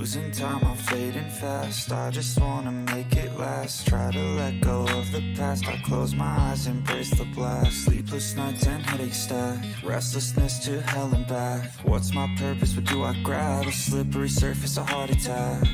Losing time, I'm fading fast. I just wanna make it last. Try to let go of the past. I close my eyes, embrace the blast. Sleepless nights and headache stack. Restlessness to hell and back. What's my purpose? What do I grab? A slippery surface, a heart attack.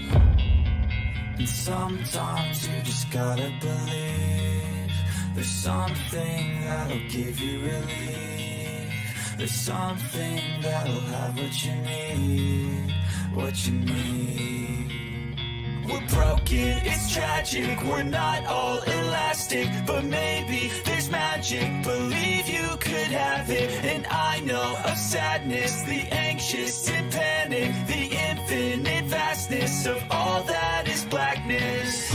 And sometimes you just gotta believe there's something that'll give you relief. There's something that'll have what you need. What you need. We're broken, it's tragic. We're not all elastic, but maybe there's magic. Believe you could have it. And I know of sadness, the anxious and panic, the infinite vastness of all that is blackness.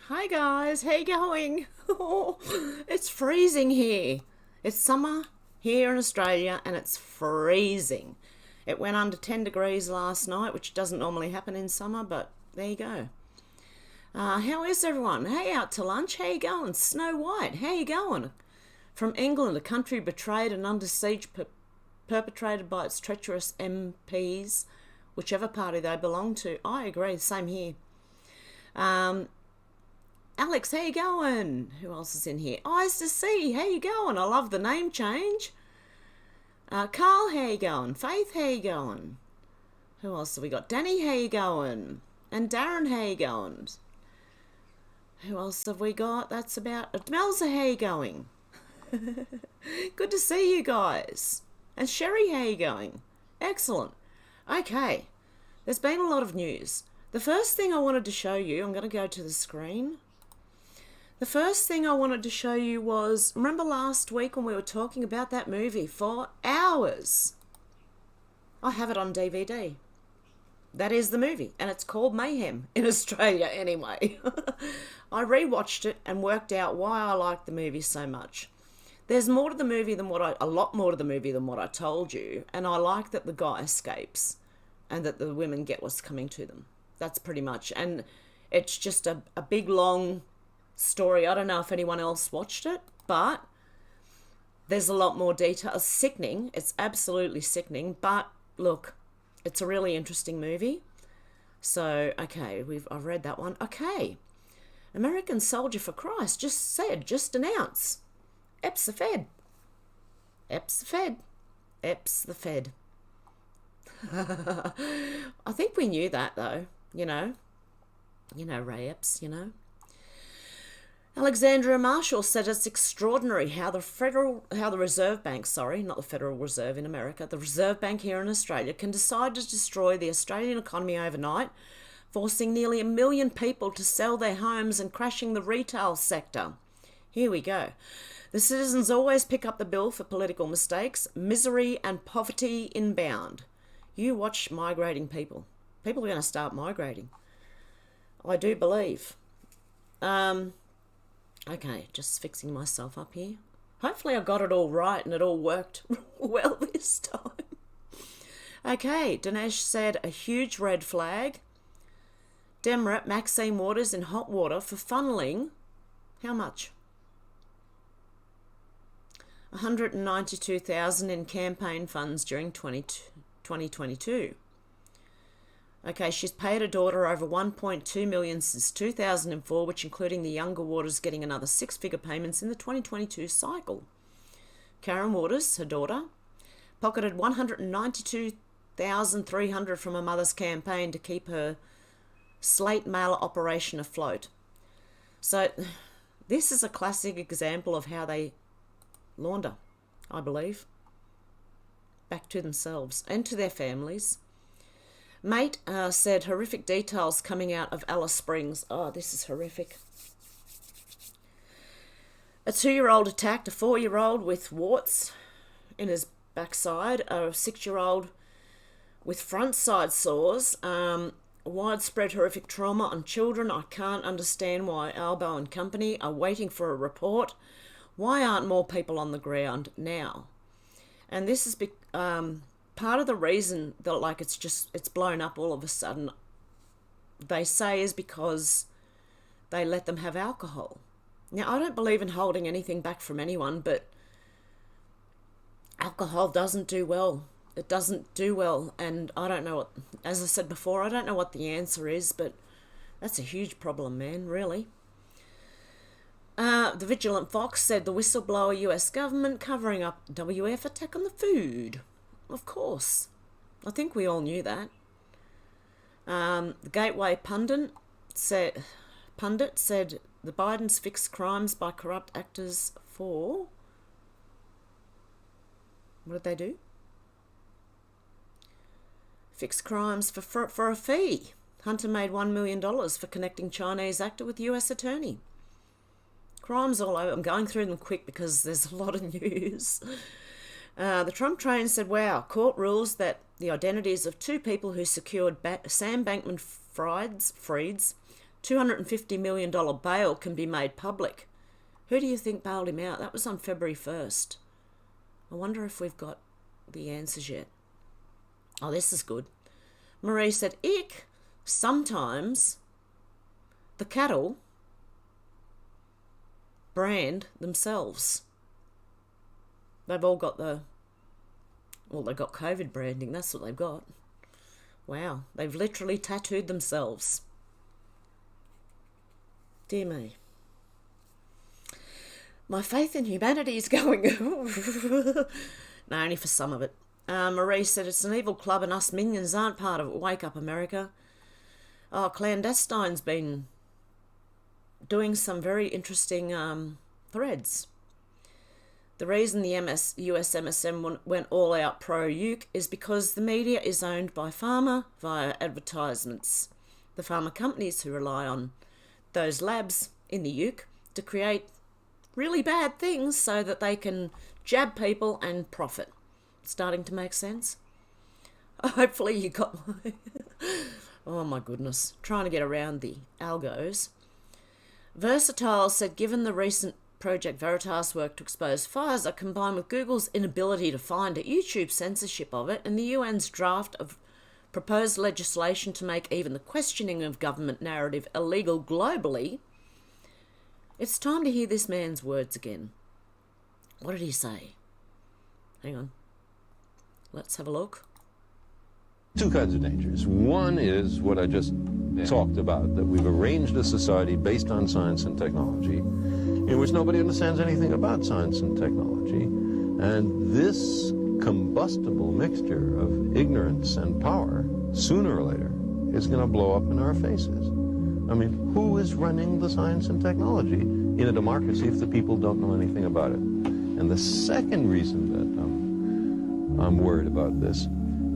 Hi guys, how you going? It's freezing here. It's summer here in Australia and it's freezing. It went under 10 degrees last night, which doesn't normally happen in summer, but there you go. How is everyone? Hey, out to lunch? How you going? Snow White, how you going? From England, a country betrayed and under siege perpetrated by its treacherous MPs, whichever party they belong to. I agree, same here. Alex, how you going? Who else is in here? Eyes to see, how you going? I love the name change. Carl, how you going? Faith, how you going? Who else have we got? Danny, how you going? And Darren, how you going? Who else have we got? That's about Melza, how you going? Good to see you guys. And Sherry, how you going? Excellent. Okay, there's been a lot of news. The first thing I wanted to show you, I'm going to go to the screen. The first thing I wanted to show you was, remember last week when we were talking about that movie for hours? I have it on DVD. That is the movie, and it's called Mayhem in Australia anyway. I rewatched it and worked out why I liked the movie so much. There's more to the movie than a lot more to the movie than what I told you, and I like that the guy escapes and that the women get what's coming to them. That's pretty much, and it's just a big long story. I don't know if anyone else watched it, but there's a lot more detail. It's sickening. It's absolutely sickening, but look, it's a really interesting movie. So, okay, I've read that one. Okay, American Soldier for Christ just announced, Ep's the Fed. Ep's the Fed. Ep's the Fed. I think we knew that though, you know, Ray Epps, you know. Alexandria Marshall said it's extraordinary how the Reserve Bank, not the Federal Reserve in America, the Reserve Bank here in Australia can decide to destroy the Australian economy overnight, forcing nearly 1 million people to sell their homes and crashing the retail sector. Here we go. The citizens always pick up the bill for political mistakes, misery and poverty inbound. You watch migrating people. People are going to start migrating. I do believe. Okay, just fixing myself up here. Hopefully I got it all right and it all worked well this time. Okay, Dinesh said a huge red flag. Demrep Maxine Waters in hot water for funneling. How much? 192,000 in campaign funds during 2022. Okay, she's paid her daughter over $1.2 million since 2004, which including the younger Waters getting another six-figure payments in the 2022 cycle. Karen Waters, her daughter, pocketed $192,300 from her mother's campaign to keep her Snail Mail operation afloat. So this is a classic example of how they launder, I believe, back to themselves and to their families. Mate said horrific details coming out of Alice Springs. Oh, this is horrific. A 2-year-old attacked a 4-year-old with warts in his backside, a 6-year-old with front side sores, widespread horrific trauma on children. I can't understand why Albo and company are waiting for a report. Why aren't more people on the ground now? And this is part of the reason that, like, it's blown up all of a sudden, they say, is because they let them have alcohol. Now, I don't believe in holding anything back from anyone, but alcohol doesn't do well. It doesn't do well, and I don't know what, as I said before, I don't know what the answer is, but that's a huge problem, man, really. The Vigilant Fox said the whistleblower US government covering up WF attack on the food. Of course. I think we all knew that. The Gateway Pundit said the Bidens fixed crimes by corrupt actors for... What did they do? Fixed crimes for a fee. Hunter made $1 million for connecting Chinese actor with US attorney. Crimes all over. I'm going through them quick because there's a lot of news. The Trump train said, wow, court rules that the identities of 2 people who secured Sam Bankman-Fried's $250 million bail can be made public. Who do you think bailed him out? That was on February 1st. I wonder if we've got the answers yet. Oh, this is good. Marie said, ick, sometimes the cattle brand themselves. They've all got they've got COVID branding. That's what they've got. Wow. They've literally tattooed themselves. Dear me. My faith in humanity is going... No, only for some of it. Marie said, it's an evil club and us minions aren't part of it. Wake up, America. Oh, Clandestine's been doing some very interesting threads. The reason the US MSM went all out pro-Uke is because the media is owned by pharma via advertisements. The pharma companies who rely on those labs in the Uke to create really bad things so that they can jab people and profit. Starting to make sense? Hopefully you got my... Oh my goodness. Trying to get around the algos. Versatile said, given the recent Project Veritas work to expose Pfizer, combined with Google's inability to find it, YouTube censorship of it, and the UN's draft of proposed legislation to make even the questioning of government narrative illegal globally, it's time to hear this man's words again. What did he say? Hang on. Let's have a look. 2 kinds of dangers. One is what I just talked about, that we've arranged a society based on science and technology in which nobody understands anything about science and technology. And this combustible mixture of ignorance and power, sooner or later, is going to blow up in our faces. I mean, who is running the science and technology in a democracy if the people don't know anything about it? And the second reason that I'm worried about this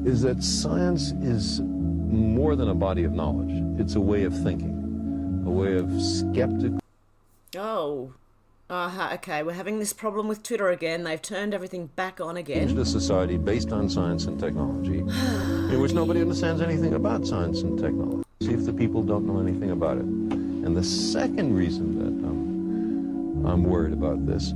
is that science is more than a body of knowledge. It's a way of thinking, a way of skeptical... Oh, okay, we're having this problem with Twitter again. They've turned everything back on again. A society based on science and technology in which nobody understands anything about science and technology. See if the people don't know anything about it. And the second reason that I'm worried about this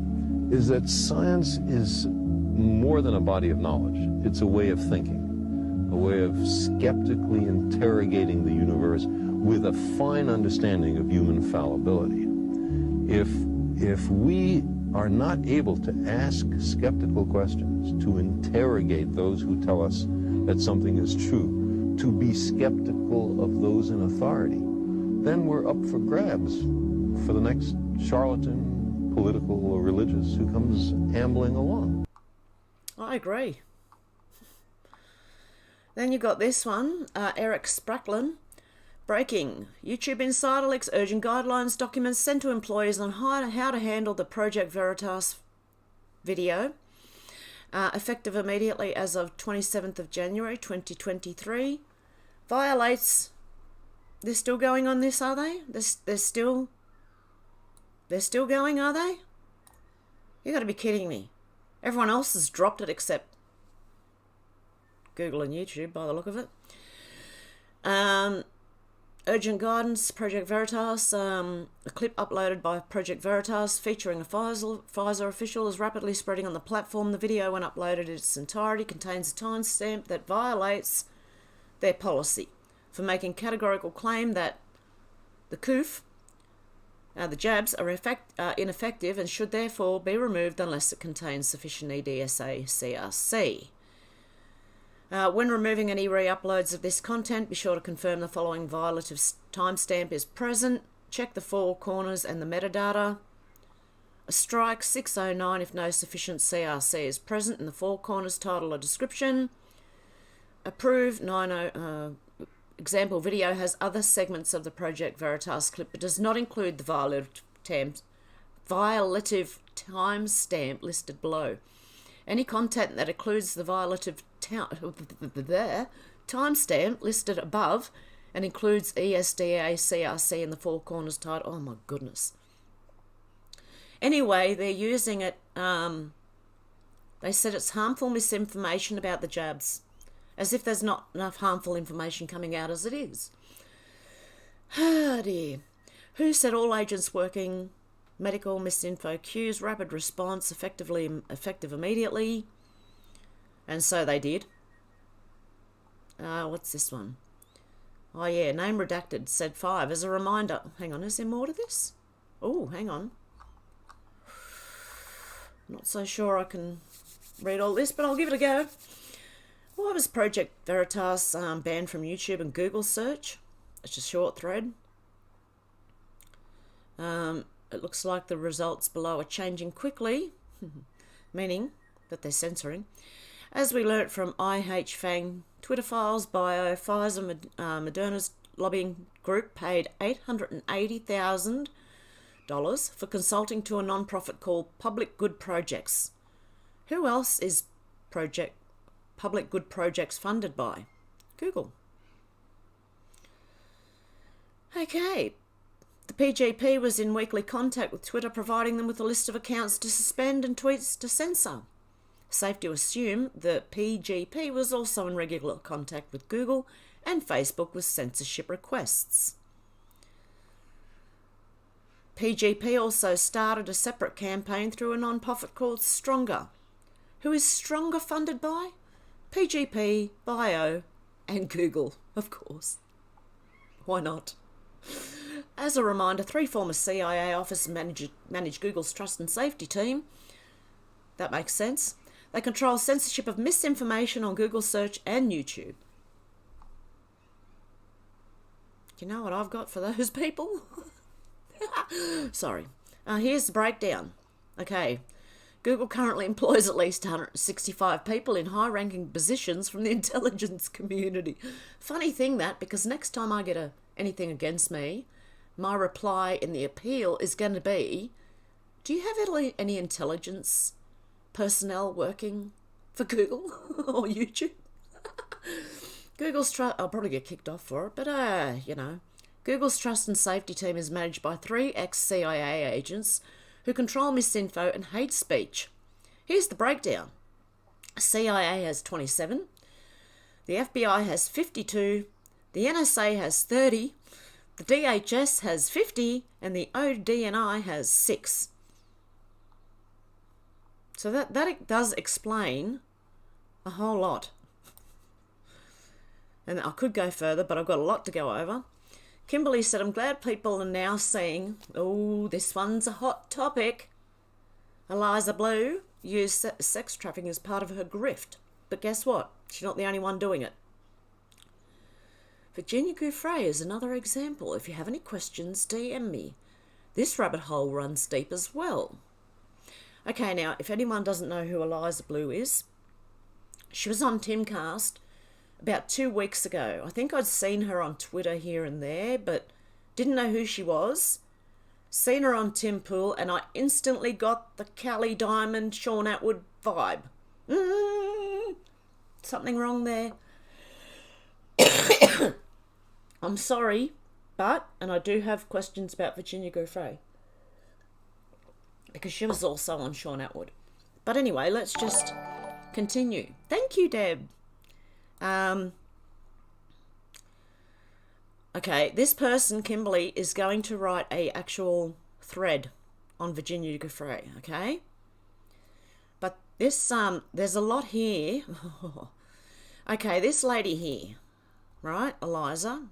is that science is more than a body of knowledge. It's a way of thinking, a way of skeptically interrogating the universe with a fine understanding of human fallibility. If we are not able to ask skeptical questions, to interrogate those who tell us that something is true, to be skeptical of those in authority, then we're up for grabs for the next charlatan, political or religious, who comes ambling along. I agree. Then you got this one, Eric Spracklin. Breaking. YouTube Insider leaks urgent guidelines documents sent to employees on how to handle the Project Veritas video. Effective immediately as of 27th of January 2023. Violates. They're still going on this, are they? They're still going, are they? You got to be kidding me. Everyone else has dropped it except Google and YouTube, by the look of it. Urgent guidance, Project Veritas. A clip uploaded by Project Veritas featuring a Pfizer official is rapidly spreading on the platform. The video, when uploaded in its entirety, contains a timestamp that violates their policy for making categorical claim that the COOF, the jabs, are ineffective and should therefore be removed unless it contains sufficient EDSA CRC. When removing any re-uploads of this content, be sure to confirm the following violative timestamp is present. Check the four corners and the metadata. A strike 609 if no sufficient CRC is present in the four corners, title or description. Approve 90. Example video has other segments of the Project Veritas clip but does not include the violative timestamp listed below. Any content that includes the violative timestamp listed above and includes ESDA CRC in the four corners title. Oh my goodness. Anyway, they're using it. They said it's harmful misinformation about the jabs. As if there's not enough harmful information coming out as it is. Ah dear. Who said all agents working medical misinfo queues, rapid response, effective immediately? And so they did. What's this one? Oh yeah, name redacted, said 5. As a reminder, hang on, is there more to this? Oh, hang on. Not so sure I can read all this, but I'll give it a go. Why was Project Veritas banned from YouTube and Google search? It's a short thread. It looks like the results below are changing quickly, meaning that they're censoring. As we learnt from IHFang Twitter files bio, Pfizer Moderna's lobbying group paid $880,000 for consulting to a non-profit called Public Good Projects. Who else is Public Good Projects funded by? Google. Okay. The PGP was in weekly contact with Twitter, providing them with a list of accounts to suspend and tweets to censor. Safe to assume the PGP was also in regular contact with Google and Facebook with censorship requests. PGP also started a separate campaign through a non-profit called Stronger. Who is Stronger funded by? PGP, Bio, and Google, of course. Why not? As a reminder, 3 former CIA officers manage Google's trust and safety team. That makes sense. They control censorship of misinformation on Google search and YouTube. Do you know what I've got for those people? Sorry. Here's the breakdown. Okay. Google currently employs at least 165 people in high-ranking positions from the intelligence community. Funny thing that, because next time I get anything against me, my reply in the appeal is going to be, do you have any intelligence personnel working for Google or YouTube? I'll probably get kicked off for it, but you know. Google's trust and safety team is managed by 3 ex-CIA agents who control misinfo and hate speech. Here's the breakdown. CIA has 27, the FBI has 52, the NSA has 30, the DHS has 50, and the ODNI has 6. So that does explain a whole lot. And I could go further, but I've got a lot to go over. Kimberly said, I'm glad people are now seeing, oh, this one's a hot topic. Eliza Blue used sex trafficking as part of her grift. But guess what? She's not the only one doing it. Virginia Gouffre is another example. If you have any questions, DM me. This rabbit hole runs deep as well. Okay, now, if anyone doesn't know who Eliza Blue is, she was on Timcast about 2 weeks ago. I think I'd seen her on Twitter here and there, but didn't know who she was. Seen her on Tim Pool, and I instantly got the Callie Diamond, Sean Atwood vibe. Something wrong there. I'm sorry, and I do have questions about Virginia Gouffre, because she was also on Sean Atwood. But anyway, let's just continue. Thank you, Deb. Okay, this person, Kimberly, is going to write a actual thread on Virginia Gouffre, okay? But this, there's a lot here. Okay, this lady here, right, Eliza,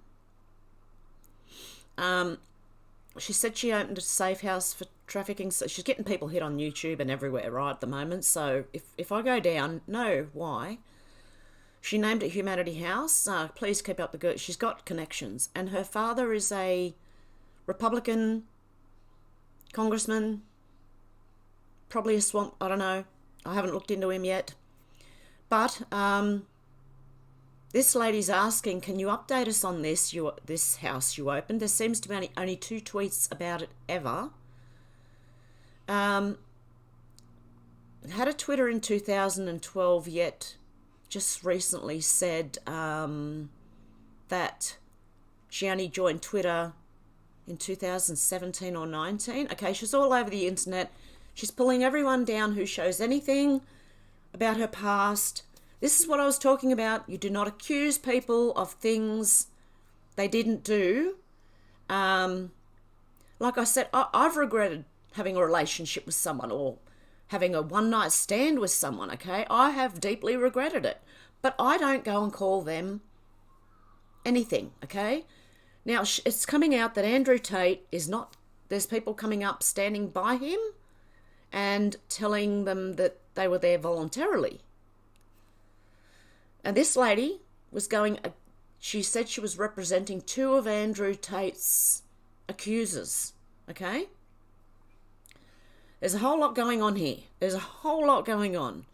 she said she opened a safe house for trafficking. So she's getting people hit on YouTube and everywhere, right, at the moment. So if I go down, know why. She named it Humanity House. Please keep up the good. She's got connections. And her father is a Republican congressman, probably a swamp, I don't know. I haven't looked into him yet. But this lady's asking, can you update us on this this house you opened? There seems to be only 2 tweets about it ever. Had a Twitter in 2012, yet just recently said that she only joined Twitter in 2017 or 19. Okay, she's all over the internet. She's pulling everyone down who shows anything about her past. This is what I was talking about. You do not accuse people of things they didn't do. Like I said, I've regretted having a relationship with someone or having a one-night stand with someone, okay? I have deeply regretted it. But I don't go and call them anything, okay? Now, it's coming out that Andrew Tate is not... There's people coming up standing by him and telling them that they were there voluntarily. And this lady was going, she said she was representing 2 of Andrew Tate's accusers, okay? There's a whole lot going on here. There's a whole lot going on.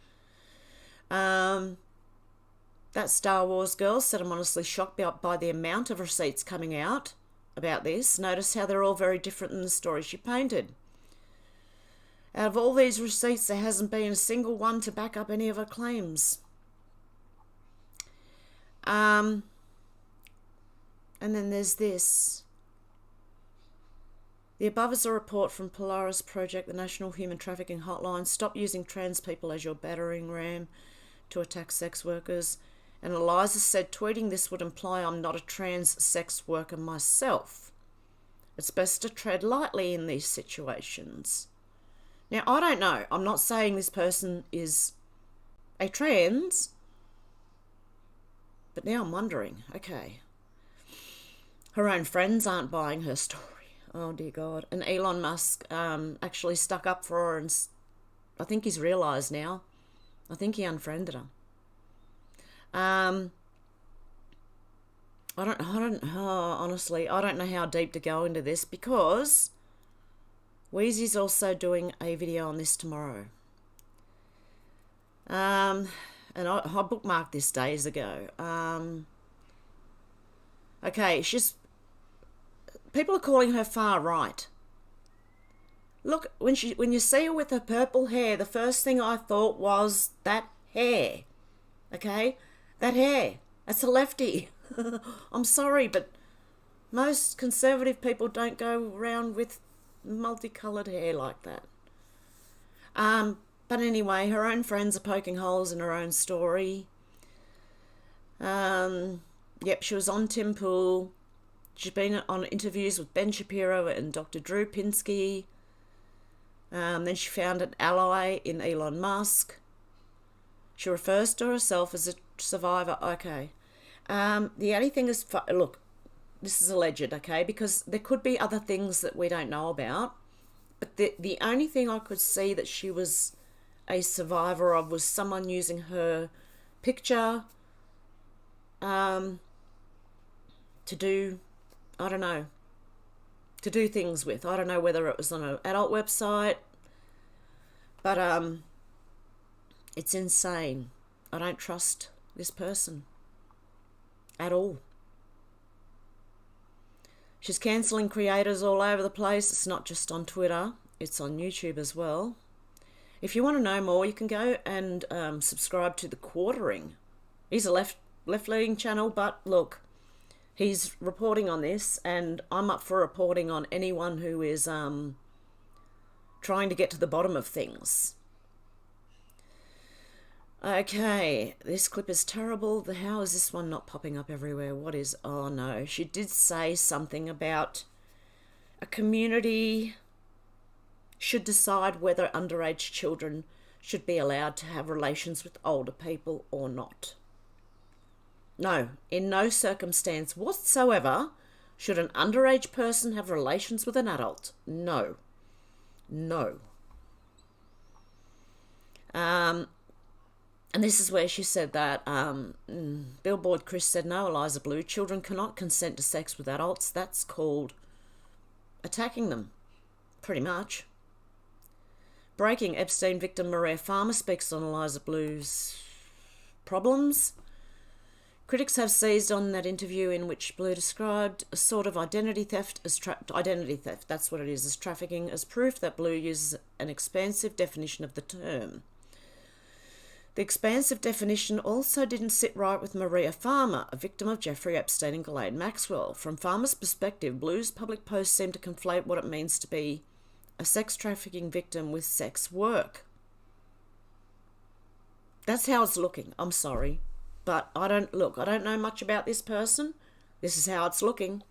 That Star Wars girl said, I'm honestly shocked by the amount of receipts coming out about this. Notice how they're all very different than the story she painted. Out of all these receipts, there hasn't been a single one to back up any of her claims. And then there's this. The above is a report from Polaris Project, the National Human Trafficking Hotline. Stop using trans people as your battering ram to attack sex workers. And Eliza said, tweeting this would imply I'm not a trans sex worker myself. It's best to tread lightly in these situations. Now, I don't know. I'm not saying this person is a trans. But now I'm wondering, okay, her own friends aren't buying her story. Oh, dear God. And Elon Musk actually stuck up for her, and I think he's realised now. I think he unfriended her. Honestly, I don't know how deep to go into this, because Wheezy's also doing a video on this tomorrow. And I bookmarked this days ago. Okay, people are calling her far right. Look, when you see her with her purple hair, the first thing I thought was that hair. Okay? That hair. That's a lefty. I'm sorry, but most conservative people don't go around with multicoloured hair like that. But anyway, her own friends are poking holes in her own story. Yep, she was on Tim Pool. She's been on interviews with Ben Shapiro and Dr. Drew Pinsky. Then she found an ally in Elon Musk. She refers to herself as a survivor. Okay. The only thing is, look, this is alleged, okay, because there could be other things that we don't know about. But the only thing I could see that she was a survivor of was someone using her picture to do, I don't know, to do things with. I don't know whether it was on an adult website, but it's insane. I don't trust this person at all. She's cancelling creators all over the place. It's not just on Twitter, it's on YouTube as well. If you want to know more, you can go and subscribe to The Quartering. He's a left-leaning channel, but look, he's reporting on this, and I'm up for reporting on anyone who is trying to get to the bottom of things. Okay, this clip is terrible. How is this one not popping up everywhere? What is... Oh, no. She did say something about a community should decide whether underage children should be allowed to have relations with older people or not. No, in no circumstance whatsoever should an underage person have relations with an adult. No. No. And this is where she said that Billboard Chris said, no, Eliza Blue, children cannot consent to sex with adults. That's called attacking them, pretty much. Breaking, Epstein victim Maria Farmer speaks on Eliza Blue's problems. Critics have seized on that interview in which Blue described a sort of identity theft as that's what it is, as trafficking, as proof that Blue uses an expansive definition of the term. The expansive definition also didn't sit right with Maria Farmer, a victim of Jeffrey Epstein and Ghislaine Maxwell. From Farmer's perspective, Blue's public posts seem to conflate what it means to be a sex trafficking victim with sex work. That's how it's looking. I'm sorry. But I don't know much about this person. This is how it's looking.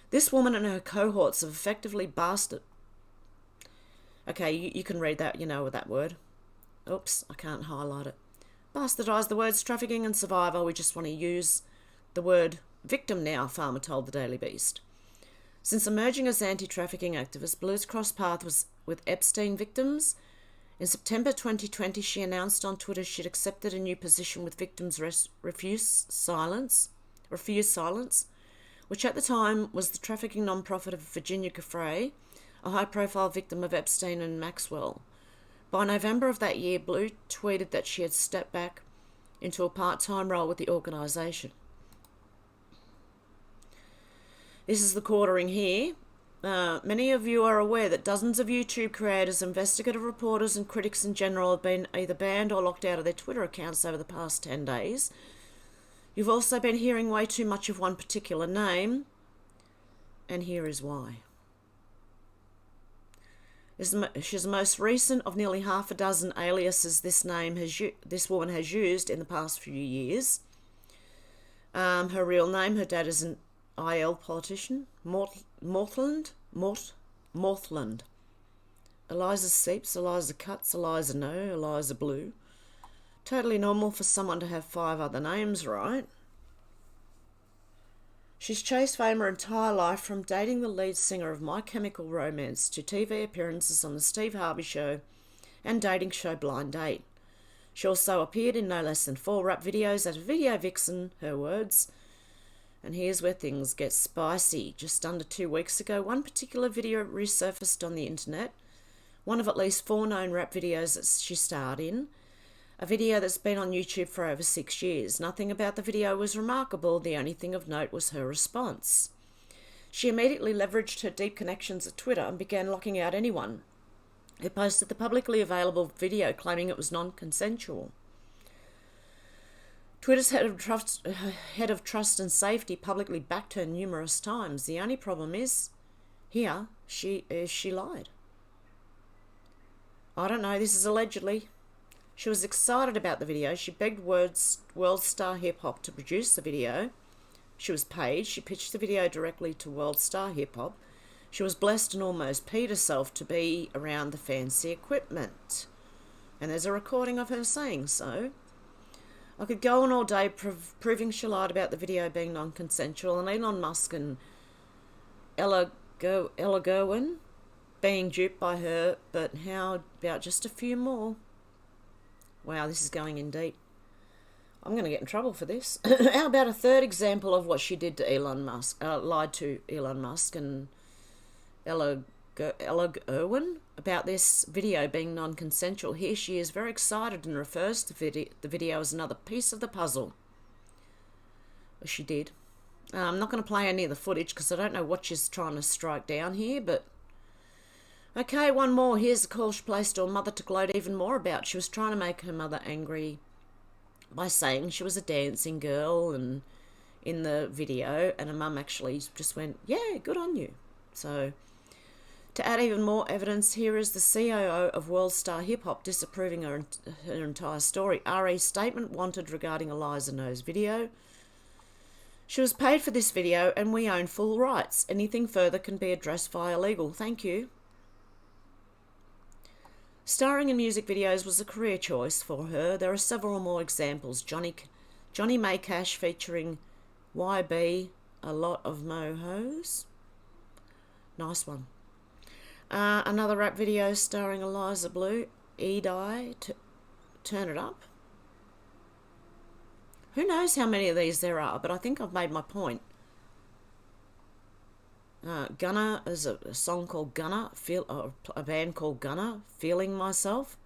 This woman and her cohorts have effectively bastard. Okay, you can read that, you know that word. Oops, I can't highlight it. Bastardise the words trafficking and survivor. We just want to use the word victim now, Farmer told the Daily Beast. Since emerging as anti-trafficking activist, Blue's crossed paths with Epstein victims. In September 2020, she announced on Twitter she'd accepted a new position with victims Refuse Silence, which at the time was the trafficking non-profit of Virginia Giuffre, a high-profile victim of Epstein and Maxwell. By November of that year, Blue tweeted that she had stepped back into a part-time role with the organisation. This is the quartering here. Many of you are aware that dozens of YouTube creators, investigative reporters and critics in general have been either banned or locked out of their Twitter accounts over the past 10 days. You've also been hearing way too much of one particular name, and here is why. She's the most recent of nearly half a dozen aliases this woman has used in the past few years. Her real name, her dad is an IL politician, Morthland. Eliza Seeps, Eliza Cuts, Eliza No, Eliza Blue. Totally normal for someone to have 5 other names, right? She's chased fame her entire life, from dating the lead singer of My Chemical Romance to TV appearances on The Steve Harvey Show and dating show Blind Date. She also appeared in no less than 4 rap videos as a video vixen, her words. And here's where things get spicy. Just under 2 weeks ago, one particular video resurfaced on the internet, one of at least 4 known rap videos that she starred in. A video that's been on YouTube for over 6 years. Nothing about the video was remarkable. The only thing of note was her response. She immediately leveraged her deep connections at Twitter and began locking out anyone who posted the publicly available video claiming it was non-consensual. Twitter's head of trust and safety publicly backed her numerous times. The only problem is, here, she lied. I don't know, this is allegedly. She was excited about the video. She begged World Star Hip Hop to produce the video. She was paid. She pitched the video directly to World Star Hip Hop. She was blessed and almost peed herself to be around the fancy equipment. And there's a recording of her saying so. I could go on all day proving she lied about the video being non-consensual, and Elon Musk and Ella Gerwin being duped by her, but how about just a few more? Wow, this is going in deep. I'm going to get in trouble for this. How about a third example of what she did to Elon Musk, lied to Elon Musk and Ella Irwin about this video being non-consensual. Here she is very excited and refers to the video as another piece of the puzzle. She did. I'm not going to play any of the footage because I don't know what she's trying to strike down here, but... Okay, one more. Here's a call she placed to her mother to gloat even more about. She was trying to make her mother angry by saying she was a dancing girl and in the video, and her mum actually just went, yeah, good on you. So, to add even more evidence, here is the COO of World Star Hip Hop disapproving her entire story. RE's statement wanted regarding Eliza No's video. She was paid for this video and we own full rights. Anything further can be addressed via legal. Thank you. Starring in music videos was a career choice for her. There are several more examples. Johnny Maycash featuring YB, A Lot of Mohos. Nice one. Another rap video starring Eliza Blue, E-Die, Turn It Up. Who knows how many of these there are, but I think I've made my point. Gunner, there's a song called Gunner, a band called Gunner, Feeling Myself.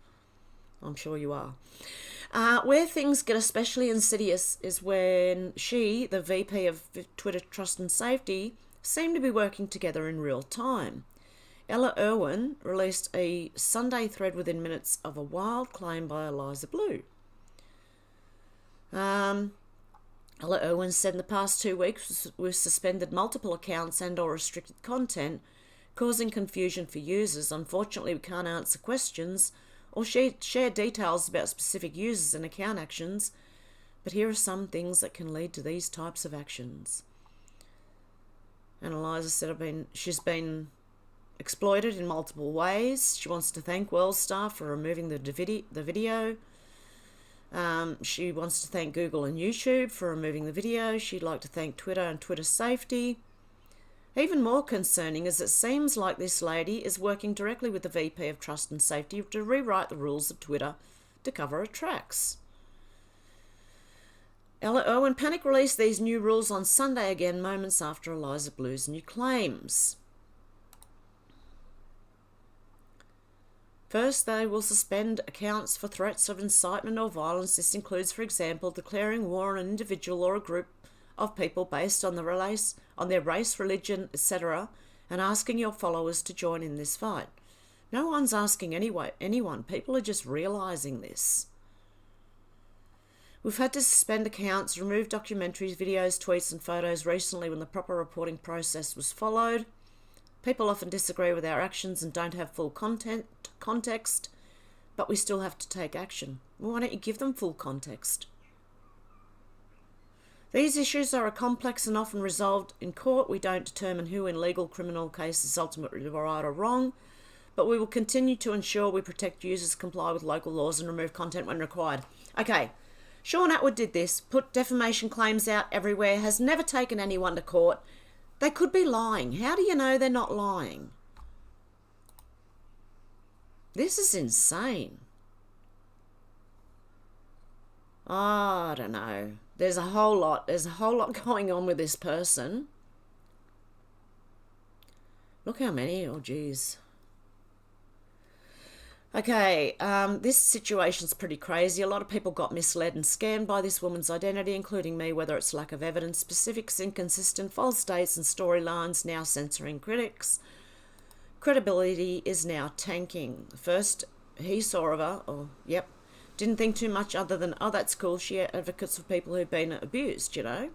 I'm sure you are. Where things get especially insidious is when she, the VP of Twitter Trust and Safety, seem to be working together in real time. Ella Irwin released a Sunday thread within minutes of a wild claim by Eliza Blue. Ella Irwin said in the past 2 weeks we've suspended multiple accounts and or restricted content, causing confusion for users. Unfortunately, we can't answer questions or share details about specific users and account actions, but here are some things that can lead to these types of actions. And Eliza said she's been exploited in multiple ways. She wants to thank WorldStar for removing the video. She wants to thank Google and YouTube for removing the video. She'd like to thank Twitter and Twitter Safety. Even more concerning is it seems like this lady is working directly with the VP of Trust and Safety to rewrite the rules of Twitter to cover her tracks. Ella Irwin panic released these new rules on Sunday again, moments after Eliza Blue's new claims. First, they will suspend accounts for threats of incitement or violence. This includes, for example, declaring war on an individual or a group of people based on their race, religion, etc., and asking your followers to join in this fight. No one's asking anyone. People are just realising this. We've had to suspend accounts, remove documentaries, videos, tweets and photos recently when the proper reporting process was followed. People often disagree with our actions and don't have full context, but we still have to take action. Well, why don't you give them full context? These issues are complex and often resolved in court. We don't determine who in legal criminal cases ultimately right or wrong, but we will continue to ensure we protect users, comply with local laws and remove content when required. Okay, Sean Atwood did this, put defamation claims out everywhere, has never taken anyone to court. They could be lying. How do you know they're not lying? This is insane. Oh, I don't know. There's a whole lot going on with this person. Look how many. Oh, geez. Okay, this situation's pretty crazy. A lot of people got misled and scammed by this woman's identity, including me, whether it's lack of evidence, specifics, inconsistent, false dates and storylines, now censoring critics. Credibility is now tanking. First, he saw of her, didn't think too much other than, oh, that's cool, she advocates for people who've been abused, you know.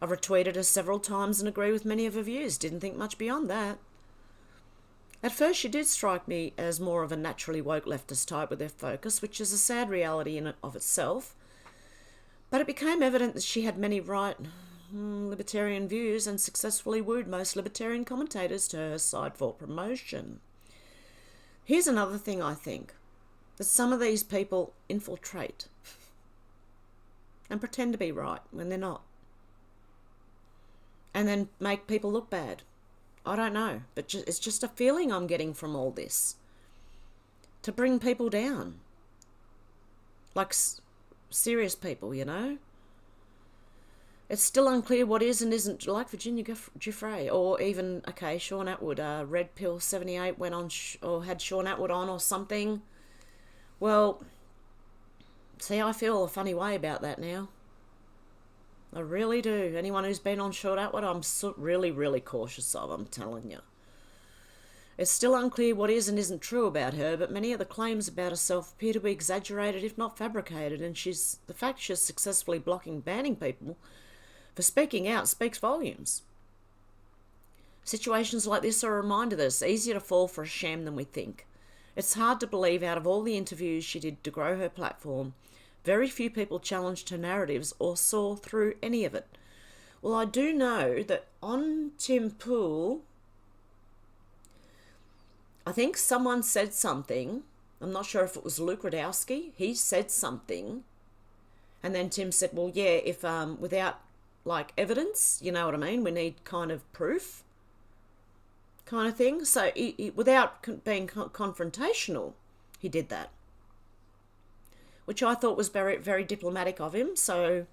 I've retweeted her several times and agree with many of her views. Didn't think much beyond that. At first, she did strike me as more of a naturally woke leftist type with her focus, which is a sad reality in and of itself. But it became evident that she had many right libertarian views and successfully wooed most libertarian commentators to her side for promotion. Here's another thing I think, that some of these people infiltrate and pretend to be right when they're not. And then make people look bad. I don't know, but it's just a feeling I'm getting from all this. To bring people down. Like serious people, you know. It's still unclear what is and isn't, like Virginia Giuffre, or even, okay, Sean Atwood, Red Pill 78 went on, or had Sean Atwood on or something. Well, see, I feel a funny way about that now. I really do. Anyone who's been on Sean Atwood, I'm really, really cautious of, I'm telling you. It's still unclear what is and isn't true about her, but many of the claims about herself appear to be exaggerated, if not fabricated, and the fact she's successfully banning people for speaking out speaks volumes. Situations like this are a reminder that it's easier to fall for a sham than we think. It's hard to believe out of all the interviews she did to grow her platform, very few people challenged her narratives or saw through any of it. Well, I do know that on Tim Pool, I think someone said something. I'm not sure if it was Luke Radowski. He said something. And then Tim said, well, yeah, if without like evidence, you know what I mean? We need kind of proof kind of thing. So without being confrontational, he did that, which I thought was very, very diplomatic of him. So,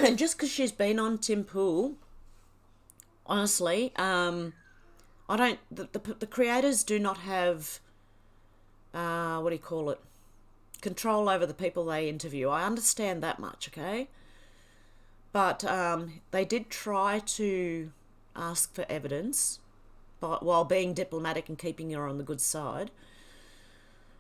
and just because she's been on Tim Pool, honestly, I don't, the creators do not have, what do you call it, control over the people they interview. I understand that much, okay? But they did try to ask for evidence while being diplomatic and keeping her on the good side.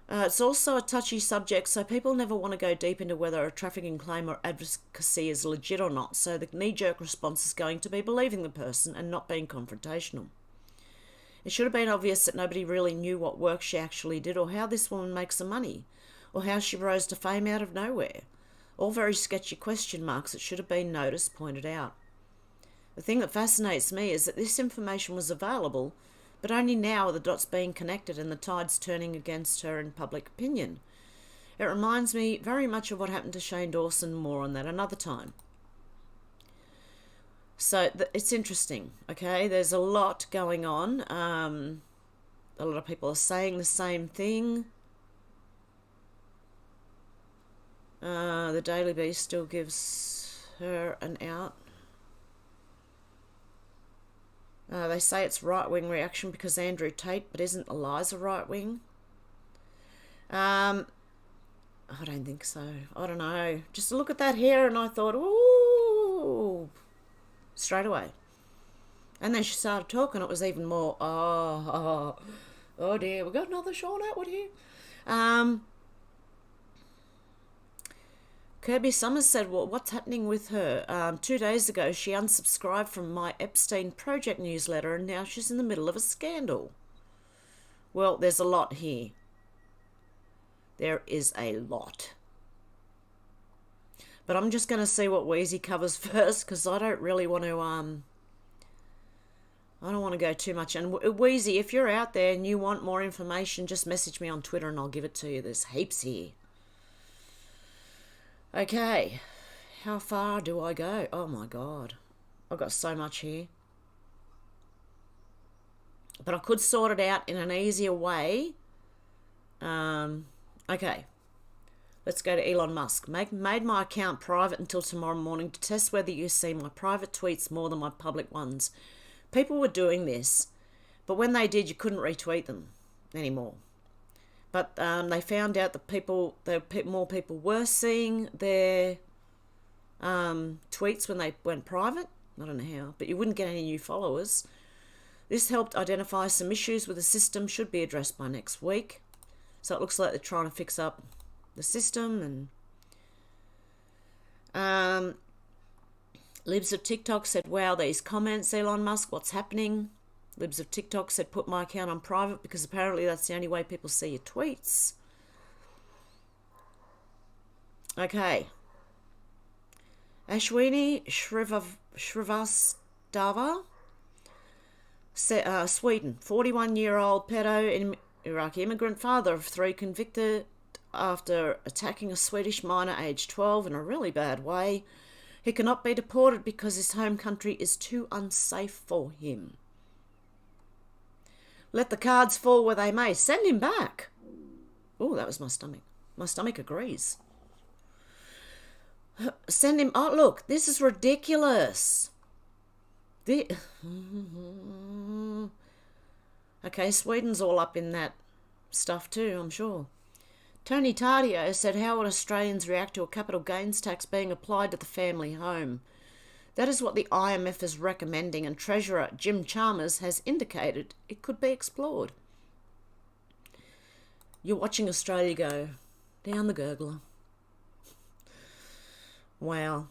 It's also a touchy subject, so people never want to go deep into whether a trafficking claim or advocacy is legit or not, so the knee-jerk response is going to be believing the person and not being confrontational. It should have been obvious that nobody really knew what work she actually did or how this woman makes her money or how she rose to fame out of nowhere. All very sketchy question marks that should have been noticed, pointed out. The thing that fascinates me is that this information was available, but only now are the dots being connected and the tide's turning against her in public opinion. It reminds me very much of what happened to Shane Dawson, more on that another time. So it's interesting, okay? There's a lot going on. A lot of people are saying the same thing. The Daily Beast still gives her an out. They say it's right-wing reaction because Andrew Tate, but isn't Eliza right-wing? I don't think so. I don't know. Just look at that hair and I thought, ooh, straight away. And then she started talking. It was even more, oh dear, we got another Sean Atwood here. Kirby Summers said, well, what's happening with her? 2 days ago, she unsubscribed from my Epstein Project newsletter and now she's in the middle of a scandal. Well, there's a lot here. There is a lot. But I'm just going to see what Wheezy covers first because I don't really want to, I don't want to go too much. And Wheezy, if you're out there and you want more information, just message me on Twitter and I'll give it to you. There's heaps here. Okay, how far do I go? Oh my God, I've got so much here. But I could sort it out in an easier way. Okay, let's go to Elon Musk. Made my account private until tomorrow morning to test whether you see my private tweets more than my public ones. People were doing this, but when they did, you couldn't retweet them anymore. But they found out that more people were seeing their tweets when they went private. I don't know how, but you wouldn't get any new followers. This helped identify some issues with the system, should be addressed by next week. So it looks like they're trying to fix up the system. And Libs of TikTok said, wow, these comments, Elon Musk, what's happening? Libs of TikTok said, put my account on private because apparently that's the only way people see your tweets. Okay. Ashwini Shrivastava, Sweden, 41-year-old pedo Iraqi immigrant, father of 3, convicted after attacking a Swedish minor aged 12 in a really bad way. He cannot be deported because his home country is too unsafe for him. Let the cards fall where they may. Send him back. Oh, that was my stomach. My stomach agrees. Send him... Oh, look, this is ridiculous. Okay, Sweden's all up in that stuff too, I'm sure. Tony Tardio said, how would Australians react to a capital gains tax being applied to the family home? That is what the IMF is recommending, and Treasurer Jim Chalmers has indicated it could be explored. You're watching Australia go down the gurgler. Wow.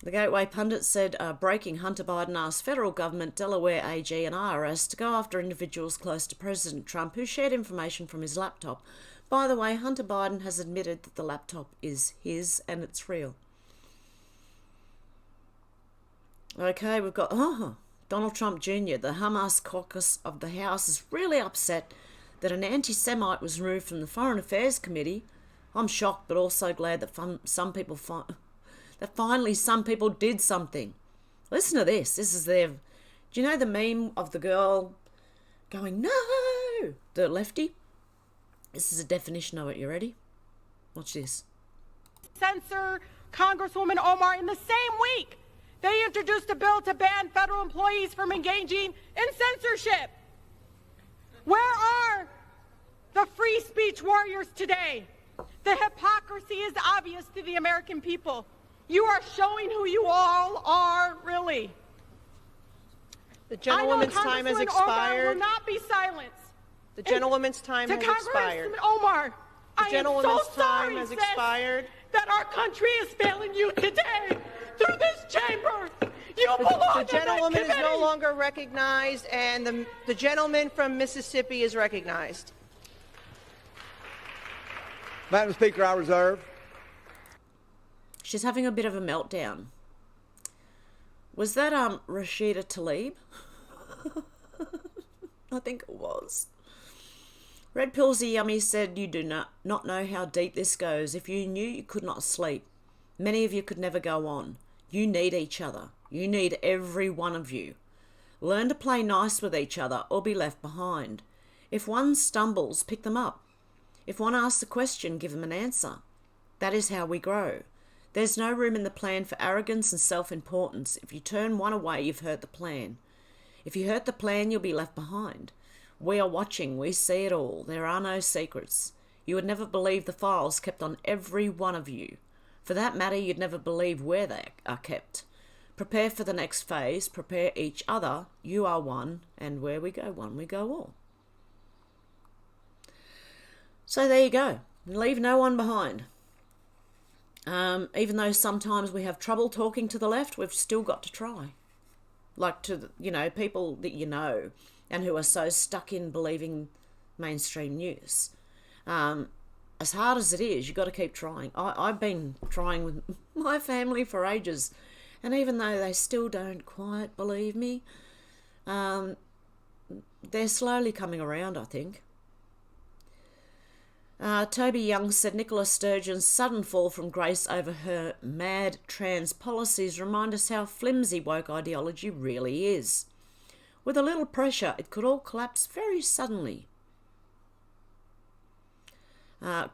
The Gateway pundit said, breaking Hunter Biden asked federal government, Delaware AG and IRS to go after individuals close to President Trump who shared information from his laptop. By the way, Hunter Biden has admitted that the laptop is his and it's real. Okay, we've got Donald Trump Jr., the Hamas caucus of the House, is really upset that an anti-Semite was removed from the Foreign Affairs Committee. I'm shocked, but also glad that finally some people did something. Listen to this. This is their... Do you know the meme of the girl going, no? The lefty? This is a definition of it. You ready? Watch this. Censor Congresswoman Omar in the same week. They introduced a bill to ban federal employees from engaging in censorship. Where are the free speech warriors today? The hypocrisy is obvious to the American people. You are showing who you all are, really. The gentlewoman's time has expired. Omar will not be silenced. The gentlewoman's time has expired. To Congresswoman Omar, the gentlewoman's time has expired. That our country is failing you today through this chamber. You belong The gentlewoman is no longer recognized, and the gentleman from Mississippi is recognized. Madam Speaker, I reserve. She's having a bit of a meltdown. Was that Rashida Tlaib? I think it was. Red Pillsy Yummy said, you do not know how deep this goes. If you knew, you could not sleep. Many of you could never go on. You need each other. You need every one of you. Learn to play nice with each other or be left behind. If one stumbles, pick them up. If one asks a question, give them an answer. That is how we grow. There's no room in the plan for arrogance and self-importance. If you turn one away, you've hurt the plan. If you hurt the plan, you'll be left behind. We are watching. We see it all. There are no secrets. You would never believe the files kept on every one of you. For that matter, you'd never believe where they are kept. Prepare for the next phase. Prepare each other. You are one, and where we go one, we go all. So there you go. Leave no one behind. Even though sometimes we have trouble talking to the left, we've still got to try. Like to, people that you know and who are so stuck in believing mainstream news. As hard as it is, you've got to keep trying. I've been trying with my family for ages, and even though they still don't quite believe me, they're slowly coming around, I think. Toby Young said Nicola Sturgeon's sudden fall from grace over her mad trans policies remind us how flimsy woke ideology really is. With a little pressure, it could all collapse very suddenly.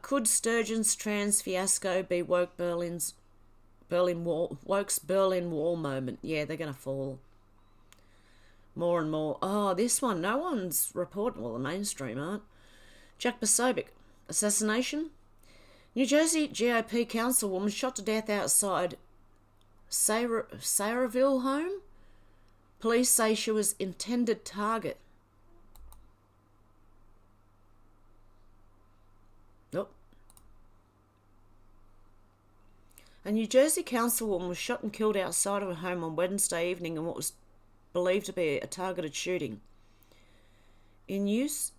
Could Sturgeon's trans fiasco be woke's Berlin Wall moment? Yeah, they're going to fall. More and more. Oh, this one, no one's reporting. Well, the mainstream aren't. Jack Posobiec. Assassination? New Jersey GOP councilwoman shot to death outside Sayreville home? Police say she was intended target. Nope. A New Jersey councilwoman was shot and killed outside of her home on Wednesday evening in what was believed to be a targeted shooting. In Eunice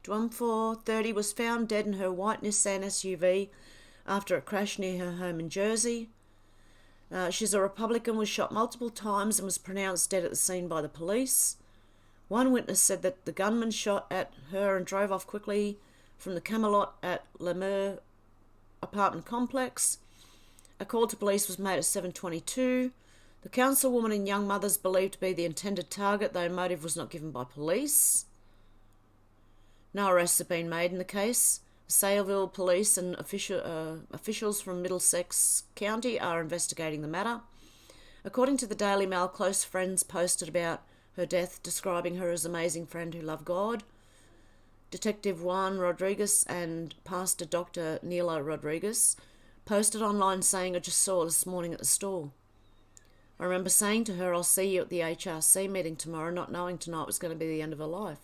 Dwumfor, 30, was found dead in her white Nissan SUV after a crash near her home in Jersey. She's a Republican, was shot multiple times and was pronounced dead at the scene by the police. One witness said that the gunman shot at her and drove off quickly from the Camelot at Lemur apartment complex. A call to police was made at 7:22. The councilwoman and young mothers believed to be the intended target, though motive was not given by police. No arrests have been made in the case. Sayreville police and officials from Middlesex County are investigating the matter. According to the Daily Mail, close friends posted about her death, describing her as an amazing friend who loved God. Detective Juan Rodriguez and Pastor Dr. Nila Rodriguez posted online saying, "I just saw her this morning at the store. I remember saying to her, I'll see you at the HRC meeting tomorrow, not knowing tonight was going to be the end of her life.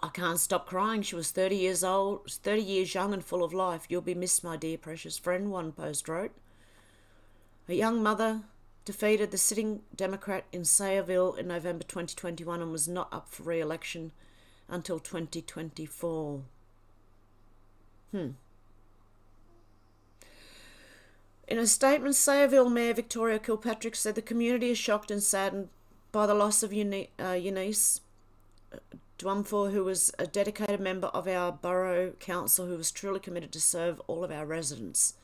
I can't stop crying. She was 30 years old, 30 years young and full of life. You'll be missed, my dear precious friend," one post wrote. A young mother defeated the sitting Democrat in Sayreville in November 2021 and was not up for re-election until 2024. In a statement, Sayreville Mayor Victoria Kilpatrick said the community is shocked and saddened by the loss of Eunice Dwumfor, who was a dedicated member of our borough council who was truly committed to serve all of our residents.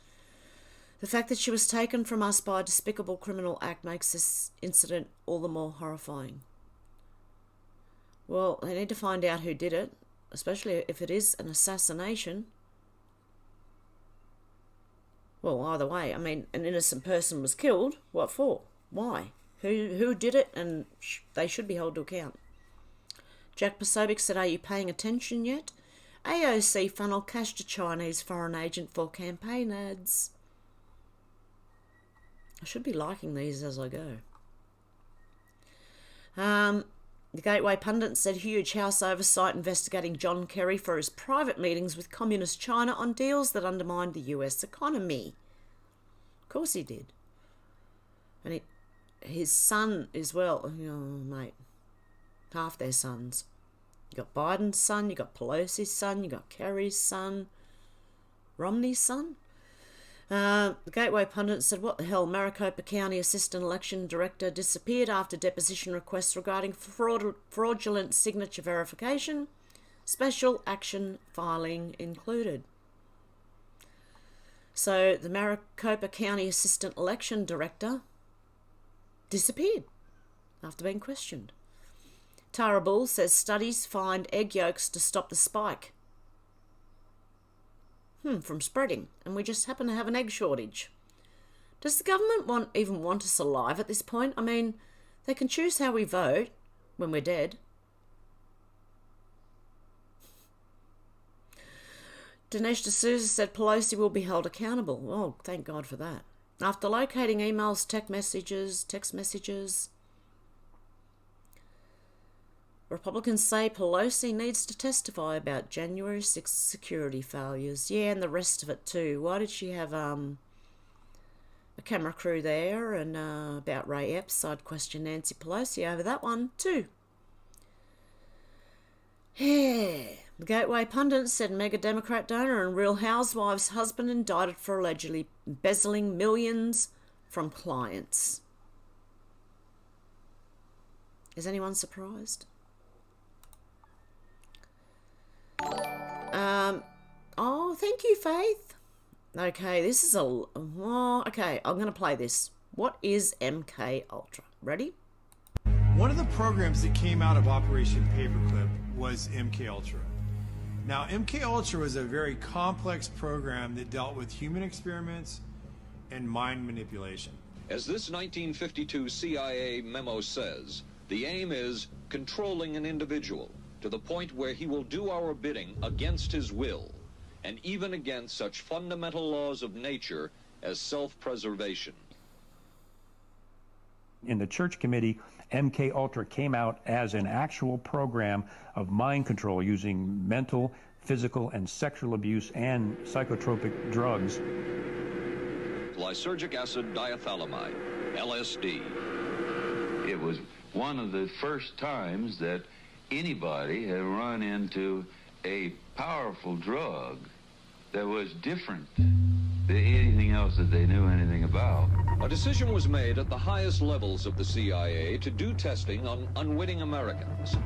The fact that she was taken from us by a despicable criminal act makes this incident all the more horrifying. Well, they need to find out who did it, especially if it is an assassination. Well, either way, I mean, an innocent person was killed. What for? Why? Who did it? And they should be held to account. Jack Posobiec said, "Are you paying attention yet? AOC funnel cash to Chinese foreign agent for campaign ads." I should be liking these as I go. The Gateway Pundit said, "Huge House oversight investigating John Kerry for his private meetings with Communist China on deals that undermined the US economy." Of course he did. And his son as well. Oh, mate. Half their sons. You got Biden's son, you got Pelosi's son, you got Kerry's son, Romney's son. The Gateway Pundit said, "What the hell? Maricopa County Assistant Election Director disappeared after deposition requests regarding fraudulent signature verification. Special action filing included." So the Maricopa County Assistant Election Director disappeared after being questioned. Tara Bull says studies find egg yolks to stop the spike from spreading, and we just happen to have an egg shortage. Does the government even want us alive at this point? I mean, they can choose how we vote when we're dead. Dinesh D'Souza said Pelosi will be held accountable. Oh, thank God for that. After locating emails, text messages, Republicans say Pelosi needs to testify about January 6th security failures. Yeah, and the rest of it too. Why did she have a camera crew there? And about Ray Epps, I'd question Nancy Pelosi over that one too. Yeah. The Gateway Pundit said mega Democrat donor and Real Housewives husband indicted for allegedly embezzling millions from clients. Is anyone surprised? Oh, thank you, Faith. Okay, this is okay, I'm going to play this. What is MK Ultra? Ready? One of the programs that came out of Operation Paperclip was MK Ultra. Now, MK Ultra was a very complex program that dealt with human experiments and mind manipulation. As this 1952 CIA memo says, the aim is controlling an individual to the point where he will do our bidding against his will, and even against such fundamental laws of nature as self-preservation. In the church committee, MK Ultra came out as an actual program of mind control using mental, physical, and sexual abuse and psychotropic drugs. Lysergic acid diethylamide, LSD. It was one of the first times that anybody had run into a powerful drug that was different than anything else that they knew anything about. A decision was made at the highest levels of the CIA to do testing on unwitting Americans.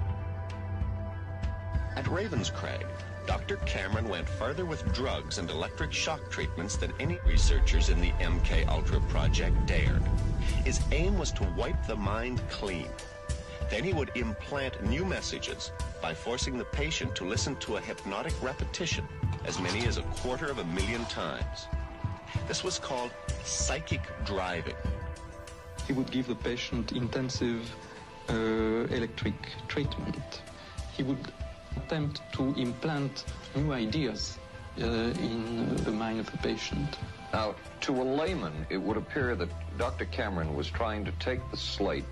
At Ravenscraig, Dr. Cameron went further with drugs and electric shock treatments than any researchers in the MK Ultra project dared. His aim was to wipe the mind clean. Then he would implant new messages, by forcing the patient to listen to a hypnotic repetition as many as 250,000 times. This was called psychic driving. He would give the patient intensive electric treatment. He would attempt to implant new ideas in the mind of the patient. Now, to a layman, it would appear that Dr. Cameron was trying to take the slate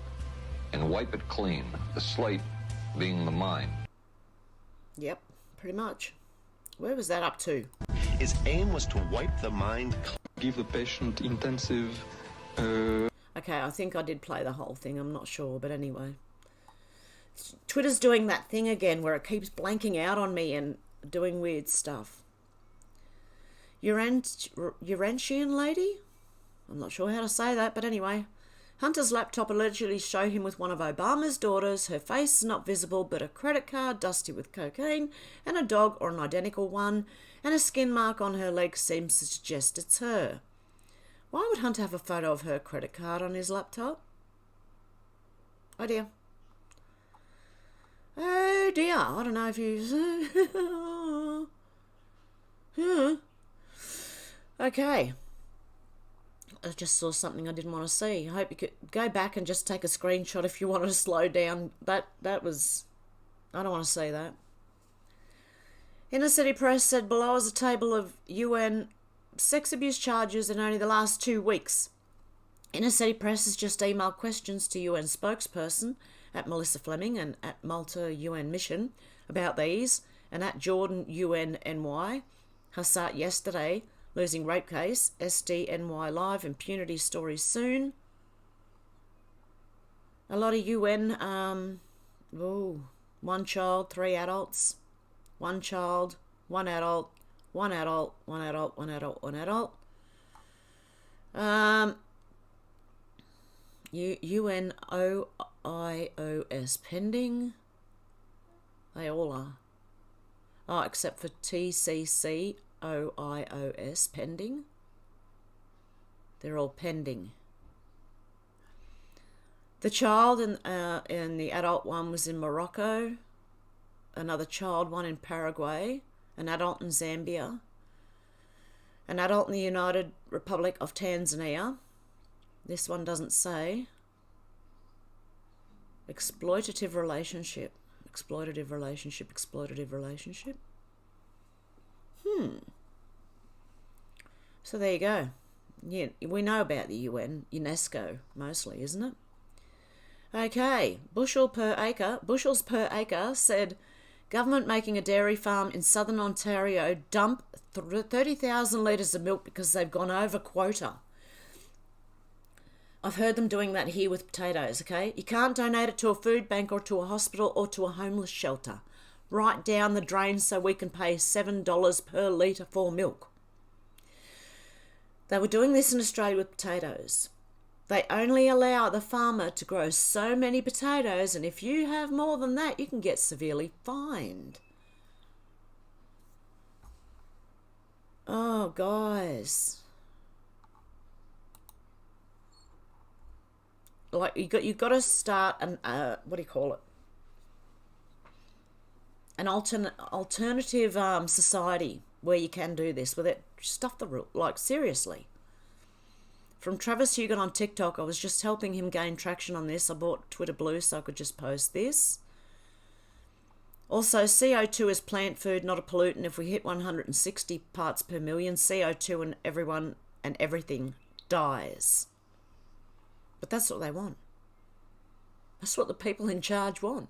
and wipe it clean, the slate being the mind. Yep, pretty much. Where was that up to? His aim was to wipe the mind, give the patient intensive... Okay, I think I did play the whole thing, I'm not sure, but anyway. Twitter's doing that thing again where it keeps blanking out on me and doing weird stuff. Urantian lady? I'm not sure how to say that, but anyway. Hunter's laptop allegedly showed him with one of Obama's daughters. Her face is not visible, but a credit card dusty with cocaine, and a dog or an identical one, and a skin mark on her leg seems to suggest it's her. Why would Hunter have a photo of her credit card on his laptop? Oh dear. Oh dear. I don't know if you... Okay. I just saw something I didn't want to see. I hope you could go back and just take a screenshot if you wanted to slow down. That was... I don't want to see that. Inner City Press said below is a table of UN sex abuse charges in only the last 2 weeks. Inner City Press has just emailed questions to UN spokesperson at Melissa Fleming and at Malta UN Mission about these, and at Jordan UNNY, Hassat yesterday, losing rape case, SDNY live, impunity stories soon. A lot of UN, 1 child, 3 adults, 1 child, 1 adult, 1 adult, 1 adult, 1 adult, 1 adult. UNOIOS pending. They all are. Oh, except for TCCOIOS pending. They're all pending. The child and the adult one was in Morocco. Another child one in Paraguay. An adult in Zambia. An adult in the United Republic of Tanzania. This one doesn't say. Exploitative relationship. Exploitative relationship. Exploitative relationship. So there you go. Yeah, we know about the UN, UNESCO mostly, isn't it? Okay, bushels per acre said government making a dairy farm in southern Ontario dump 30,000 litres of milk because they've gone over quota. I've heard them doing that here with potatoes, okay? You can't donate it to a food bank or to a hospital or to a homeless shelter. Right down the drain so we can pay $7 per litre for milk. They were doing this in Australia with potatoes. They only allow the farmer to grow so many potatoes, and if you have more than that, you can get severely fined. Oh, guys. Like, you've got to start an, what do you call it? An alternative society where you can do this with it. Stuff the rule. Like, seriously. From Travis Hugan on TikTok, I was just helping him gain traction on this. I bought Twitter Blue so I could just post this. Also, CO2 is plant food, not a pollutant. If we hit 160 parts per million, CO2 and everyone and everything dies. But that's what they want. That's what the people in charge want.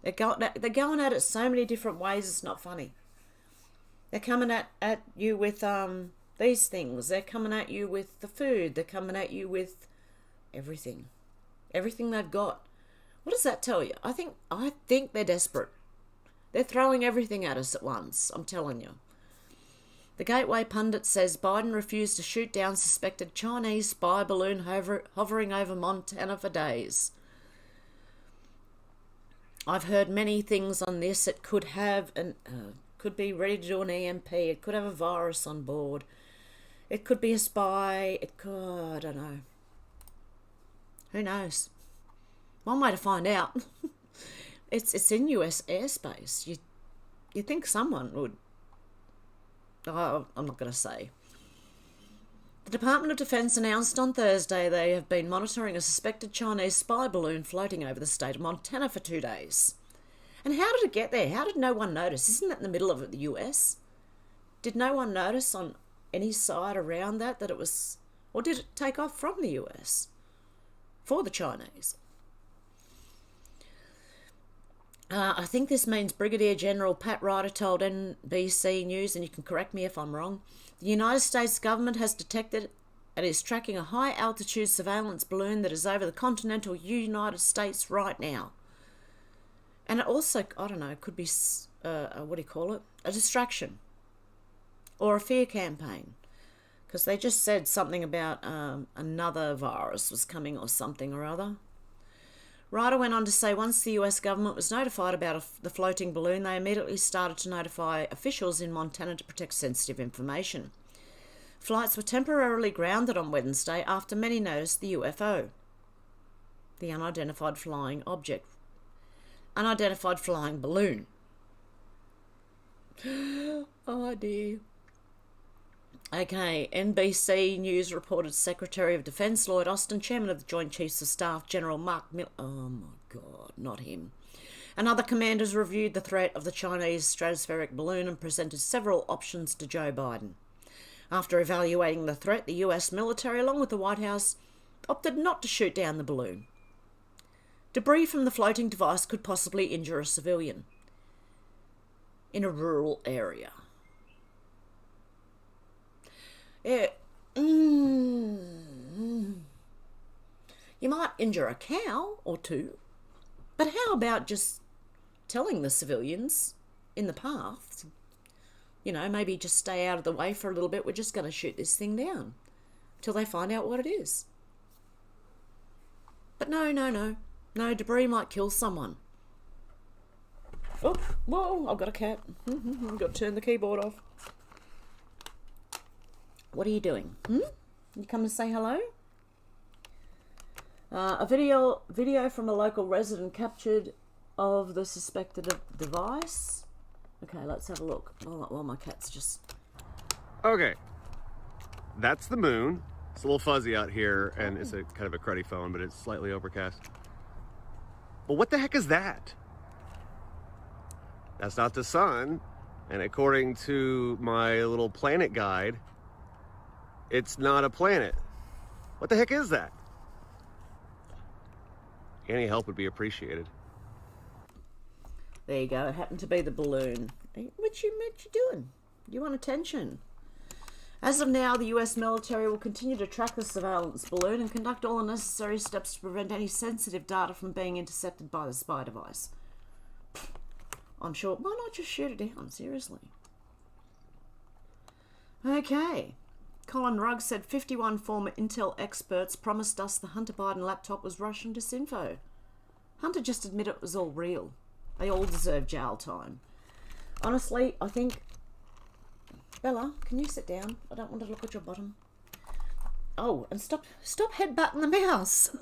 They're going at it so many different ways, it's not funny. They're coming at you with these things. They're coming at you with the food. They're coming at you with everything. Everything they've got. What does that tell you? I think they're desperate. They're throwing everything at us at once, I'm telling you. The Gateway pundit says Biden refused to shoot down suspected Chinese spy balloon hovering over Montana for days. I've heard many things on this. It could have could be ready to do an EMP. It could have a virus on board. It could be a spy. It could, I don't know. Who knows? One way to find out. It's in US airspace. You think someone would... Oh, I'm not going to say. The Department of Defense announced on Thursday they have been monitoring a suspected Chinese spy balloon floating over the state of Montana for 2 days. And how did it get there? How did no one notice? Isn't that in the middle of the US? Did no one notice on any side around that it was... Or did it take off from the US for the Chinese? I think this means Brigadier General Pat Ryder told NBC News, and you can correct me if I'm wrong, the United States government has detected and is tracking a high-altitude surveillance balloon that is over the continental United States right now. And it also, I don't know, could be, what do you call it? A distraction. Or a fear campaign. Because they just said something about another virus was coming or something or other. Ryder went on to say once the US government was notified about the floating balloon, they immediately started to notify officials in Montana to protect sensitive information. Flights were temporarily grounded on Wednesday after many noticed the UFO, the unidentified flying object, unidentified flying balloon. Oh dear. Okay, NBC News reported Secretary of Defense Lloyd Austin, Chairman of the Joint Chiefs of Staff General Mark Miller, oh my God, not him, and other commanders reviewed the threat of the Chinese stratospheric balloon and presented several options to Joe Biden. After evaluating the threat, the US military, along with the White House, opted not to shoot down the balloon. Debris from the floating device could possibly injure a civilian in a rural area. Yeah. You might injure a cow or two, but how about just telling the civilians in the path, maybe just stay out of the way for a little bit, we're just going to shoot this thing down till they find out what it is. But no, debris might kill someone. Oh, whoa, I've got a cat. I've got to turn the keyboard off. What are you doing? You come to say hello? A video from a local resident captured of the suspected device. Okay, let's have a look. While my cat's just... Okay. That's the moon. It's a little fuzzy out here, and it's a kind of a cruddy phone, but it's slightly overcast. But what the heck is that? That's not the sun. And according to my little planet guide, it's not a planet. What the heck is that? Any help would be appreciated. There you go. It happened to be the balloon. What you doing? You want attention? As of now, the US military will continue to track the surveillance balloon and conduct all the necessary steps to prevent any sensitive data from being intercepted by the spy device. I'm sure. Why not just shoot it down? Seriously. Okay. Colin Ruggs said 51 former Intel experts promised us the Hunter Biden laptop was Russian disinfo. Hunter just admitted it was all real. They all deserve jail time. Honestly, I think... Bella, can you sit down? I don't want to look at your bottom. Oh, and stop headbutting the mouse.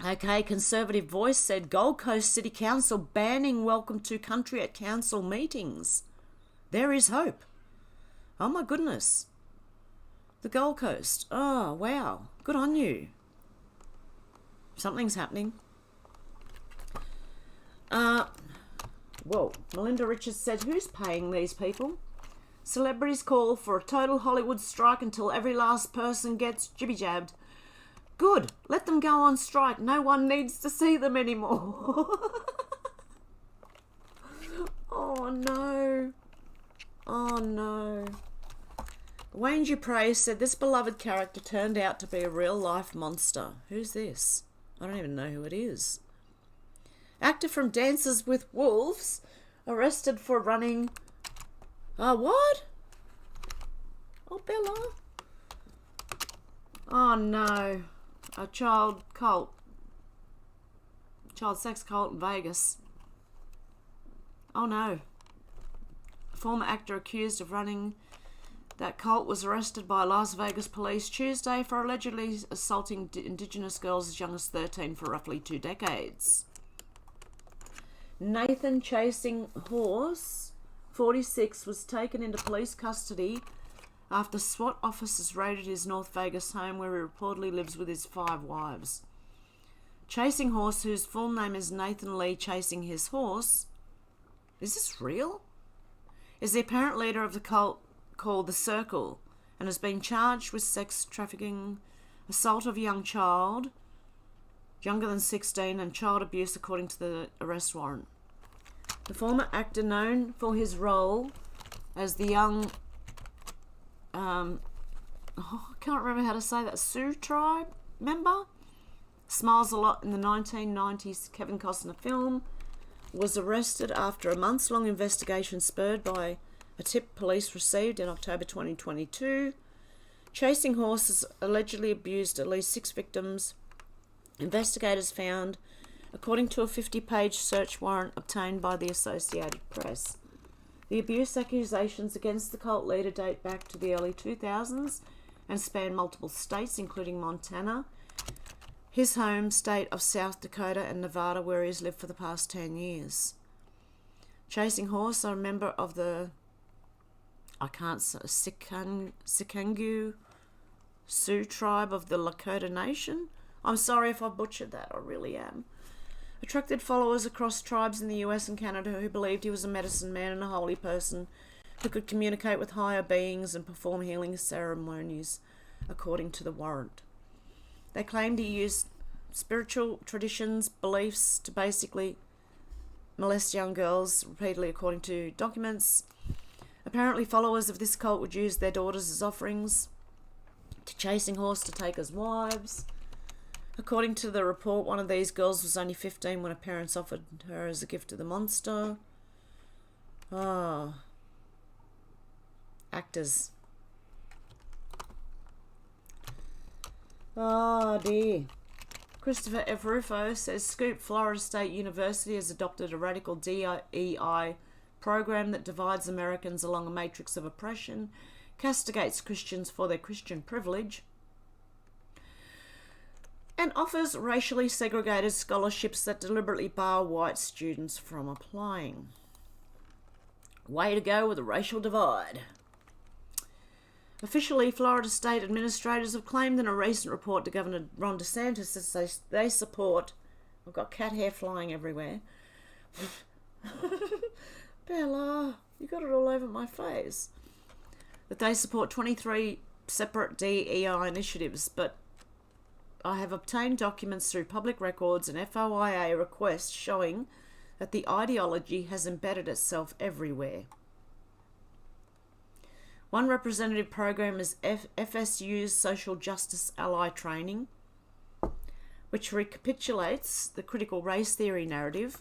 Okay, Conservative Voice said Gold Coast City Council banning welcome to country at council meetings. There is hope. Oh my goodness. The Gold Coast. Oh, wow. Good on you. Something's happening. Whoa. Melinda Richards said, who's paying these people? Celebrities call for a total Hollywood strike until every last person gets jibby-jabbed. Good. Let them go on strike. No one needs to see them anymore. Oh, no. Oh, no. Wayne Dupre said this beloved character turned out to be a real-life monster. Who's this? I don't even know who it is. Actor from Dances with Wolves arrested for running... what? Oh, Bella. Oh, no. A child sex cult in Vegas. Oh, no. A former actor accused of running that cult was arrested by Las Vegas police Tuesday for allegedly assaulting Indigenous girls as young as 13 for roughly 2 decades. Nathan Chasing Horse, 46, was taken into police custody after SWAT officers raided his North Vegas home where he reportedly lives with his 5 wives. Chasing Horse, whose full name is Nathan Lee Chasing His Horse, is this real? Is the apparent leader of the cult called The Circle and has been charged with sex trafficking, assault of a young child, younger than 16, and child abuse according to the arrest warrant. The former actor, known for his role as the young, I can't remember how to say that, Sioux tribe member, smiles a lot in the 1990s Kevin Costner film, was arrested after a months-long investigation spurred by a tip police received in October 2022. Chasing Horses allegedly abused at least 6 victims. Investigators found, according to a 50-page search warrant obtained by the Associated Press. The abuse accusations against the cult leader date back to the early 2000s and span multiple states, including Montana, his home state of South Dakota, and Nevada, where he has lived for the past 10 years. Chasing Horse, a member of the Sikangu Sioux tribe of the Lakota Nation. I'm sorry if I butchered that, I really am. Attracted followers across tribes in the US and Canada who believed he was a medicine man and a holy person who could communicate with higher beings and perform healing ceremonies, according to the warrant. They claimed he used spiritual traditions, beliefs to basically molest young girls repeatedly, according to documents. Apparently, followers of this cult would use their daughters as offerings to Chasing Horse to take as wives. According to the report, one of these girls was only 15 when her parents offered her as a gift to the monster. Actors. Oh dear. Christopher F. Rufo says Scoop Florida State University has adopted a radical DEI program that divides Americans along a matrix of oppression, castigates Christians for their Christian privilege, and offers racially segregated scholarships that deliberately bar white students from applying. Way to go with the racial divide. Officially, Florida state administrators have claimed in a recent report to Governor Ron DeSantis that they support... I've got cat hair flying everywhere. Bella, you got it all over my face. That they support 23 separate DEI initiatives, but I have obtained documents through public records and FOIA requests showing that the ideology has embedded itself everywhere. One representative program is FSU's Social Justice Ally Training, which recapitulates the critical race theory narrative.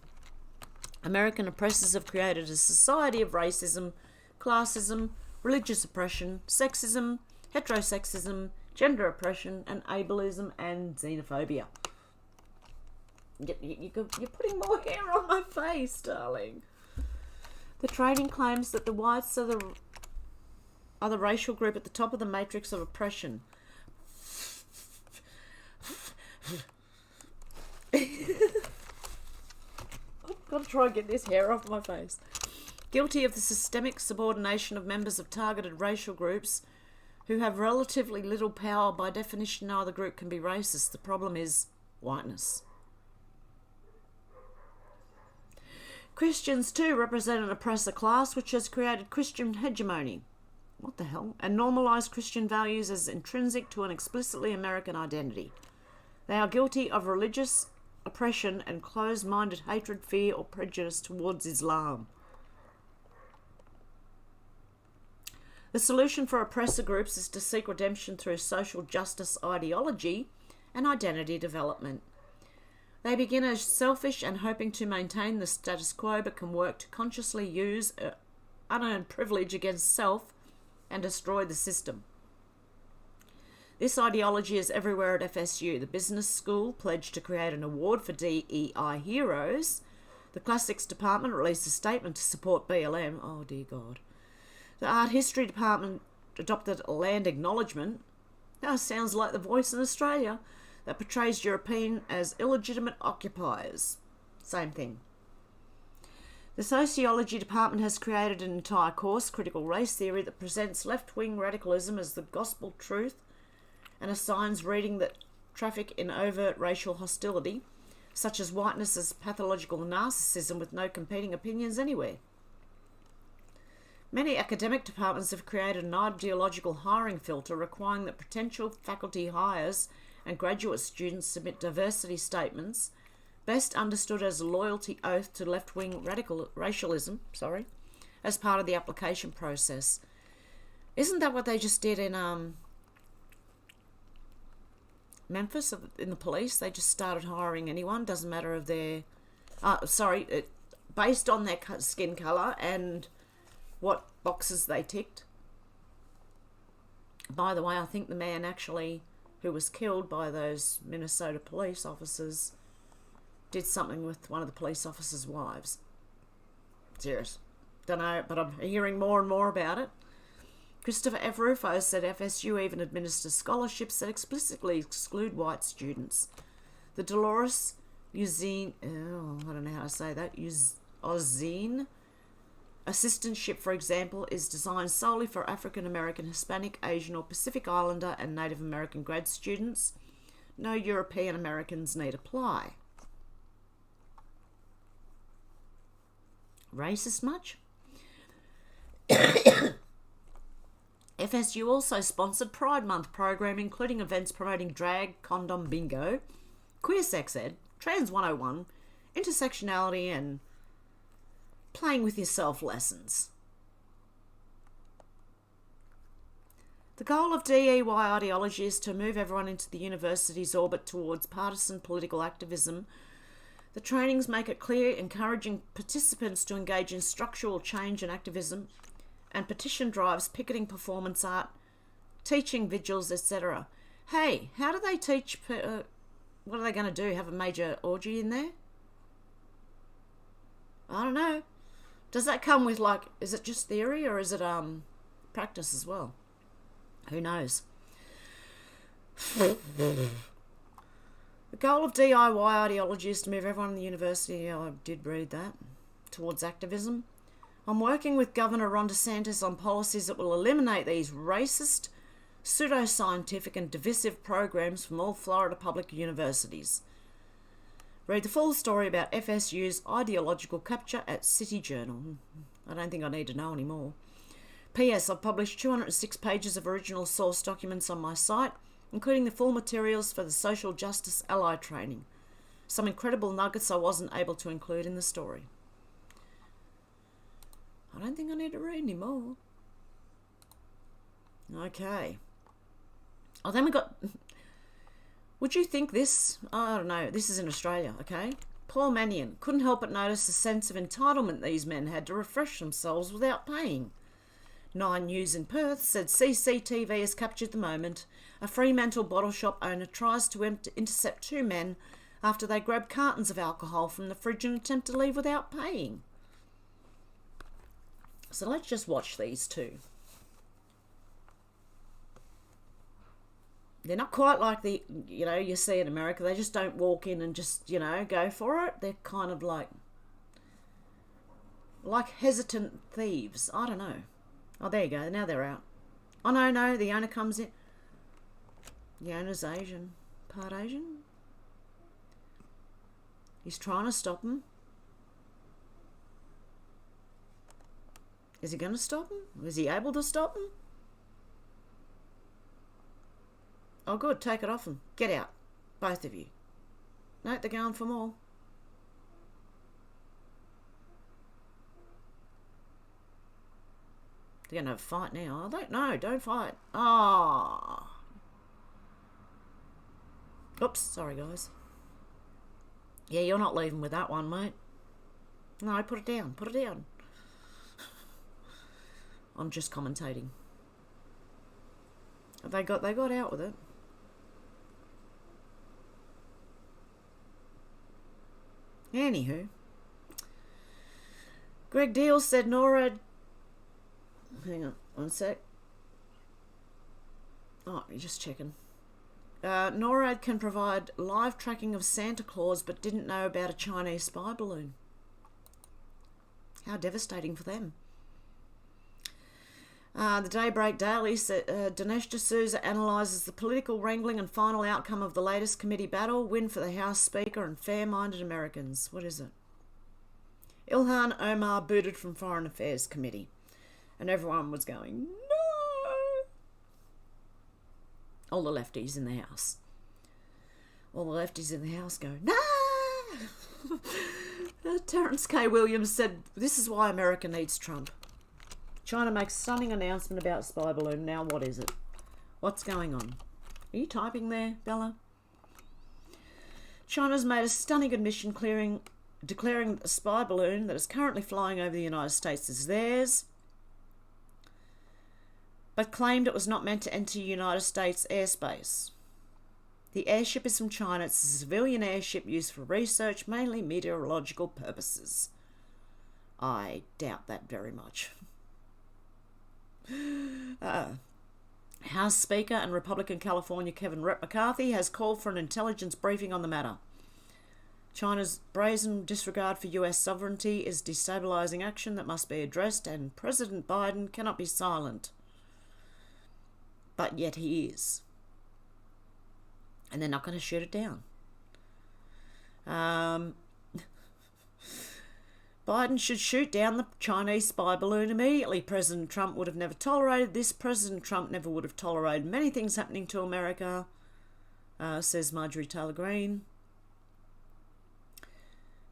American oppressors have created a society of racism, classism, religious oppression, sexism, heterosexism, gender oppression, and ableism and xenophobia. You're putting more hair on my face, darling. The training claims that the whites are the racial group at the top of the matrix of oppression. I've got to try and get this hair off my face. Guilty of the systemic subordination of members of targeted racial groups who have relatively little power. By definition, no other group can be racist. The problem is whiteness. Christians, too, represent an oppressor class which has created Christian hegemony. What the hell? And normalised Christian values as intrinsic to an explicitly American identity. They are guilty of religious oppression and closed-minded hatred, fear, or prejudice towards Islam. The solution for oppressor groups is to seek redemption through social justice ideology and identity development. They begin as selfish and hoping to maintain the status quo, but can work to consciously use unearned privilege against self and destroy the system. This ideology is everywhere at FSU. The business school pledged to create an award for DEI heroes. The classics department released a statement to support BLM. Oh dear God. The art history department adopted a land acknowledgement. That sounds like The Voice in Australia, that portrays European as illegitimate occupiers. Same thing. The sociology department has created an entire course, Critical Race Theory, that presents left-wing radicalism as the gospel truth and assigns reading that traffic in overt racial hostility, such as whiteness as pathological narcissism with no competing opinions anywhere. Many academic departments have created an ideological hiring filter requiring that potential faculty hires and graduate students submit diversity statements, best understood as a loyalty oath to left-wing racialism, as part of the application process. Isn't that what they just did in Memphis, in the police? They just started hiring anyone, doesn't matter if they're, based on their skin colour and what boxes they ticked. By the way, I think the man actually who was killed by those Minnesota police officers did something with one of the police officers' wives. Serious. Don't know, but I'm hearing more and more about it. Christopher F. Rufo said FSU even administers scholarships that explicitly exclude white students. The Dolores Uzine, I don't know how to say that, Uzine assistantship, for example, is designed solely for African American, Hispanic, Asian or Pacific Islander and Native American grad students. No European Americans need apply. Racist much? FSU also sponsored Pride Month program, including events promoting drag, condom bingo, queer sex ed, trans 101, intersectionality and playing with yourself lessons. The goal of DEY ideology is to move everyone into the university's orbit towards partisan political activism. The trainings make it clear, encouraging participants to engage in structural change and activism, and petition drives, picketing, performance art, teaching vigils, etc. Hey, how do they teach? What are they going to do? Have a major orgy in there? I don't know. Does that come with, like, is it just theory or is it practice as well? Who knows? The goal of DIY ideology is to move everyone in the university, I did read that, towards activism. I'm working with Governor Ron DeSantis on policies that will eliminate these racist, pseudoscientific and divisive programs from all Florida public universities. Read the full story about FSU's ideological capture at City Journal. I don't think I need to know anymore. P.S. I've published 206 pages of original source documents on my site, including the full materials for the Social Justice Ally training. Some incredible nuggets I wasn't able to include in the story. I don't think I need to read anymore. Okay. Oh, then we got... Would you think this? I don't know. This is in Australia, okay? Paul Mannion couldn't help but notice the sense of entitlement these men had to refresh themselves without paying. 9 News in Perth said CCTV has captured the moment a Fremantle bottle shop owner tries to intercept 2 men after they grab cartons of alcohol from the fridge and attempt to leave without paying. So let's just watch these two. They're not quite like the, you see in America. They just don't walk in and just, go for it. They're kind of like hesitant thieves. I don't know. Oh, there you go. Now they're out. Oh, no, the owner comes in. The owner's Asian. Part Asian. He's trying to stop him. Is he going to stop him? Is he able to stop him? Oh, good. Take it off him. Get out. Both of you. No, they're going for more. They're going to have a fight now. I don't know. Don't fight. Ah. Oops. Sorry, guys. Yeah, you're not leaving with that one, mate. No, put it down. Put it down. I'm just commentating. They got out with it. Anywho, Greg Deal said NORAD... Hang on, one sec. Oh, you're just checking. NORAD can provide live tracking of Santa Claus, but didn't know about a Chinese spy balloon. How devastating for them. The Daybreak Daily said Dinesh D'Souza analyses the political wrangling and final outcome of the latest committee battle, win for the House Speaker and fair-minded Americans. What is it? Ilhan Omar booted from Foreign Affairs Committee. And everyone was going, no! All the lefties in the House. All the lefties in the House go, no! Terrence K. Williams said, this is why America needs Trump. China makes a stunning announcement about spy balloon. Now what is it? What's going on? Are you typing there, Bella? China's made a stunning admission declaring that the spy balloon that is currently flying over the United States is theirs, but claimed it was not meant to enter United States airspace. The airship is from China. It's a civilian airship used for research, mainly meteorological purposes. I doubt that very much. House Speaker and Republican California Kevin McCarthy has called for an intelligence briefing on the matter. China's brazen disregard for US sovereignty is destabilizing action that must be addressed, and President Biden cannot be silent. But yet he is. And they're not going to shoot it down. Biden should shoot down the Chinese spy balloon immediately. President Trump would have never tolerated this. President Trump never would have tolerated many things happening to America, says Marjorie Taylor Greene.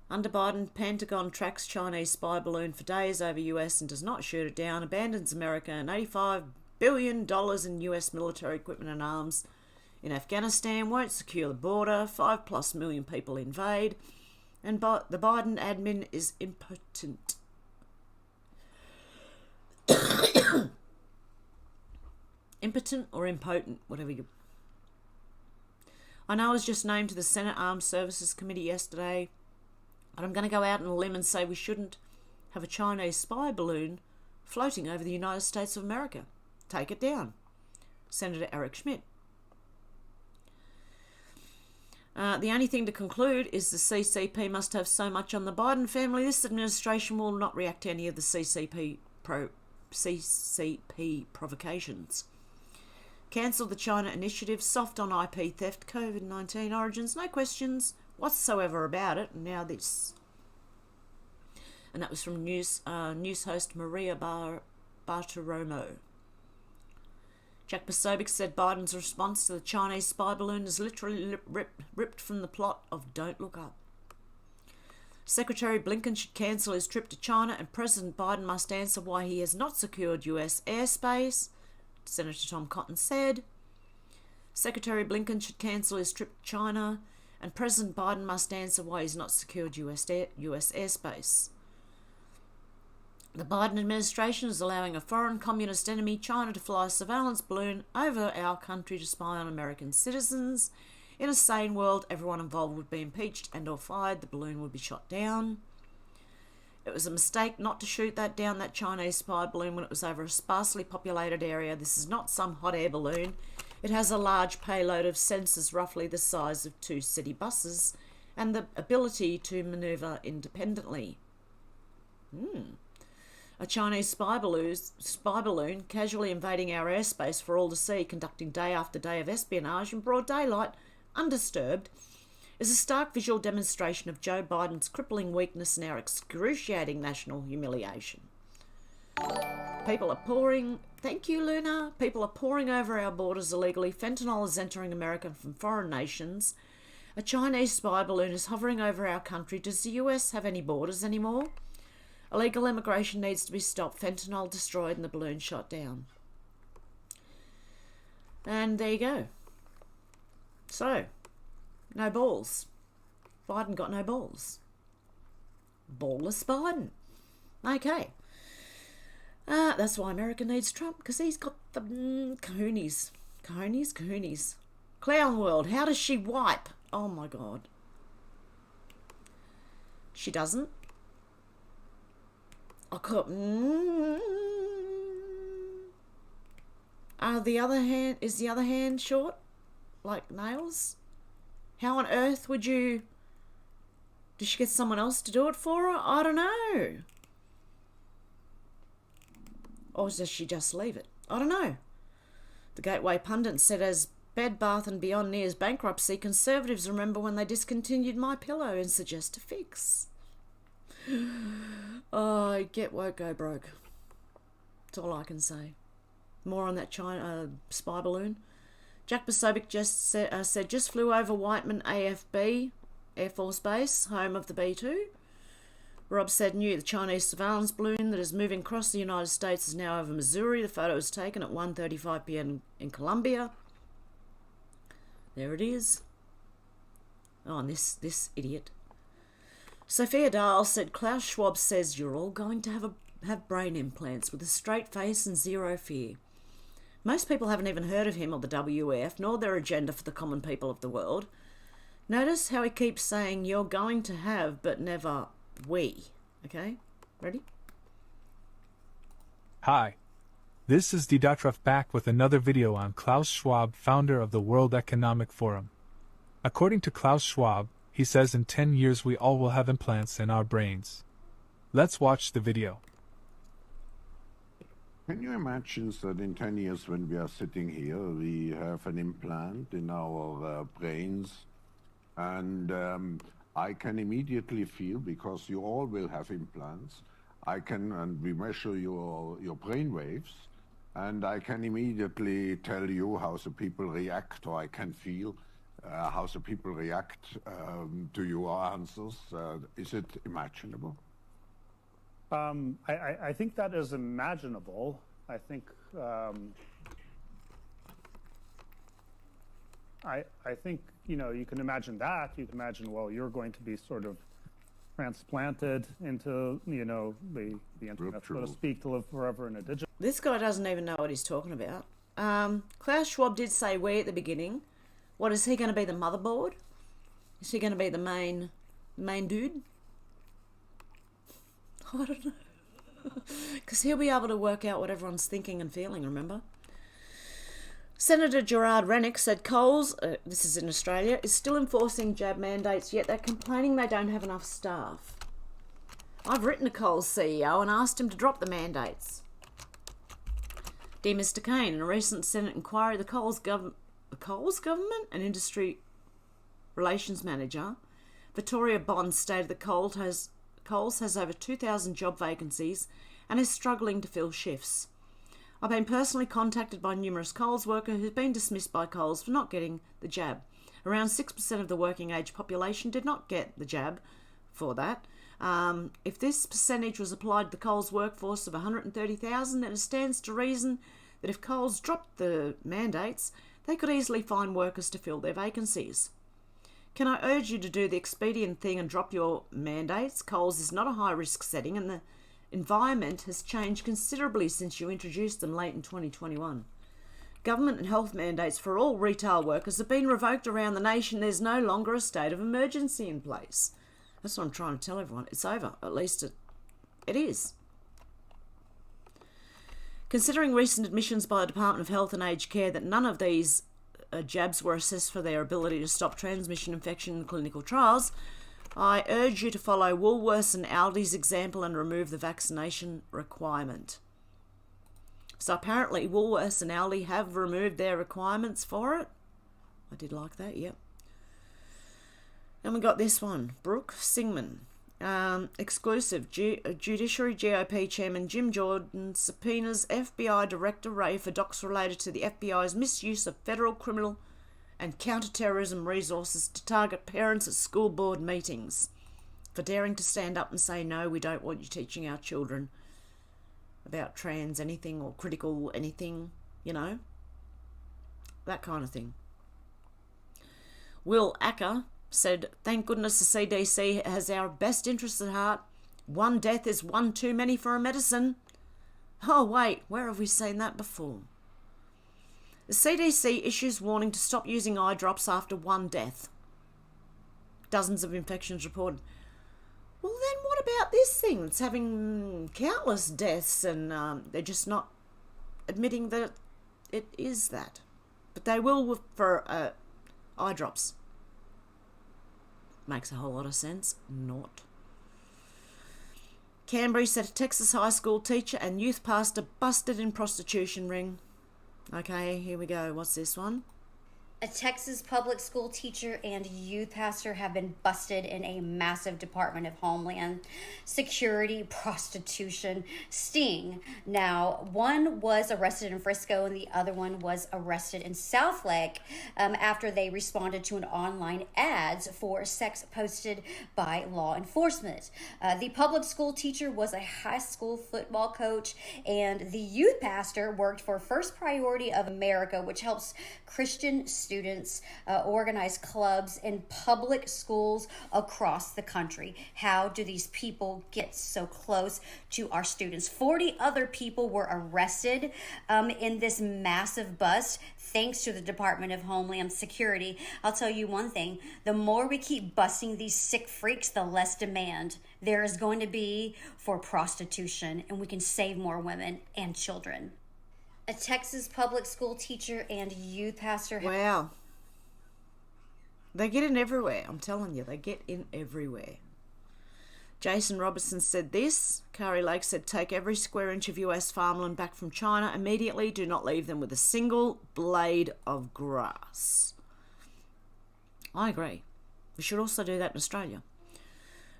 Under Biden, Pentagon tracks Chinese spy balloon for days over US and does not shoot it down, abandons America and $85 billion in US military equipment and arms in Afghanistan, won't secure the border, 5+ million people invade, and the Biden admin is impotent. Impotent or impotent, whatever you... I know I was just named to the Senate Armed Services Committee yesterday, but I'm going to go out on a limb and say we shouldn't have a Chinese spy balloon floating over the United States of America. Take it down. Senator Eric Schmidt. The only thing to conclude is the CCP must have so much on the Biden family. This administration will not react to any of the CCP provocations. Cancel the China initiative, soft on IP theft, COVID-19 origins, no questions whatsoever about it. Now this. And that was from news host Maria Bartiromo. Jack Posobiec said Biden's response to the Chinese spy balloon is literally ripped from the plot of Don't Look Up. Secretary Blinken should cancel his trip to China, and President Biden must answer why he has not secured US airspace, Senator Tom Cotton said. Secretary Blinken should cancel his trip to China, and President Biden must answer why he's not secured US airspace. The Biden administration is allowing a foreign communist enemy, China, to fly a surveillance balloon over our country to spy on American citizens. In a sane world, everyone involved would be impeached and or fired. The balloon would be shot down. It was a mistake not to shoot that Chinese spy balloon when it was over a sparsely populated area. This is not some hot air balloon. It has a large payload of sensors roughly the size of 2 city buses and the ability to maneuver independently. A Chinese spy balloon casually invading our airspace for all to see, conducting day after day of espionage in broad daylight, undisturbed, is a stark visual demonstration of Joe Biden's crippling weakness and our excruciating national humiliation. People are pouring... Thank you, Luna. People are pouring over our borders illegally. Fentanyl is entering America from foreign nations. A Chinese spy balloon is hovering over our country. Does the US have any borders anymore? Illegal immigration needs to be stopped. Fentanyl destroyed and the balloon shot down. And there you go. So, no balls. Biden got no balls. Ballless Biden. Okay. That's why America needs Trump, because he's got the cojones. Cojones. Clown world. How does she wipe? Oh my God. She doesn't. I could. Is the other hand short? Like nails? How on earth would you... Did she get someone else to do it for her? I don't know. Or does she just leave it? I don't know. The Gateway pundit said, as Bed Bath & Beyond nears bankruptcy, Conservatives remember when they discontinued My Pillow and suggest a fix. Oh, get woke, go broke. That's all I can say. More on that China spy balloon. Jack Posobiec just said, just flew over Whiteman AFB, Air Force Base, home of the B-2. Rob said, knew the Chinese surveillance balloon that is moving across the United States is now over Missouri. The photo was taken at 1:35 p.m. in Columbia. There it is. Oh, and this idiot. Sophia Dahl said, Klaus Schwab says you're all going to have brain implants with a straight face and zero fear. Most people haven't even heard of him or the WEF, nor their agenda for the common people of the world. Notice how he keeps saying you're going to have, but never we. Okay? Ready? Hi. This is Didatrov back with another video on Klaus Schwab, founder of the World Economic Forum. According to Klaus Schwab, he says in 10 years we all will have implants in our brains. Let's watch the video. Can you imagine that in 10 years when we are sitting here, we have an implant in our brains, and I can immediately feel, because you all will have implants, and we measure your brain waves, and I can immediately tell you how the people react, or I can feel how the people react to your answers. Is it imaginable? I think that is imaginable. I think I think, you know, you can imagine that. You can imagine, well, you're going to be sort of transplanted into, you know, the internet, so to speak, to live forever in a digital. This guy doesn't even know what he's talking about. Klaus Schwab did say we at the beginning. What, is he going to be the motherboard? Is he going to be the main dude? I don't know. Because he'll be able to work out what everyone's thinking and feeling, remember? Senator Gerard Rennick said Coles, this is in Australia, is still enforcing jab mandates, yet they're complaining they don't have enough staff. I've written to Coles CEO and asked him to drop the mandates. Dear Mr. Kane, in a recent Senate inquiry, the Coles government and Industry Relations Manager, Victoria Bond, stated that Coles has over 2,000 job vacancies and is struggling to fill shifts. I've been personally contacted by numerous Coles workers who've been dismissed by Coles for not getting the jab. Around 6% of the working age population did not get the jab for that. If this percentage was applied to the Coles workforce of 130,000, then it stands to reason that if Coles dropped the mandates, they could easily find workers to fill their vacancies. Can I urge you to do the expedient thing and drop your mandates? Coles is not a high-risk setting and the environment has changed considerably since you introduced them late in 2021. Government and health mandates for all retail workers have been revoked around the nation. There's no longer a state of emergency in place. That's what I'm trying to tell everyone. It's over. At least it is. Considering recent admissions by the Department of Health and Aged Care that none of these jabs were assessed for their ability to stop transmission infection in clinical trials, I urge you to follow Woolworths and Aldi's example and remove the vaccination requirement. So apparently Woolworths and Aldi have removed their requirements for it. I did like that, yep. And we got this one, Brooke Singman. Exclusive, Judiciary GOP Chairman Jim Jordan subpoenas FBI Director Ray for docs related to the FBI's misuse of federal criminal and counter-terrorism resources to target parents at school board meetings for daring to stand up and say, no, we don't want you teaching our children about trans anything or critical anything, you know, that kind of thing. Will Acker said, thank goodness the CDC has our best interests at heart. One death is one too many for a medicine. Oh, wait, where have we seen that before? The CDC issues warning to stop using eye drops after one death. Dozens of infections reported. Well, then what about this thing that's having countless deaths and they're just not admitting that it is that? But they will for eye drops. Makes a whole lot of sense. Not. Canberra said a Texas high school teacher and youth pastor busted in prostitution ring. Okay, here we go. What's this one? A Texas public school teacher and youth pastor have been busted in a massive Department of Homeland Security prostitution sting. Now, one was arrested in Frisco and the other one was arrested in Southlake after they responded to an online ads for sex posted by law enforcement. The public school teacher was a high school football coach, and the youth pastor worked for First Priority of America, which helps Christian students organize clubs in public schools across the country. How do these people get so close to our students? 40 other people were arrested in this massive bust thanks to the Department of Homeland Security. I'll tell you one thing, the more we keep busting these sick freaks, the less demand there is going to be for prostitution, and we can save more women and children. A Texas public school teacher and youth pastor. Wow. They get in everywhere. I'm telling you, they get in everywhere. Jason Robertson said this. Kari Lake said, take every square inch of US farmland back from China immediately. Do not leave them with a single blade of grass. I agree. We should also do that in Australia.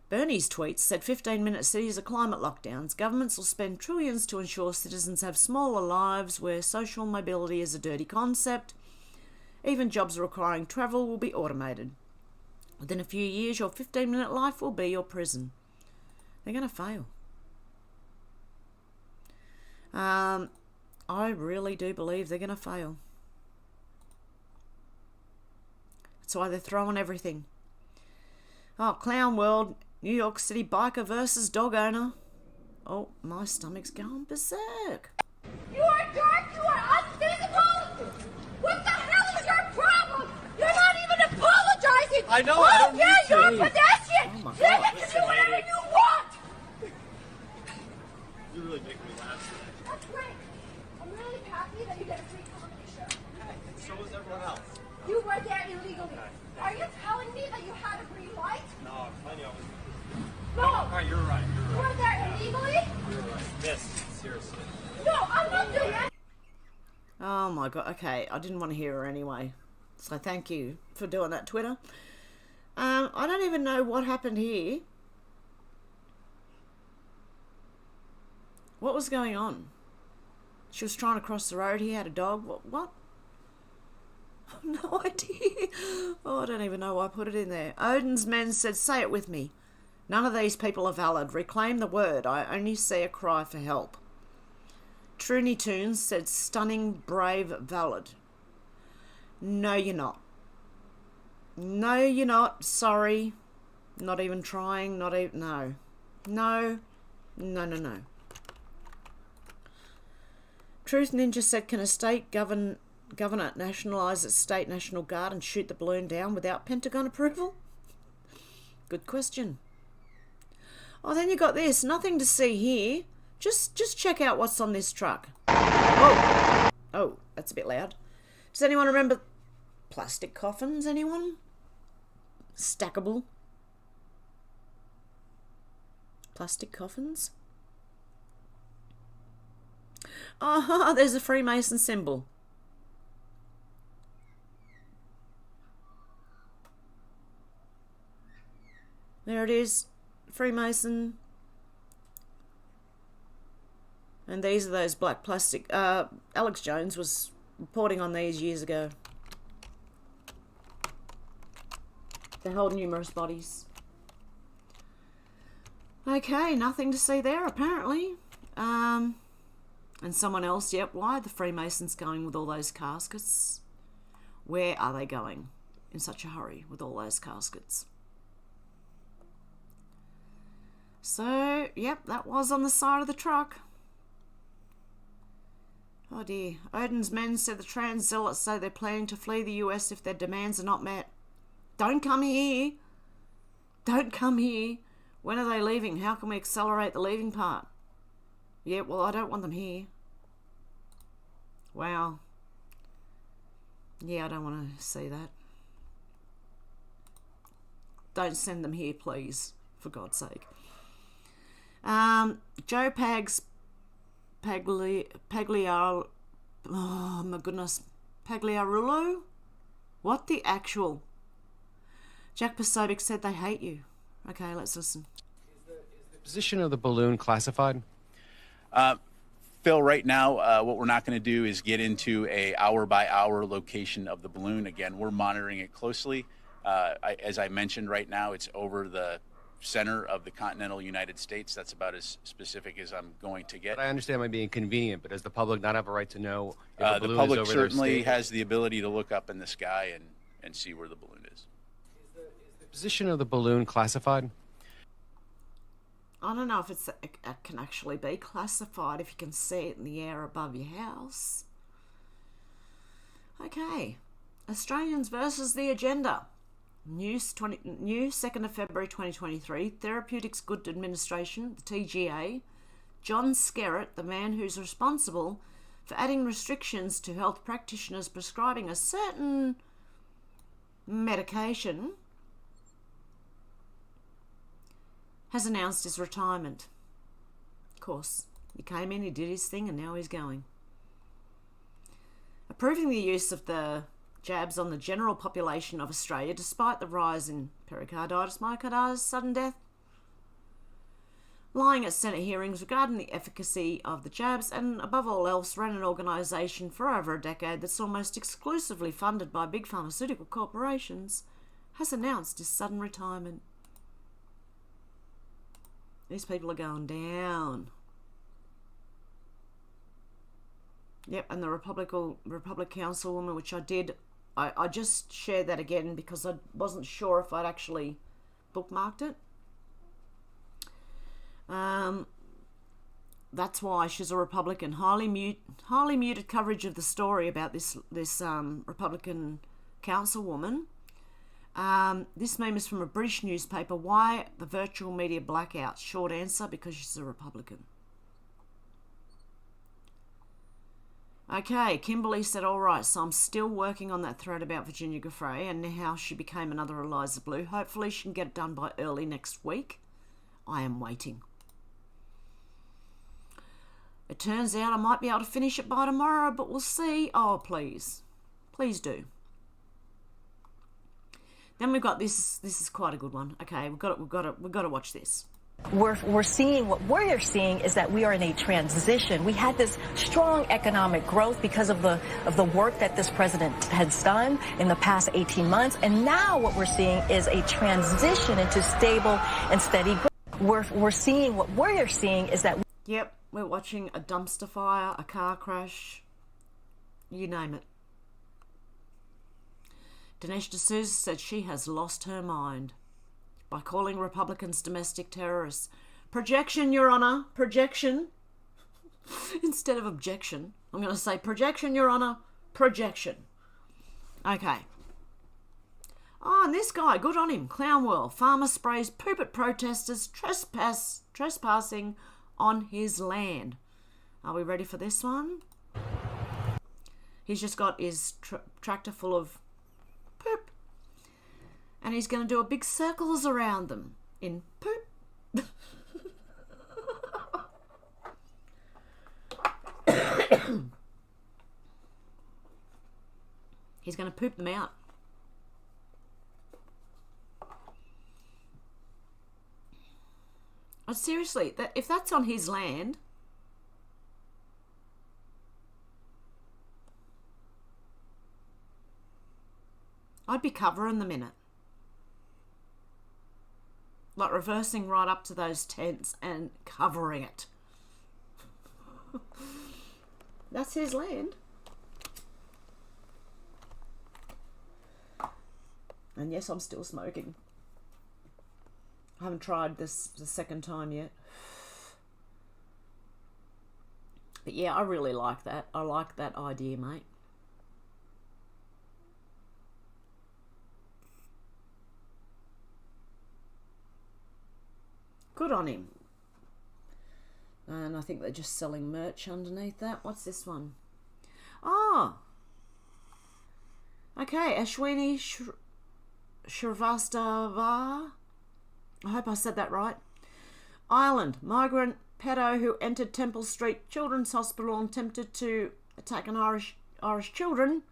Bernie's tweets said 15-minute cities are climate lockdowns. Governments will spend trillions to ensure citizens have smaller lives where social mobility is a dirty concept. Even jobs requiring travel will be automated. Within a few years, your 15-minute life will be your prison. They're going to fail. I really do believe they're going to fail. That's why they're throwing everything. Oh, Clown World, New York City biker versus dog owner. Oh, my stomach's going berserk. You are dark, you are unthinkable! What the hell is your problem? You're not even apologizing! I know, I don't yeah, need to. you're a pedestrian! Oh my You God. get to do whatever you want! You really make me laugh today. That's great. I'm really happy that you get a free comedy show. So is everyone else. You were there illegally. Are you telling me that you had a green light? No, plenty of them. No! Alright, you're right. You were there illegally? You're right. Miss, seriously. No, I'm not doing that! Oh my God. Okay, I didn't want to hear her anyway. So thank you for doing that, Twitter. I don't even know what happened here. What was going on? She was trying to cross the road. He had a dog. What? I have no idea. Oh, I don't even know why I put it in there. Odin's men said, say it with me. None of these people are valid. Reclaim the word. I only see a cry for help. Truny Tunes said, stunning, brave, valid. No, you're not. No, you're not. Sorry. Not even trying. Not even. No. No. No, no, no. Truth Ninja said, can a state governor nationalise its state national guard and shoot the balloon down without Pentagon approval? Good question. Oh, then you got this. Nothing to see here. Just check out what's on this truck. Oh, that's a bit loud. Does anyone remember plastic coffins? Anyone? Stackable plastic coffins? Oh, there's a Freemason symbol. There it is. Freemason. And these are those black plastic. Alex Jones was reporting on these years ago. They hold numerous bodies. Okay, nothing to see there apparently. And someone else, yep, why are the Freemasons going with all those caskets? Where are they going in such a hurry with all those caskets? So, yep, that was on the side of the truck. Oh dear. Odin's men said the trans zealots say they're planning to flee the US if their demands are not met. Don't come here. Don't come here. When are they leaving? How can we accelerate the leaving part? Yeah, well, I don't want them here. Wow. Yeah, I don't want to see that. Don't send them here, please. For God's sake. Joe oh my goodness, Pagliarulo? What the actual? Jack Posobiec said they hate you. Okay, let's listen. Position of the balloon classified? Phil, right now, what we're not going to do is get into a hour-by-hour location of the balloon. Again, we're monitoring it closely. As I mentioned, right now, it's over the center of the continental United States. That's about as specific as I'm going to get. But I understand my being inconvenient, but does the public not have a right to know if a balloon the public is over certainly their state? has the ability to look up in the sky and see where the balloon is. The position of the balloon classified? I don't know if it can actually be classified if you can see it in the air above your house. Okay. Australians versus the agenda. New 2nd of February 2023. Therapeutics Good Administration, the TGA. John Skerritt, the man who's responsible for adding restrictions to health practitioners prescribing a certain medication, has announced his retirement. Of course, he came in, he did his thing, and now he's going. Approving the use of the jabs on the general population of Australia despite the rise in pericarditis, myocarditis, sudden death. Lying at Senate hearings regarding the efficacy of the jabs, and above all else ran an organisation for over a decade that's almost exclusively funded by big pharmaceutical corporations, has announced his sudden retirement. These people are going down. Yep, and the Republic Councilwoman, which I just shared that again because I wasn't sure if I'd actually bookmarked it. That's why she's a Republican. Highly muted coverage of the story about this Republican councilwoman. This meme is from a British newspaper. Why the virtual media blackout? Short answer, because she's a Republican. Okay, Kimberly said, all right, so I'm still working on that thread about Virginia Giuffre and how she became another Eliza Blue. Hopefully she can get it done by early next week. I am waiting. It turns out I might be able to finish it by tomorrow, but we'll see. Oh, please. Please do. Then we've got this. This is quite a good one. Okay, we've got to watch this. We're seeing, what we're seeing is that we are in a transition. We had this strong economic growth because of the work that this president has done in the past 18 months, and now what we're seeing is a transition into stable and steady growth. We're seeing, what we're seeing is that. Yep, we're watching a dumpster fire, a car crash, you name it. Dinesh D'Souza said she has lost her mind by calling Republicans domestic terrorists. Projection, Your Honour. Projection. Instead of objection. I'm going to say projection, Your Honour. Projection. Okay. Oh, and this guy, good on him. Clown World. Farmer sprays poop at protesters trespassing on his land. Are we ready for this one? He's just got his tractor full of poop. And he's going to do a big circles around them in poop. He's going to poop them out. Oh, seriously, if that's on his land, I'd be covering them in it. Like reversing right up to those tents and covering it. That's his land. And yes, I'm still smoking. I haven't tried this the second time yet. But yeah, I really like that. I like that idea, mate. Good on him. And I think they're just selling merch underneath that. What's this one? Oh! Okay, Ashwini Shrivastava. I hope I said that right. Ireland, migrant pedo who entered Temple Street Children's Hospital and attempted to attack an Irish children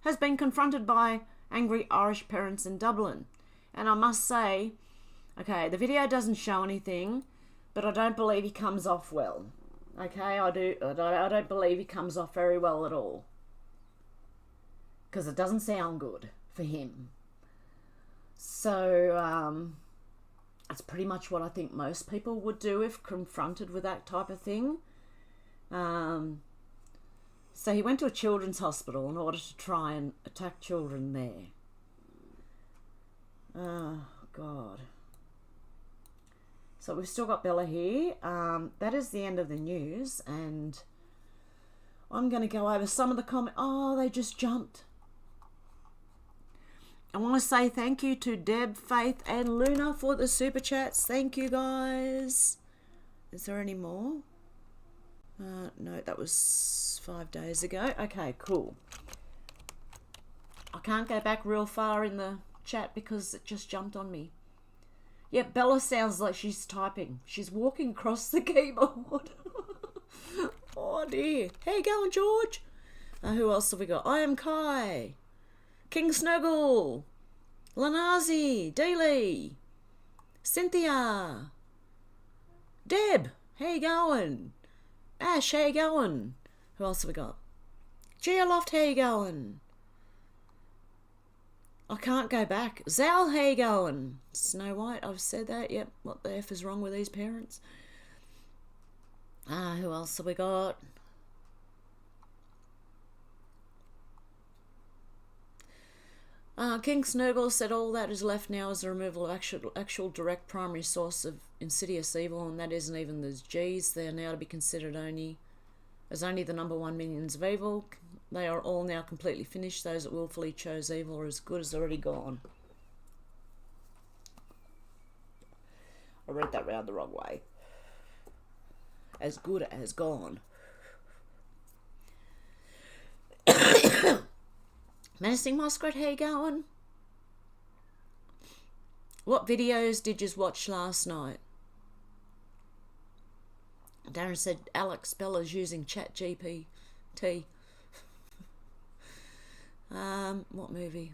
has been confronted by angry Irish parents in Dublin. And I must say, okay, the video doesn't show anything, but I don't believe he comes off well. Okay, I don't believe he comes off very well at all. Because it doesn't sound good for him. So, that's pretty much what I think most people would do if confronted with that type of thing. So he went to a children's hospital in order to try and attack children there. Oh, God. So we've still got Bella here. That is the end of the news, and I'm going to go over some of the comments. Oh, they just jumped. I want to say thank you to Deb, Faith, and Luna for the super chats. Thank you, guys. Is there any more? No, that was 5 days ago. Okay, cool. I can't go back real far in the chat because it just jumped on me. Yeah, Bella sounds like she's typing. She's walking across the keyboard. Oh, dear. How you going, George? Who else have we got? I am Kai. King Snuggle, Lanazi, Dealey, Cynthia, Deb, how you going? Ash, how you going? Who else have we got? Geoloft, how you going? I can't go back. Zal, how you going? Snow White, I've said that. Yep, what the F is wrong with these parents? Who else have we got? King Snurgle said all that is left now is the removal of actual direct primary source of insidious evil, and that isn't even the G's. They are now to be considered only the number one minions of evil. They are all now completely finished. Those that willfully chose evil are as good as already gone. I read that round the wrong way. As good as gone. Menacing Muskrat, how you going? What videos did you watch last night? Darren said Alex Bella's using ChatGPT. What movie?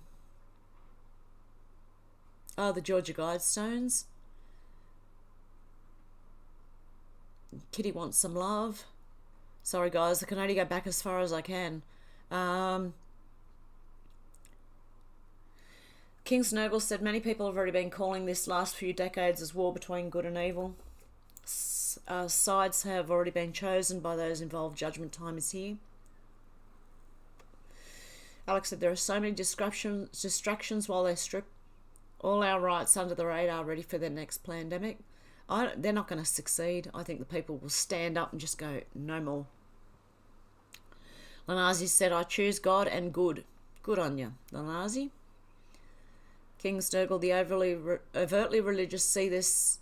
Oh, the Georgia Guidestones. Kitty wants some love. Sorry guys, I can only go back as far as I can. King Snurgle said many people have already been calling this last few decades as war between good and evil. Sides have already been chosen by those involved. Judgment time is here. Alex said there are so many distractions while they strip all our rights under the radar ready for their next pandemic. They're not going to succeed. I think the people will stand up and just go, no more. Lanazi said, I choose God and good. Good on you, Lanazi. King Sturgle, the overtly religious, see this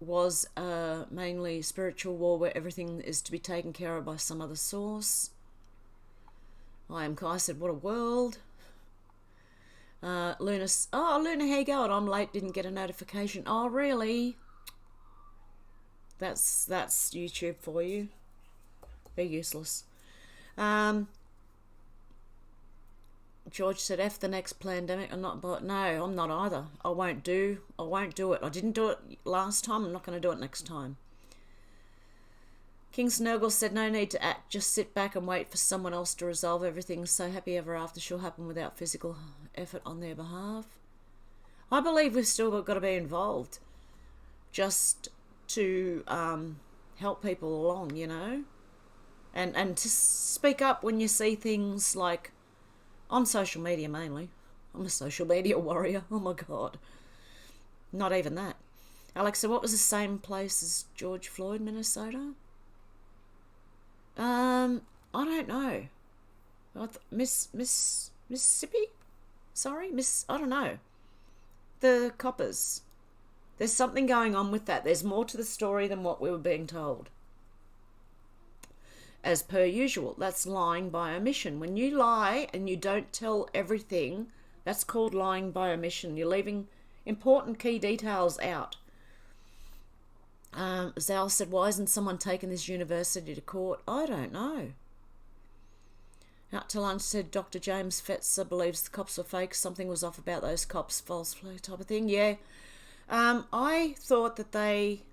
was a mainly spiritual war where everything is to be taken care of by some other source. I am Kai said, what a world. Luna, how you going? I'm late, didn't get a notification. Oh, really? That's YouTube for you. They're useless. George said, F the next pandemic. No, I'm not either. I won't do it. I didn't do it last time. I'm not going to do it next time. King Snurgle said, no need to act. Just sit back and wait for someone else to resolve everything. So happy ever after shall happen without physical effort on their behalf. I believe we've still got to be involved. Just to help people along, you know. And to speak up when you see things like on social media mainly. I'm a social media warrior. Oh my God. Not even that. Alexa, what was the same place as George Floyd, Minnesota? I don't know. Mississippi? Sorry? I don't know. The coppers. There's something going on with that. There's more to the story than what we were being told. As per usual, that's lying by omission. When you lie and you don't tell everything, that's called lying by omission. You're leaving important key details out. Zal said, why isn't someone taking this university to court? I don't know. Out to lunch said, Dr. James Fetzer believes the cops were fake. Something was off about those cops, false flag type of thing. Yeah. I thought that they...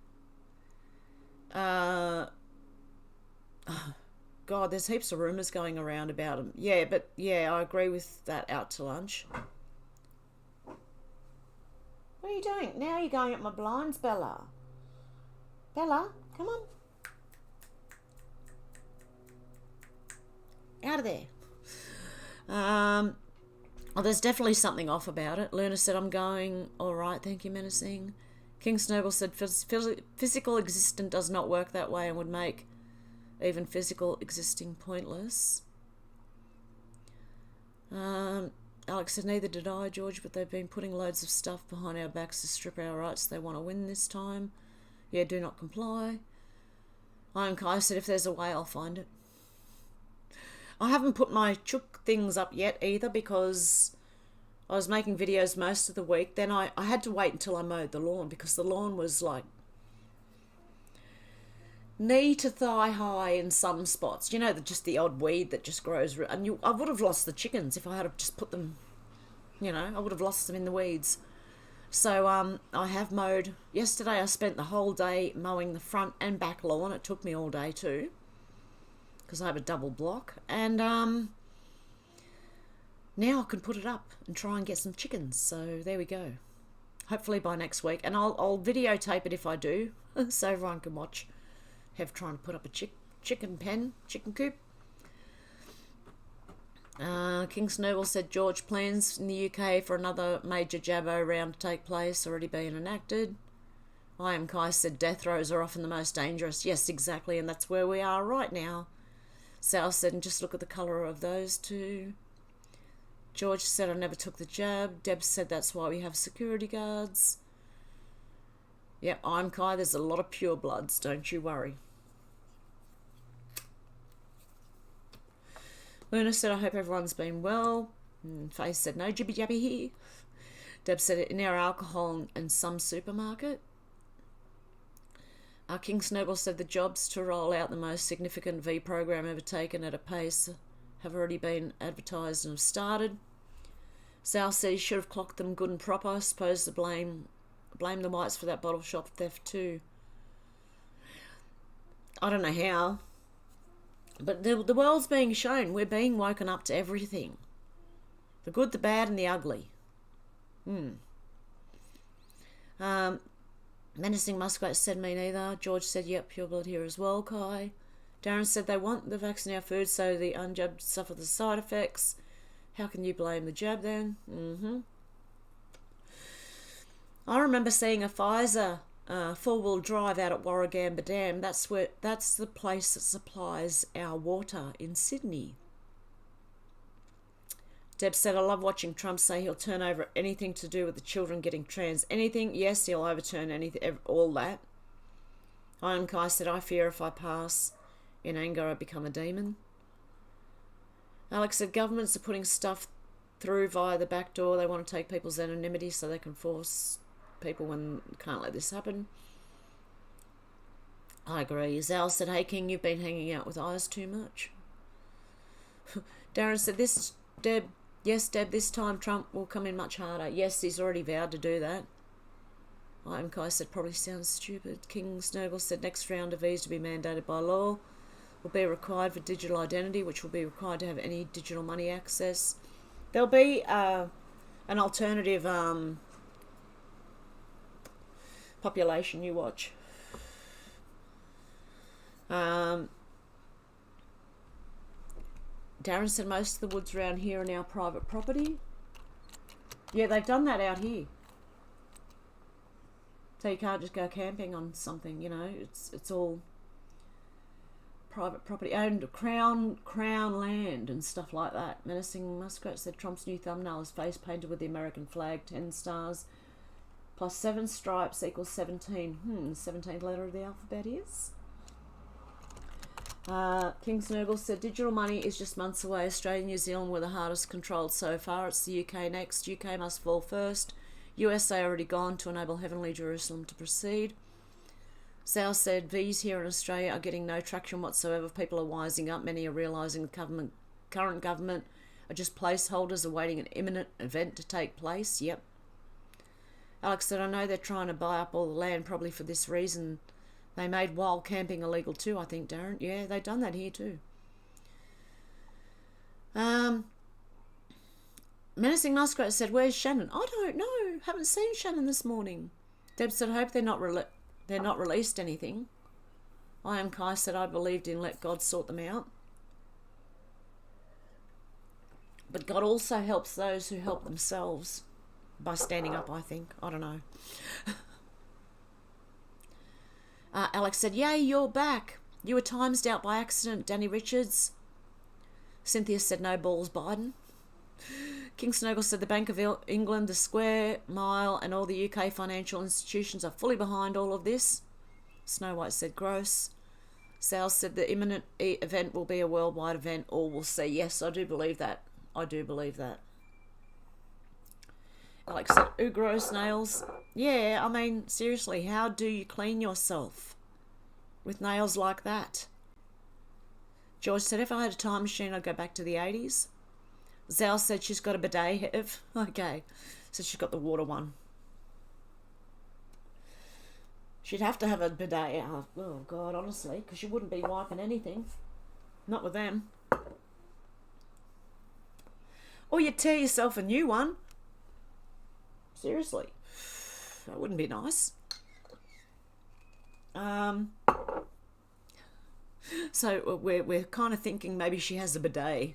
God, there's heaps of rumours going around about them. Yeah, but yeah, I agree with that. Out to lunch. What are you doing? Now you're going up my blinds, Bella. Bella, come on. Out of there. Well, there's definitely something off about it. Luna said, I'm going all right, thank you, menacing. King Snowball said, physical existence does not work that way and would make even physical existing pointless. Alex said, neither did I, George, but they've been putting loads of stuff behind our backs to strip our rights. They want to win this time. Yeah, do not comply. Iron Kai said, if there's a way, I'll find it. I haven't put my chook things up yet either because I was making videos most of the week. Then I had to wait until I mowed the lawn because the lawn was like knee to thigh high in some spots. You know, just the odd weed that just grows. And I would have lost the chickens if I had just put them, you know, I would have lost them in the weeds. So I have mowed. Yesterday I spent the whole day mowing the front and back lawn. It took me all day too because I have a double block. And now I can put it up and try and get some chickens. So there we go. Hopefully by next week. And I'll videotape it if I do so everyone can watch Hev trying to put up a chicken pen, chicken coop. King Snowball said George plans in the UK for another major Jabbo round to take place, already being enacted. I am Kai said death rows are often the most dangerous. Yes, exactly, and that's where we are right now. Sal said, and just look at the colour of those two. George said, I never took the jab. Deb said that's why we have security guards. Yep, I'm Kai, there's a lot of pure bloods, don't you worry. Luna said, I hope everyone's been well. Faith said, no jibby jabby here. Deb said, in our alcohol and some supermarket. King Snowball said, the jobs to roll out the most significant V program ever taken at a pace have already been advertised and have started. Sal said he should have clocked them good and proper. I suppose to blame the whites for that bottle shop theft too. I don't know how. But the world's being shown. We're being woken up to everything. The good, the bad, and the ugly. Menacing Muskrat said me neither. George said, yep, pure blood here as well, Kai. Darren said they want the vaccine in our food so the unjabbed suffer the side effects. How can you blame the jab then? I remember seeing a Pfizer four-wheel drive out at Warragamba Dam. That's the place that supplies our water in Sydney. Deb said, I love watching Trump say he'll turn over anything to do with the children getting trans. Anything? Yes, he'll overturn anything, all that. Iron Kai said, I fear if I pass in anger I become a demon. Alex said, governments are putting stuff through via the back door. They want to take people's anonymity so they can force people when can't let this happen. I agree. Zal said, hey King, you've been hanging out with eyes too much. Darren said, yes Deb, this time Trump will come in much harder. Yes, he's already vowed to do that. I.M. Kai said, probably sounds stupid. King Snowball said, next round of V's to be mandated by law will be required for digital identity, which will be required to have any digital money access. There'll be an alternative population, you watch. Darren said most of the woods around here are now private property. Yeah, they've done that out here. So you can't just go camping on something, you know. It's all private property, owned crown land and stuff like that. Menacing Muskrat said Trump's new thumbnail is face painted with the American flag, 10 stars. Plus 7 stripes equals 17. The 17th letter of the alphabet is. King Snowball said digital money is just months away. Australia and New Zealand were the hardest controlled so far. It's the UK next. UK must fall first. USA already gone to enable Heavenly Jerusalem to proceed. Sal said, V's here in Australia are getting no traction whatsoever. People are wising up. Many are realising the current government are just placeholders awaiting an imminent event to take place. Yep. Alex said, I know they're trying to buy up all the land probably for this reason. They made wild camping illegal too, I think, Darren. Yeah, they've done that here too. Menacing Muskrat said, where's Shannon? I don't know. Haven't seen Shannon this morning. Deb said, I hope they're not released anything. I am Kai said, I believed in let God sort them out. But God also helps those who help themselves by standing up, I think. I don't know. Alex said, yay, you're back. You were timed out by accident, Danny Richards. Cynthia said, no balls, Biden. King Snuggle said, the Bank of England, the Square Mile, and all the UK financial institutions are fully behind all of this. Snow White said, gross. Sal said, the imminent event will be a worldwide event. All will see. Yes, I do believe that. I do believe that. Alex said, ooh, gross nails. Yeah, I mean, seriously, how do you clean yourself with nails like that? George said, if I had a time machine, I'd go back to the 80s. Zal said she's got a bidet, Hev. Okay, so she's got the water one. She'd have to have a bidet. Oh, God, honestly, because she wouldn't be wiping anything. Not with them. Or you'd tear yourself a new one. Seriously. That wouldn't be nice. So we're kind of thinking maybe she has a bidet.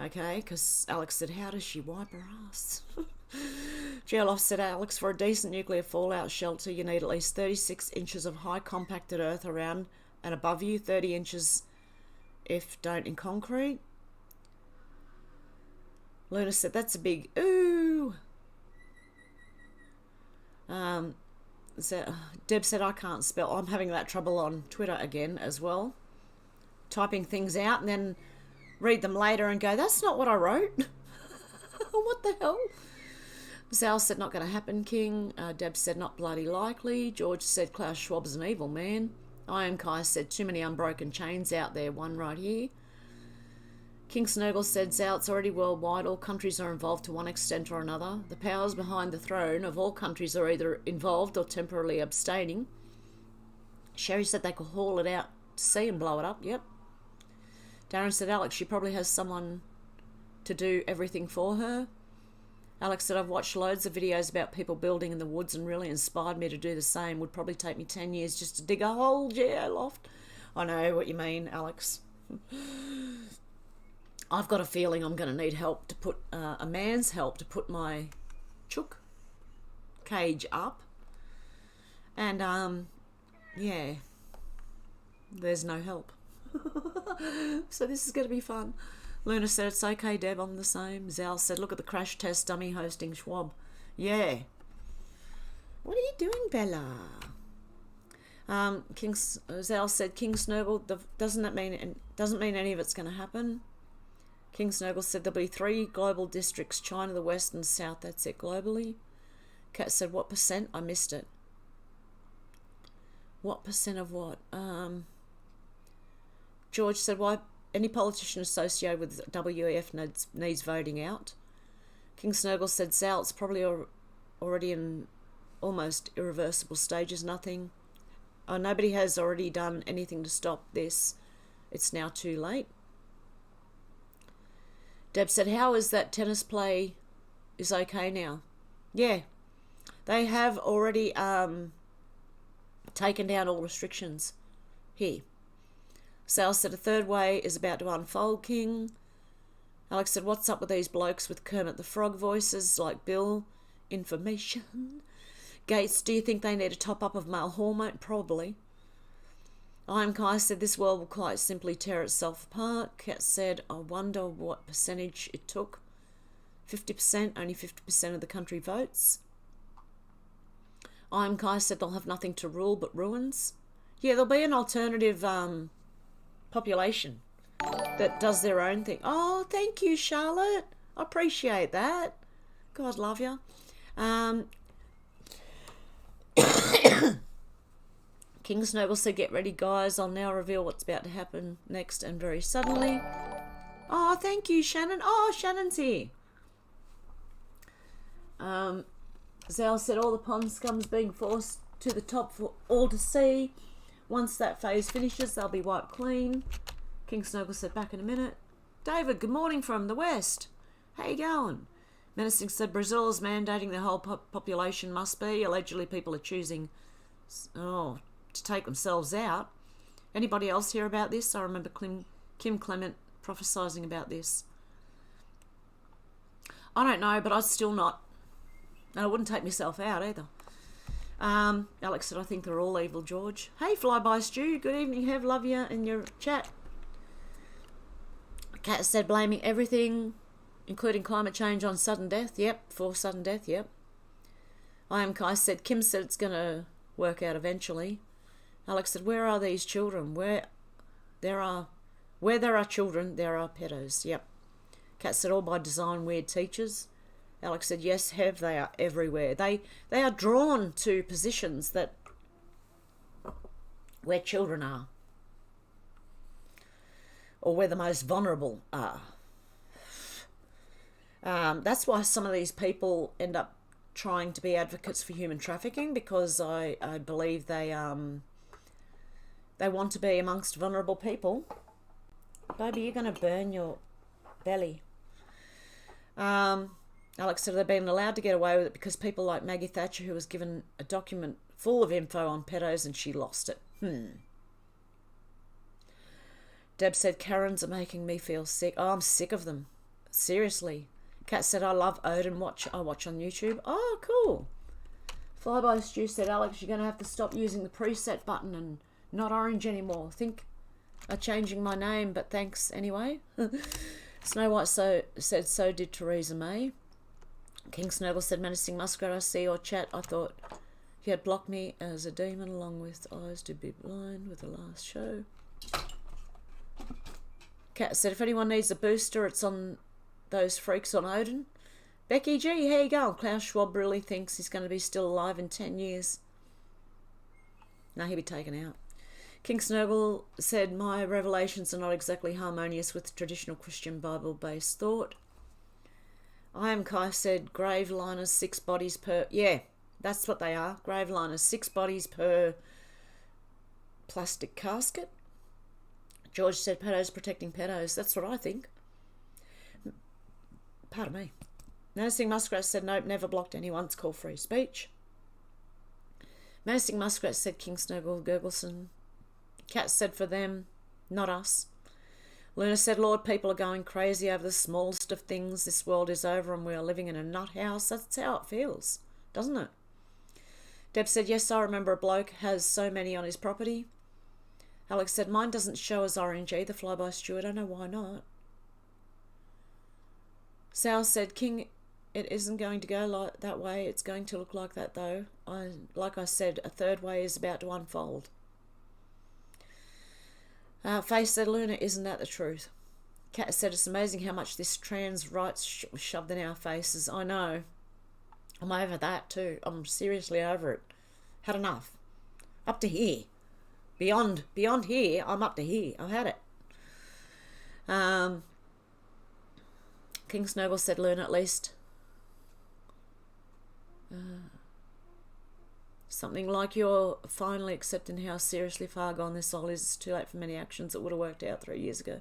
Okay, because Alex said, how does she wipe her ass? Geoloff said, Alex, for a decent nuclear fallout shelter, you need at least 36 inches of high compacted earth around and above you, 30 inches if don't in concrete. Luna said, that's a big ooh. Deb said, I can't spell. I'm having that trouble on Twitter again as well. Typing things out and then read them later and go, that's not what I wrote. What the hell? Zal said, not going to happen, King. Deb said, not bloody likely. George said, Klaus Schwab's an evil man. I am Kai said, too many unbroken chains out there. One right here. King Snurgle said, Zal, it's already worldwide. All countries are involved to one extent or another. The powers behind the throne of all countries are either involved or temporarily abstaining. Sherry said they could haul it out to sea and blow it up. Yep. Darren said, Alex, she probably has someone to do everything for her. Alex said, I've watched loads of videos about people building in the woods and really inspired me to do the same. Would probably take me 10 years just to dig a whole geo loft. I know what you mean, Alex. I've got a feeling I'm going to need help to put, a man's help to put my chook cage up. And, yeah, there's no help. So this is going to be fun. Luna said, it's okay, Deb, I'm the same. Zal said, look at the crash test dummy hosting Schwab. Yeah. What are you doing, Bella? Zal said, King Snurgle, doesn't mean any of it's going to happen. King Snurgle said, there'll be 3 global districts, China, the West and South. That's it globally. Kat said, what percent? I missed it. What percent of what? George said, why any politician associated with WEF needs voting out. King Snurgle said, Sal, it's probably already in almost irreversible stages. Nothing. Nobody has already done anything to stop this. It's now too late. Deb said, how is that tennis play is okay now? Yeah. They have already taken down all restrictions here. Sal said, a third way is about to unfold, King. Alex said, what's up with these blokes with Kermit the Frog voices like Bill? Information. Gates, do you think they need a top-up of male hormone? Probably. I am Kai said, this world will quite simply tear itself apart. Kat said, I wonder what percentage it took. 50%, only 50% of the country votes. I am Kai said, they'll have nothing to rule but ruins. Yeah, there'll be an alternative population that does their own thing. Oh, thank you, Charlotte. I appreciate that. God love you. King Snowball said, get ready, guys. I'll now reveal what's about to happen next and very suddenly. Oh, thank you, Shannon. Oh, Shannon's here. Zal said, all the pond scum's being forced to the top for all to see. Once that phase finishes, they'll be wiped clean. King Snowball said, back in a minute. David, good morning from the west. How you going? Menacing said, Brazil is mandating the whole population must be. Allegedly, people are choosing to take themselves out. Anybody else hear about this? I remember Kim Clement prophesizing about this. I don't know, but I'd still not. And I wouldn't take myself out either. Alex said, I think they're all evil, George. Hey, Flyby Stew. Good evening, Hev. Love you in your chat. Kat said, blaming everything, including climate change, on sudden death. Yep, for sudden death, yep. I am Kai said, Kim said it's going to work out eventually. Alex said, where are these children? Where there are children, there are pedos. Yep. Kat said, all by design, weird teachers. Alex said, yes, Hev, they are everywhere. They are drawn to positions that where children are, or where the most vulnerable are. That's why some of these people end up trying to be advocates for human trafficking, because I believe they want to be amongst vulnerable people. Baby, you're going to burn your belly. Alex said they've been allowed to get away with it because people like Maggie Thatcher, who was given a document full of info on pedos and she lost it. Deb said, Karens are making me feel sick. Oh, I'm sick of them. Seriously. Kat said, I love Odin. I watch on YouTube. Oh, cool. Flyby Stew said, Alex, you're going to have to stop using the preset button and not orange anymore. Think of changing my name, but thanks anyway. Snow White said, so did Theresa May. King Snuggle said, menacing muskrat, I see your chat. I thought he had blocked me as a demon along with eyes to be blind with the last show. Kat said, if anyone needs a booster, it's on those freaks on Odin. Becky G, how you going? Klaus Schwab really thinks he's going to be still alive in 10 years. No, he'll be taken out. King Snuggle said, my revelations are not exactly harmonious with traditional Christian Bible-based thought. I am Kai said, grave liners, 6 bodies per... Yeah, that's what they are. Grave liners, 6 bodies per plastic casket. George said, pedos protecting pedos. That's what I think. Pardon me. Menacing Muskrat said, nope, never blocked anyone. It's called free speech. Menacing Muskrat said, King Snuggle Gurgleson. Cat said, for them, not us. Luna said, Lord, people are going crazy over the smallest of things. This world is over and we are living in a nut house. That's how it feels, doesn't it? Deb said, yes, I remember a bloke has so many on his property. Alex said, mine doesn't show as orange either, Flyby Stewart. I don't know why not. Sal said, King, it isn't going to go like that way. It's going to look like that, though. Like I said, a third way is about to unfold. Face said, Luna, isn't that the truth? Kat said, it's amazing how much this trans rights shoved in our faces. I know. I'm over that too. I'm seriously over it. Had enough. Up to here. Beyond here, I'm up to here. I've had it. King Snowball said, Luna, at least. Something like you're finally accepting how seriously far gone this all is. It's too late for many actions that would have worked out 3 years ago.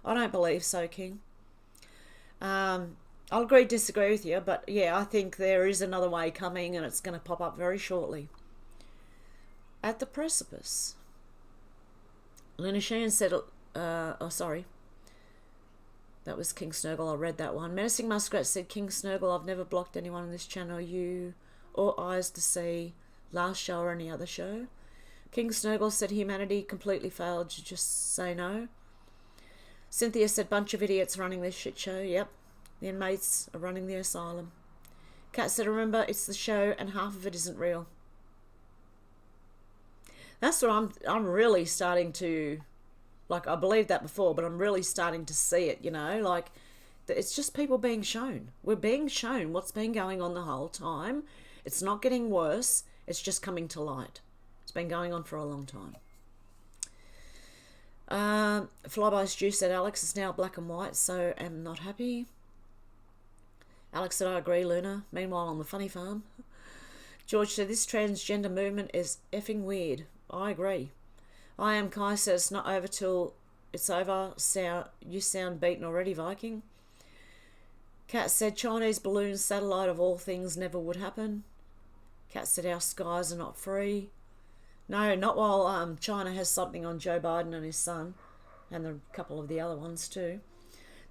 I don't believe so, King. I'll agree, disagree with you, but yeah, I think there is another way coming and it's going to pop up very shortly. At the precipice. Luna Sheehan said, oh, sorry. That was King Snurgle. I read that one. Menacing Muskrat said, King Snurgle, I've never blocked anyone on this channel, you or Eyes to See, last show or any other show. King Snurgle said, humanity completely failed to just say no. Cynthia said, bunch of idiots running this shit show. Yep. The inmates are running the asylum. Kat said, remember, it's the show and half of it isn't real. That's what I'm really starting to, like, I believed that before, but I'm really starting to see it, you know, like, it's just people being shown. We're being shown what's been going on the whole time. It's not getting worse. It's just coming to light. It's been going on for a long time. Flyby Stew said, Alex is now black and white, so am not happy. Alex said, I agree, Luna. Meanwhile, on the funny farm. George said, this transgender movement is effing weird. I agree. I am Kai said, it's not over till it's over. You sound beaten already, Viking. Kat said, Chinese balloon satellite of all things never would happen. Kat said, our skies are not free. No, not while China has something on Joe Biden and his son, and a couple of the other ones too.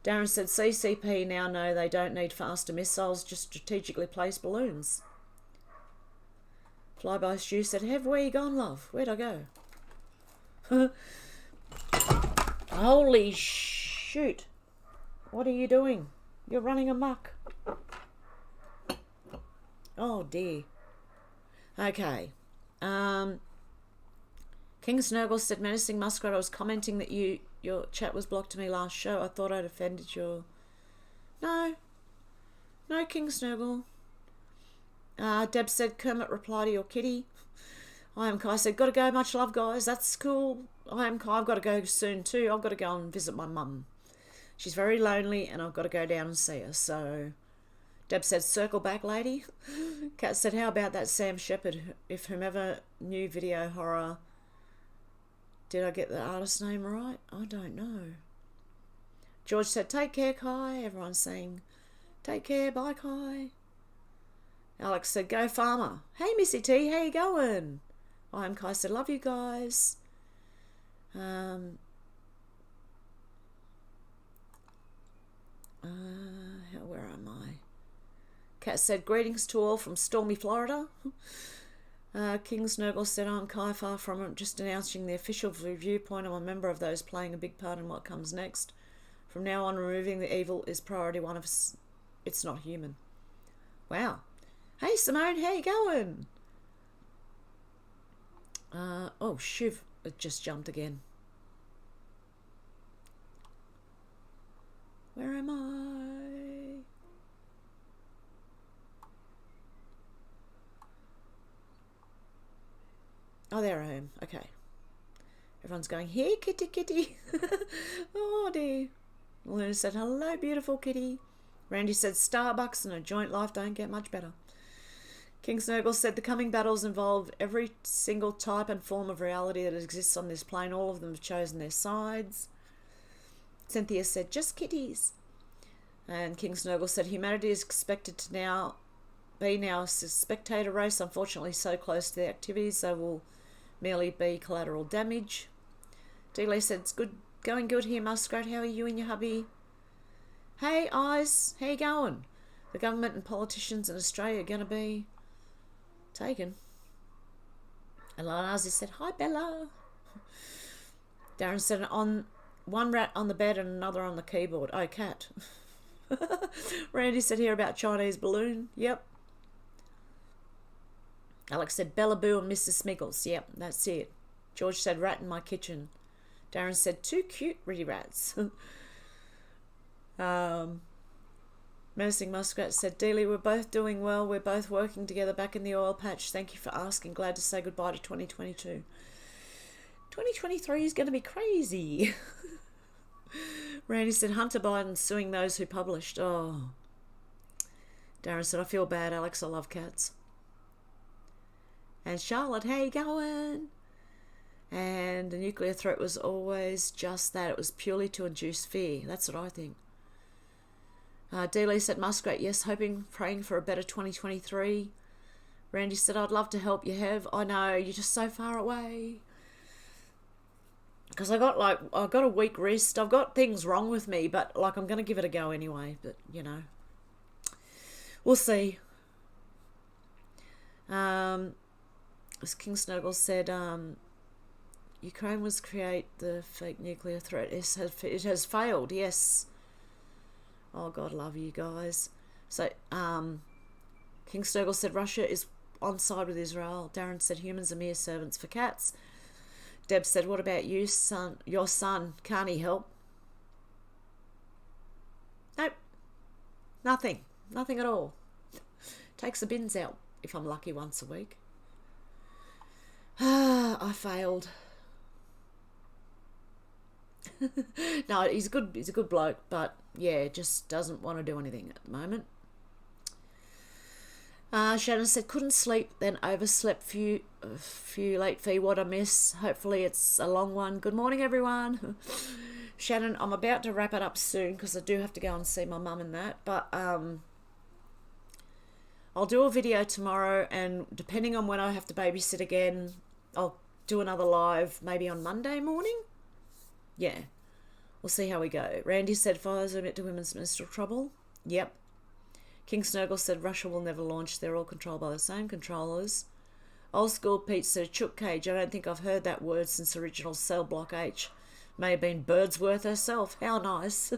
Darren said, CCP now know they don't need faster missiles, just strategically placed balloons. Flyby Stew said, Hev, where you gone, love? Where'd I go? Holy shoot. What are you doing? You're running amok. Oh dear. Okay. King Snurgle said, Menacing Muskrat, I was commenting that your chat was blocked to me last show. I thought I'd offended your... No, King Snurgle. Deb said, Kermit, reply to your kitty. I am Kai said, gotta go, much love, guys. That's cool. I am Kai, I've got to go soon too. I've got to go and visit my mum. She's very lonely and I've got to go down and see her. So Deb said, circle back, lady. Kat said, how about that Sam Shepard? If whomever knew video horror... Did I get the artist name right? I don't know. George said, take care, Kai. Everyone's saying, take care, bye, Kai. Alex said, go farmer. Hey, Missy T, how you going? I am Kai said, love you guys. Where am I? Kat said, greetings to all from stormy Florida. King Snurgle said, I'm Kai, far from it, just announcing the official viewpoint. I'm a member of those playing a big part in what comes next. From now on, removing the evil is priority one of us. It's not human. Wow. Hey, Simone, how you going? Oh, Shiv, it just jumped again. Where am I? Oh, there I am. Okay. Everyone's going, here, kitty, kitty. Oh, dear. Luna said, hello, beautiful kitty. Randy said, Starbucks and a joint life don't get much better. King Snurgle said, the coming battles involve every single type and form of reality that exists on this plane. All of them have chosen their sides. Cynthia said, just kitties. And King Snurgle said, humanity is expected to now be a spectator race. Unfortunately, so close to the activities, they will merely be collateral damage. Dealey said, it's good, going good here, Muskrat. How are you and your hubby? Hey, Eyes, how you going? The government and politicians in Australia are going to be taken. And Lanazi said, hi, Bella. Darren said, on one rat on the bed and another on the keyboard. Oh, cat. Randy said, here about Chinese balloon. Yep. Alex said, Bella Boo and Mrs. Smiggles. Yep, that's it. George said, rat in my kitchen. Darren said, two cute pretty rats. Menacing Muskrat said, Dealey, we're both doing well. We're both working together back in the oil patch. Thank you for asking. Glad to say goodbye to 2022. 2023 is going to be crazy. Randy said, Hunter Biden suing those who published. Oh. Darren said, I feel bad, Alex. I love cats. And Charlotte, how you going? And the nuclear threat was always just that. It was purely to induce fear. That's what I think. Dealey said, Muskrat, yes, hoping, praying for a better 2023. Randy said, I'd love to help you, Hev. I know, you're just so far away. Because I got a weak wrist. I've got things wrong with me, but I'm going to give it a go anyway. But, you know, we'll see. As King Snuggle said, Ukraine was create the fake nuclear threat. It has failed, yes. Oh, God love you guys. So, King Snuggle said Russia is on side with Israel. Darren said humans are mere servants for cats. Deb said, what about you, son? Your son, can't he help? Nope. Nothing. Nothing at all. Takes the bins out if I'm lucky once a week. I failed. No, he's a good bloke, but yeah, just doesn't want to do anything at the moment. Shannon said, couldn't sleep, then overslept. Few late fee. What I miss. Hopefully it's a long one. Good morning, everyone. Shannon, I'm about to wrap it up soon because I do have to go and see my mum and that. But I'll do a video tomorrow, and depending on when I have to babysit again, I'll do another live maybe on Monday morning. Yeah, we'll see how we go. Randy said fires admit to women's menstrual trouble. Yep. King Snurgle said Russia will never launch. They're all controlled by the same controllers. Old School Pete said chook cage. I don't think I've heard that word since original Cell Block H. May have been Birdsworth herself. How nice.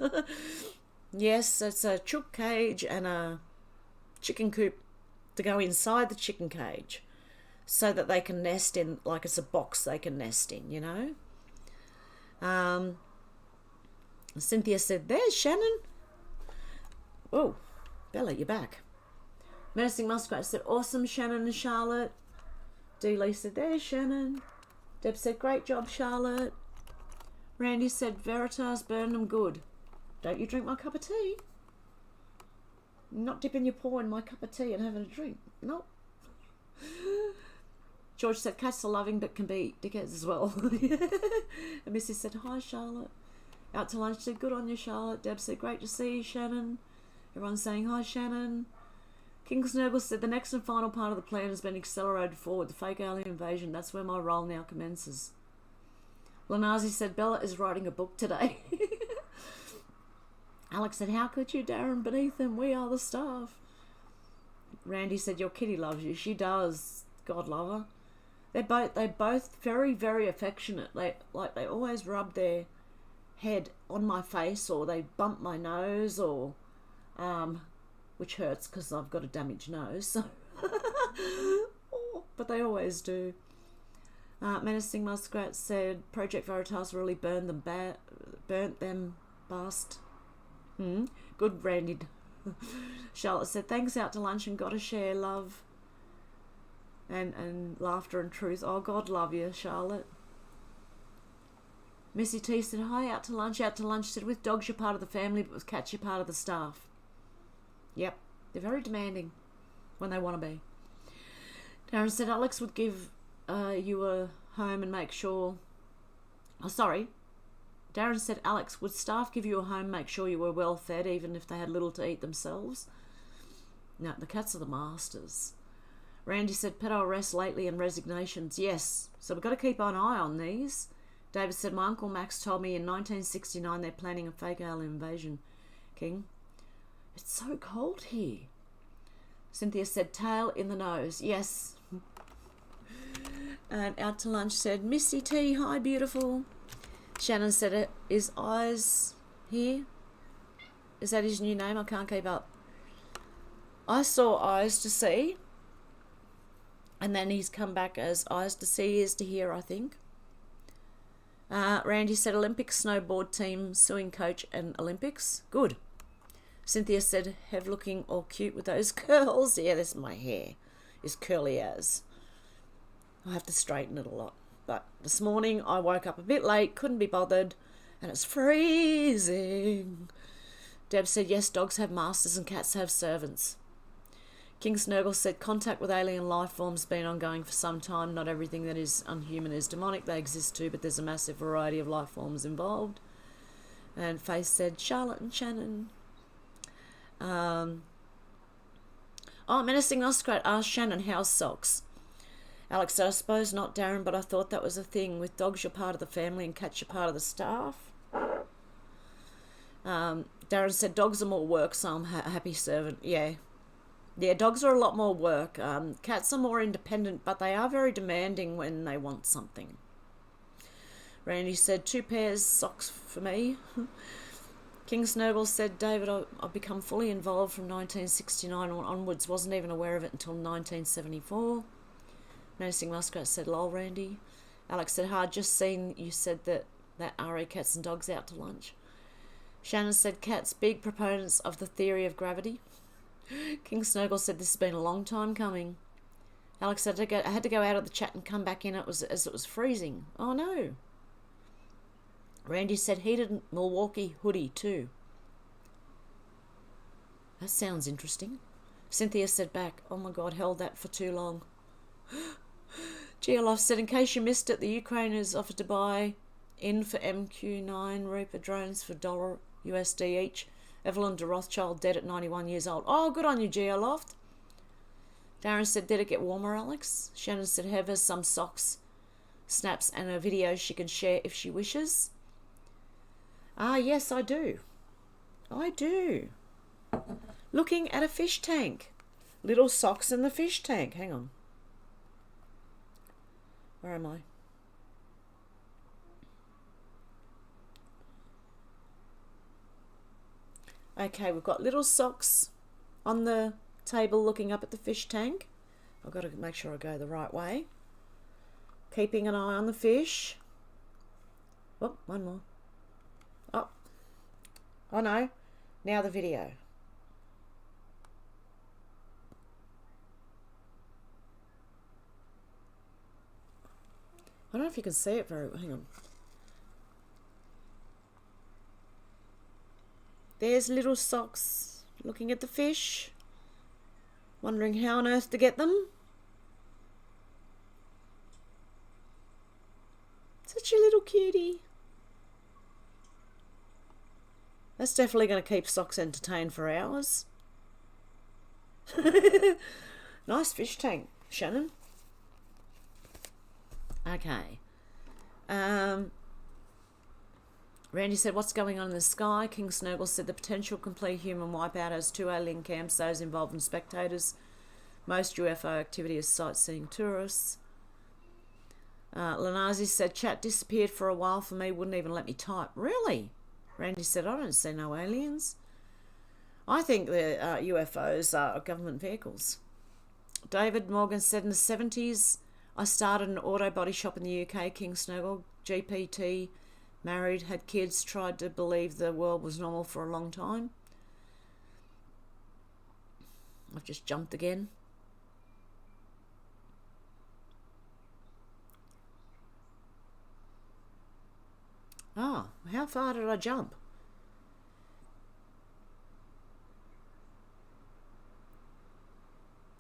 Yes, it's a chook cage and a chicken coop to go inside the chicken cage so that they can nest in, like it's a box they can nest in, you know. Cynthia said, there's Shannon. Oh, Bella, you're back. Menacing Muskrat said, awesome, Shannon and Charlotte. D. Lee said, there's Shannon. Deb said, great job, Charlotte. Randy said, Veritas Burnham good. Don't you drink my cup of tea? You're not dipping your paw in my cup of tea and having a drink. Nope. George said, cats are loving but can be dickheads as well. And Missy said, hi, Charlotte. Out to lunch said, good on you, Charlotte. Deb said, great to see you, Shannon. Everyone's saying, hi, Shannon. King Snurgle said, the next and final part of the plan has been accelerated forward. The fake alien invasion. That's where my role now commences. Lanazi said, Bella is writing a book today. Alex said, how could you, Darren? Beneath them, we are the staff. Randy said, your kitty loves you. She does. God love her. They're both very, very affectionate. They always rub their head on my face, or they bump my nose, or which hurts because I've got a damaged nose. So but they always do. Menacing Muskrat said, Project Veritas really burnt them bast. Good, Randy. Charlotte said, thanks, out to lunch and gotta share love and laughter and truth. Oh, God love you, Charlotte. Missy T said, hi, out to lunch. Out to lunch said, with dogs you're part of the family, but with cats you're part of the staff. Yep, they're very demanding when they want to be. Darren said, Alex would give you a home and make sure... Oh, sorry. Darren said, Alex, would staff give you a home, make sure you were well fed, even if they had little to eat themselves? No, the cats are the masters. Randy said, pedo arrests lately and resignations. Yes, so we've got to keep an eye on these. David said, my Uncle Max told me in 1969 they're planning a fake alien invasion. King, it's so cold here. Cynthia said, tail in the nose. Yes. And out to lunch said, Missy T, hi, beautiful. Shannon said, is Eyes here? Is that his new name? I can't keep up. I saw Eyes to See. And then he's come back as Eyes to See, Ears to Hear, I think. Randy said, Olympic snowboard team suing coach and Olympics. Good. Cynthia said, Hev looking all cute with those curls. Yeah, this my hair is curly as. I have to straighten it a lot. But this morning I woke up a bit late, couldn't be bothered, and it's freezing. Deb said, yes, dogs have masters and cats have servants. King Snurgle said, contact with alien life forms been ongoing for some time. Not everything that is unhuman is demonic. They exist too, but there's a massive variety of life forms involved. And Faith said, Charlotte and Shannon. Menacing Muskrat asked Shannon, how's socks? Alex said, I suppose not, Darren, but I thought that was a thing. With dogs, you're part of the family and cats, you're part of the staff. Darren said, dogs are more work, so I'm a happy servant. Yeah. Yeah, dogs are a lot more work. Cats are more independent, but they are very demanding when they want something. Randy said, 2 pairs socks for me. King Snowball said, David, I've become fully involved from 1969 onwards. Wasn't even aware of it until 1974. Menacing Muskrat said, lol, Randy. Alex said, hard, just seen you said that RE cats and dogs out to lunch. Shannon said, cats, big proponents of the theory of gravity. King Snurgle said, this has been a long time coming. Alex said I had to go out of the chat and come back in as it was freezing. Oh no. Randy said heated Milwaukee hoodie too. That sounds interesting. Cynthia said back, oh my God, held that for too long. Geolof said, in case you missed it, the Ukraine has offered to buy in for MQ-9 Reaper drones for $USD each. Evelyn de Rothschild dead at 91 years old. Oh, good on you, Geoloft. Darren said, did it get warmer, Alex? Shannon said, Hev has some socks, snaps, and a video she can share if she wishes. Ah, yes, I do. I do. Looking at a fish tank. Little socks in the fish tank. Hang on. Where am I? Okay, we've got little socks on the table looking up at the fish tank. I've got to make sure I go the right way. Keeping an eye on the fish. Oh, one more. Oh no. Now the video. I don't know if you can see it very well. Hang on. There's little socks looking at the fish, wondering how on earth to get them. Such a little cutie. That's definitely going to keep socks entertained for hours. Nice fish tank, Shannon. Okay. Randy said, what's going on in the sky? King Snurgle said, the potential complete human wipeout has 2 alien camps, those involved in spectators. Most UFO activity is sightseeing tourists. Lanazi said, chat disappeared for a while for me, wouldn't even let me type. Really? Randy said, I don't see no aliens. I think the UFOs are government vehicles. David Morgan said, in the 70s, I started an auto body shop in the UK, King Snurgle, GPT, married, had kids, tried to believe the world was normal for a long time. I've just jumped again. Ah, how far did I jump?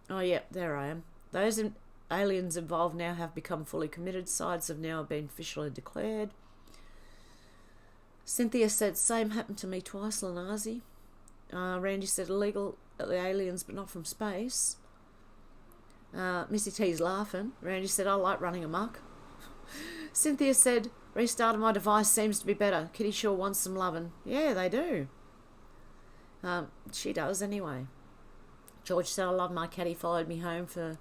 Oh, yeah, there I am. Those aliens involved now have become fully committed. Sides have now been officially declared. Cynthia said, same happened to me twice, Lanazi. Randy said, illegal the aliens, but not from space. Missy T's laughing. Randy said, I like running amok. Cynthia said, restarting my device seems to be better. Kitty sure wants some loving. Yeah, they do. She does anyway. George said, I love my cat. He followed me home for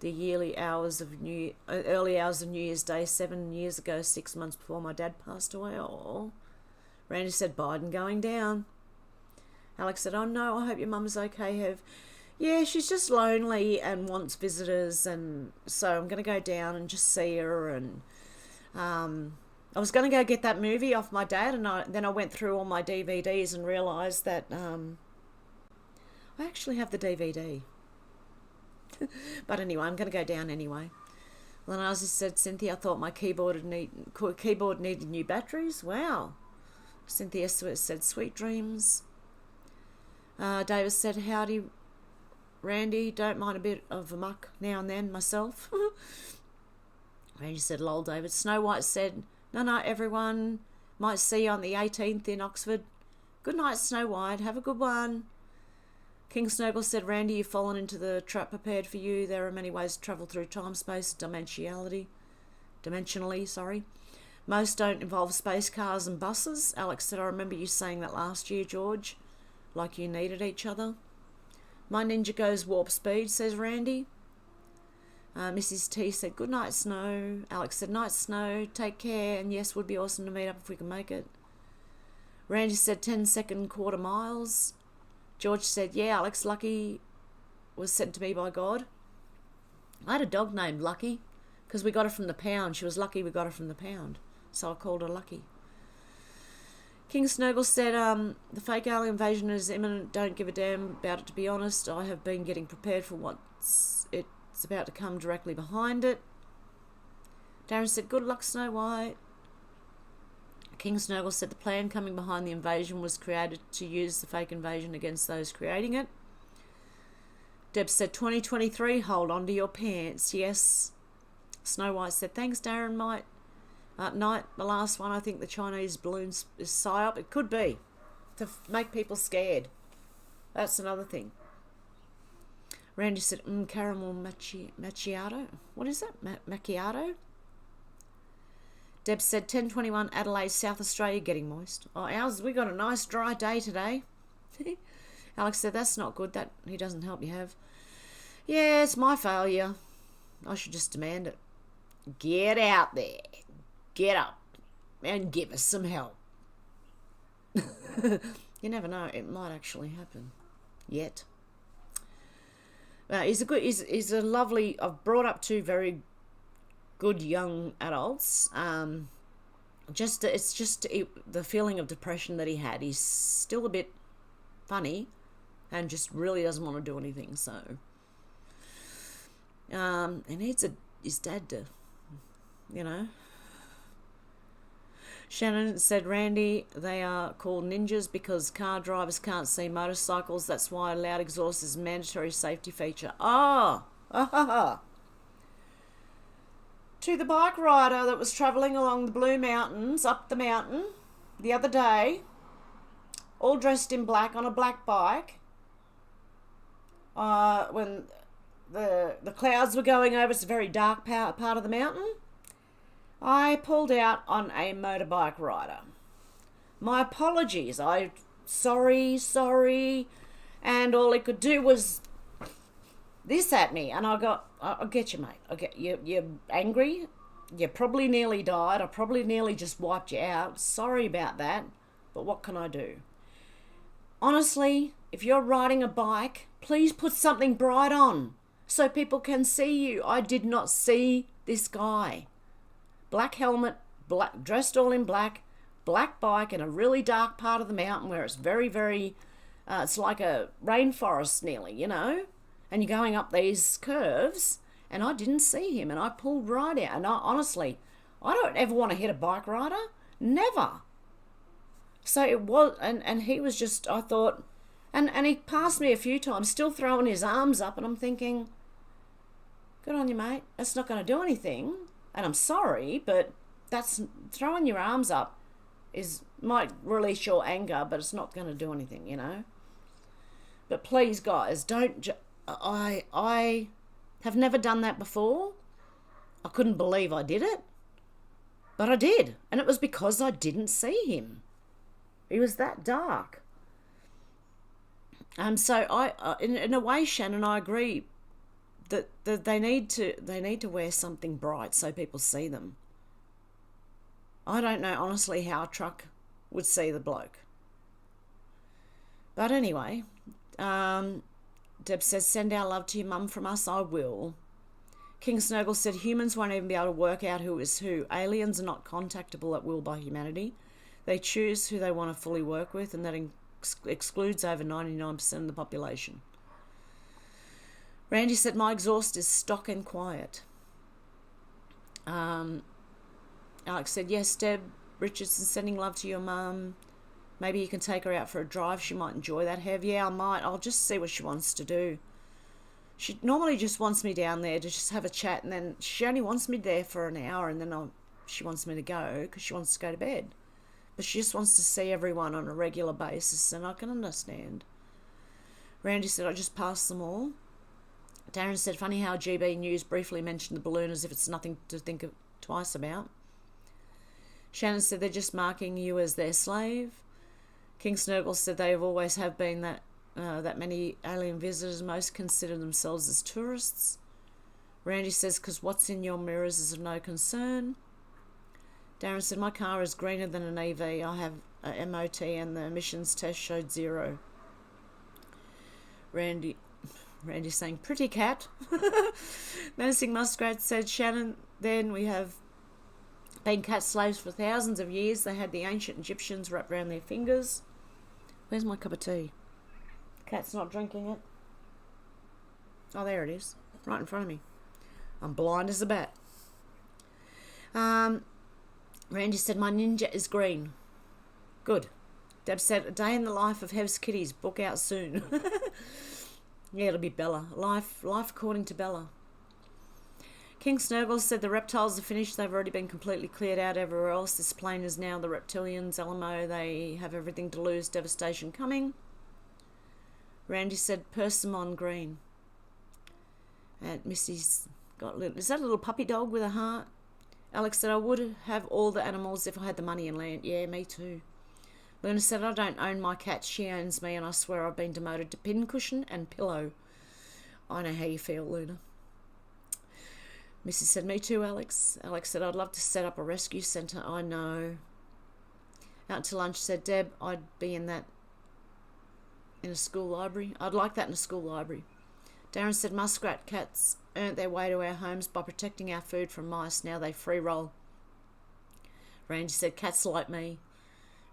the early hours of New Year's Day 7 years ago, 6 months before my dad passed away. Oh. Randy said, Biden going down. Alex said, oh no, I hope your mum's okay, Hev. Yeah, she's just lonely and wants visitors, and so I'm going to go down and just see her. And I was going to go get that movie off my dad, and then I went through all my DVDs and realised that I actually have the DVD. But anyway, I'm going to go down anyway. Lanazi said, Cynthia, I thought my keyboard needed new batteries. Wow. Cynthia said, sweet dreams. Davis said, howdy, Randy. Don't mind a bit of a muck now and then myself. Randy said, lol, David. Snow White said, no, everyone might see you on the 18th in Oxford. Good night, Snow White. Have a good one. King Snurgle said, Randy, you've fallen into the trap prepared for you. There are many ways to travel through time, space, dimensionally, sorry. Most don't involve space cars and buses. Alex said, I remember you saying that last year, George, like you needed each other. My ninja goes warp speed, says Randy. Mrs. T said, good night, Snow. Alex said, night, Snow. Take care. And yes, would be awesome to meet up if we can make it. Randy said, 10-second quarter miles. George said, yeah, Alex, Lucky was sent to me by God. I had a dog named Lucky because we got her from the pound. She was lucky we got her from the pound. So I called her Lucky. King Snurgle said, the fake alien invasion is imminent. Don't give a damn about it, to be honest. I have been getting prepared for what's It's about to come directly behind it. Darren said, good luck, Snow White. King Snurgle said the plan coming behind the invasion was created to use the fake invasion against those creating it. Deb said, 2023, hold on to your pants. Yes. Snow White said, thanks, Darren. Knight, the last one, I think the Chinese balloons is psyop. It could be. To make people scared. That's another thing. Randy said, caramel macchiato. What is that? Macchiato? Deb said, 10:21 Adelaide, South Australia, getting moist. Oh, ours, we got a nice dry day today. Alex said, that's not good. That he doesn't help you have. Yeah, it's my failure. I should just demand it. Get out there. Get up. And give us some help. You never know. It might actually happen. Yet. He's a lovely... I've brought up two very good young adults. It's just the feeling of depression that he had. He's still a bit funny and just really doesn't want to do anything. So, he needs his dad to, you know. Shannon said, Randy, they are called ninjas because car drivers can't see motorcycles. That's why loud exhaust is a mandatory safety feature. To the bike rider that was travelling along the Blue Mountains, up the mountain, the other day, all dressed in black on a black bike, when the clouds were going over, it's a very dark part of the mountain, I pulled out on a motorbike rider. My apologies. Sorry, and all he could do was this at me, and I'll get you, mate. You're angry. You probably nearly died. I probably nearly just wiped you out. Sorry about that, but what can I do? Honestly, if you're riding a bike, please put something bright on so people can see you. I did not see this guy. Black helmet, dressed all in black bike in a really dark part of the mountain where it's very, very, it's like a rainforest nearly, you know, and you're going up these curves, and I didn't see him, and I pulled right out, and honestly, I don't ever want to hit a bike rider, never. So it was, and he was just, I thought, and he passed me a few times, still throwing his arms up, and I'm thinking, good on you, mate, that's not going to do anything. And I'm sorry, but that's throwing your arms up might release your anger, but it's not going to do anything, you know. But please, guys, don't. I have never done that before. I couldn't believe I did it, but I did, and it was because I didn't see him. He was that dark. So in a way, Shannon, I agree. That they need to wear something bright so people see them. I don't know honestly how a truck would see the bloke. But anyway, Deb says, send our love to your mum from us. I will. King Snurgle said, humans won't even be able to work out who is who. Aliens are not contactable at will by humanity. They choose who they want to fully work with, and that excludes over 99% of the population. Randy said, my exhaust is stock and quiet. Alex said, yes, Deb Richardson, sending love to your mum. Maybe you can take her out for a drive. She might enjoy that, Hev. Yeah, I might. I'll just see what she wants to do. She normally just wants me down there to just have a chat, and then she only wants me there for an hour, and then she wants me to go because she wants to go to bed. But she just wants to see everyone on a regular basis, and I can understand. Randy said, I just passed them all. Darren said, funny how GB News briefly mentioned the balloon as if it's nothing to think of twice about. Shannon said, they're just marking you as their slave. King Snurgle said, they always have been that many alien visitors. Most consider themselves as tourists. Randy says, because what's in your mirrors is of no concern. Darren said, my car is greener than an EV. I have a MOT and the emissions test showed 0. Randy's saying, pretty cat. Menacing Muskrat said, Shannon, then we have been cat slaves for thousands of years. They had the ancient Egyptians wrapped around their fingers. Where's my cup of tea? Cat's not drinking it. Oh, there it is. Right in front of me. I'm blind as a bat. Randy said, my ninja is green. Good. Deb said, a day in the life of Hev's kitties. Book out soon. Yeah, it'll be Bella. Life according to Bella. King Snurgle said the reptiles are finished. They've already been completely cleared out everywhere else. This plane is now the reptilians. LMO, they have everything to lose. Devastation coming. Randy said persimmon green. And Missy's got little... Is that a little puppy dog with a heart? Alex said, I would have all the animals if I had the money and land. Yeah, me too. Luna said, I don't own my cat. She owns me, and I swear I've been demoted to pincushion and pillow. I know how you feel, Luna. Missy said, me too, Alex. Alex said, I'd love to set up a rescue centre. I know. Out to lunch said, Deb, I'd be in a school library. I'd like that in a school library. Darren said, muskrat cats earned their way to our homes by protecting our food from mice. Now they free roll. Randy said, cats like me.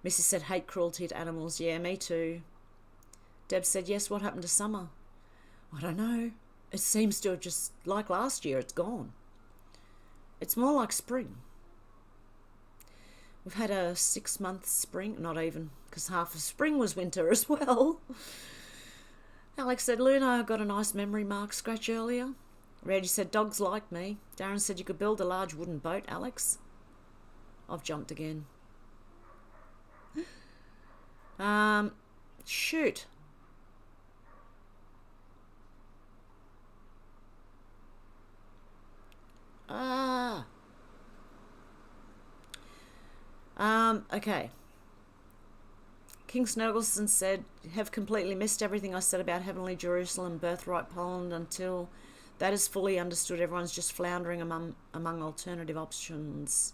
Missy said, hate cruelty to animals. Yeah, me too. Deb said, yes, what happened to summer? I don't know. It seems to have just, like last year, it's gone. It's more like spring. We've had a 6-month spring, not even, because half of spring was winter as well. Alex said, Luna got a nice memory mark scratch earlier. Reggie said, dogs like me. Darren said, you could build a large wooden boat, Alex. I've jumped again. Shoot. Okay. King Snurgelson said, have completely missed everything I said about Heavenly Jerusalem, Birthright Poland. Until that is fully understood, everyone's just floundering among alternative options.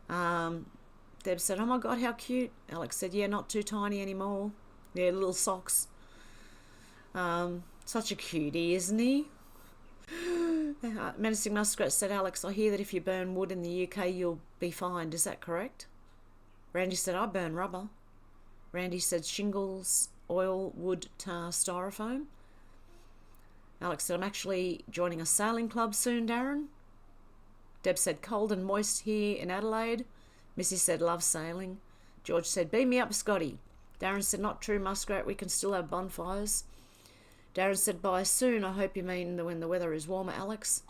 Deb said, oh my God, how cute. Alex said, yeah, not too tiny anymore. Yeah, little socks. Such a cutie, isn't he? Menacing Muskrat said, Alex, I hear that if you burn wood in the UK, you'll be fined. Is that correct? Randy said, I burn rubber. Randy said, shingles, oil, wood, tar, styrofoam. Alex said, I'm actually joining a sailing club soon, Darren. Deb said, cold and moist here in Adelaide. Missy said, love sailing. George said, beam me up, Scotty. Darren said, not true, Muskrat, we can still have bonfires. Darren said, by soon, I hope you mean when the weather is warmer, Alex.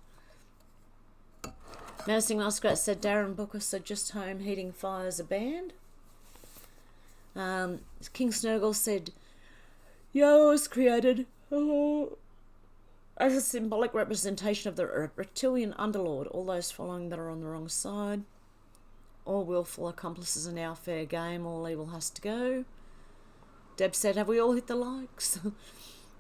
Menacing Muskrat said, Darren Booker said, just home, heating fires are banned. King Snurgle said, Yo was created as a symbolic representation of the reptilian underlord. All those following that are on the wrong side. All willful accomplices are now fair game. All evil has to go. Deb said, have we all hit the likes?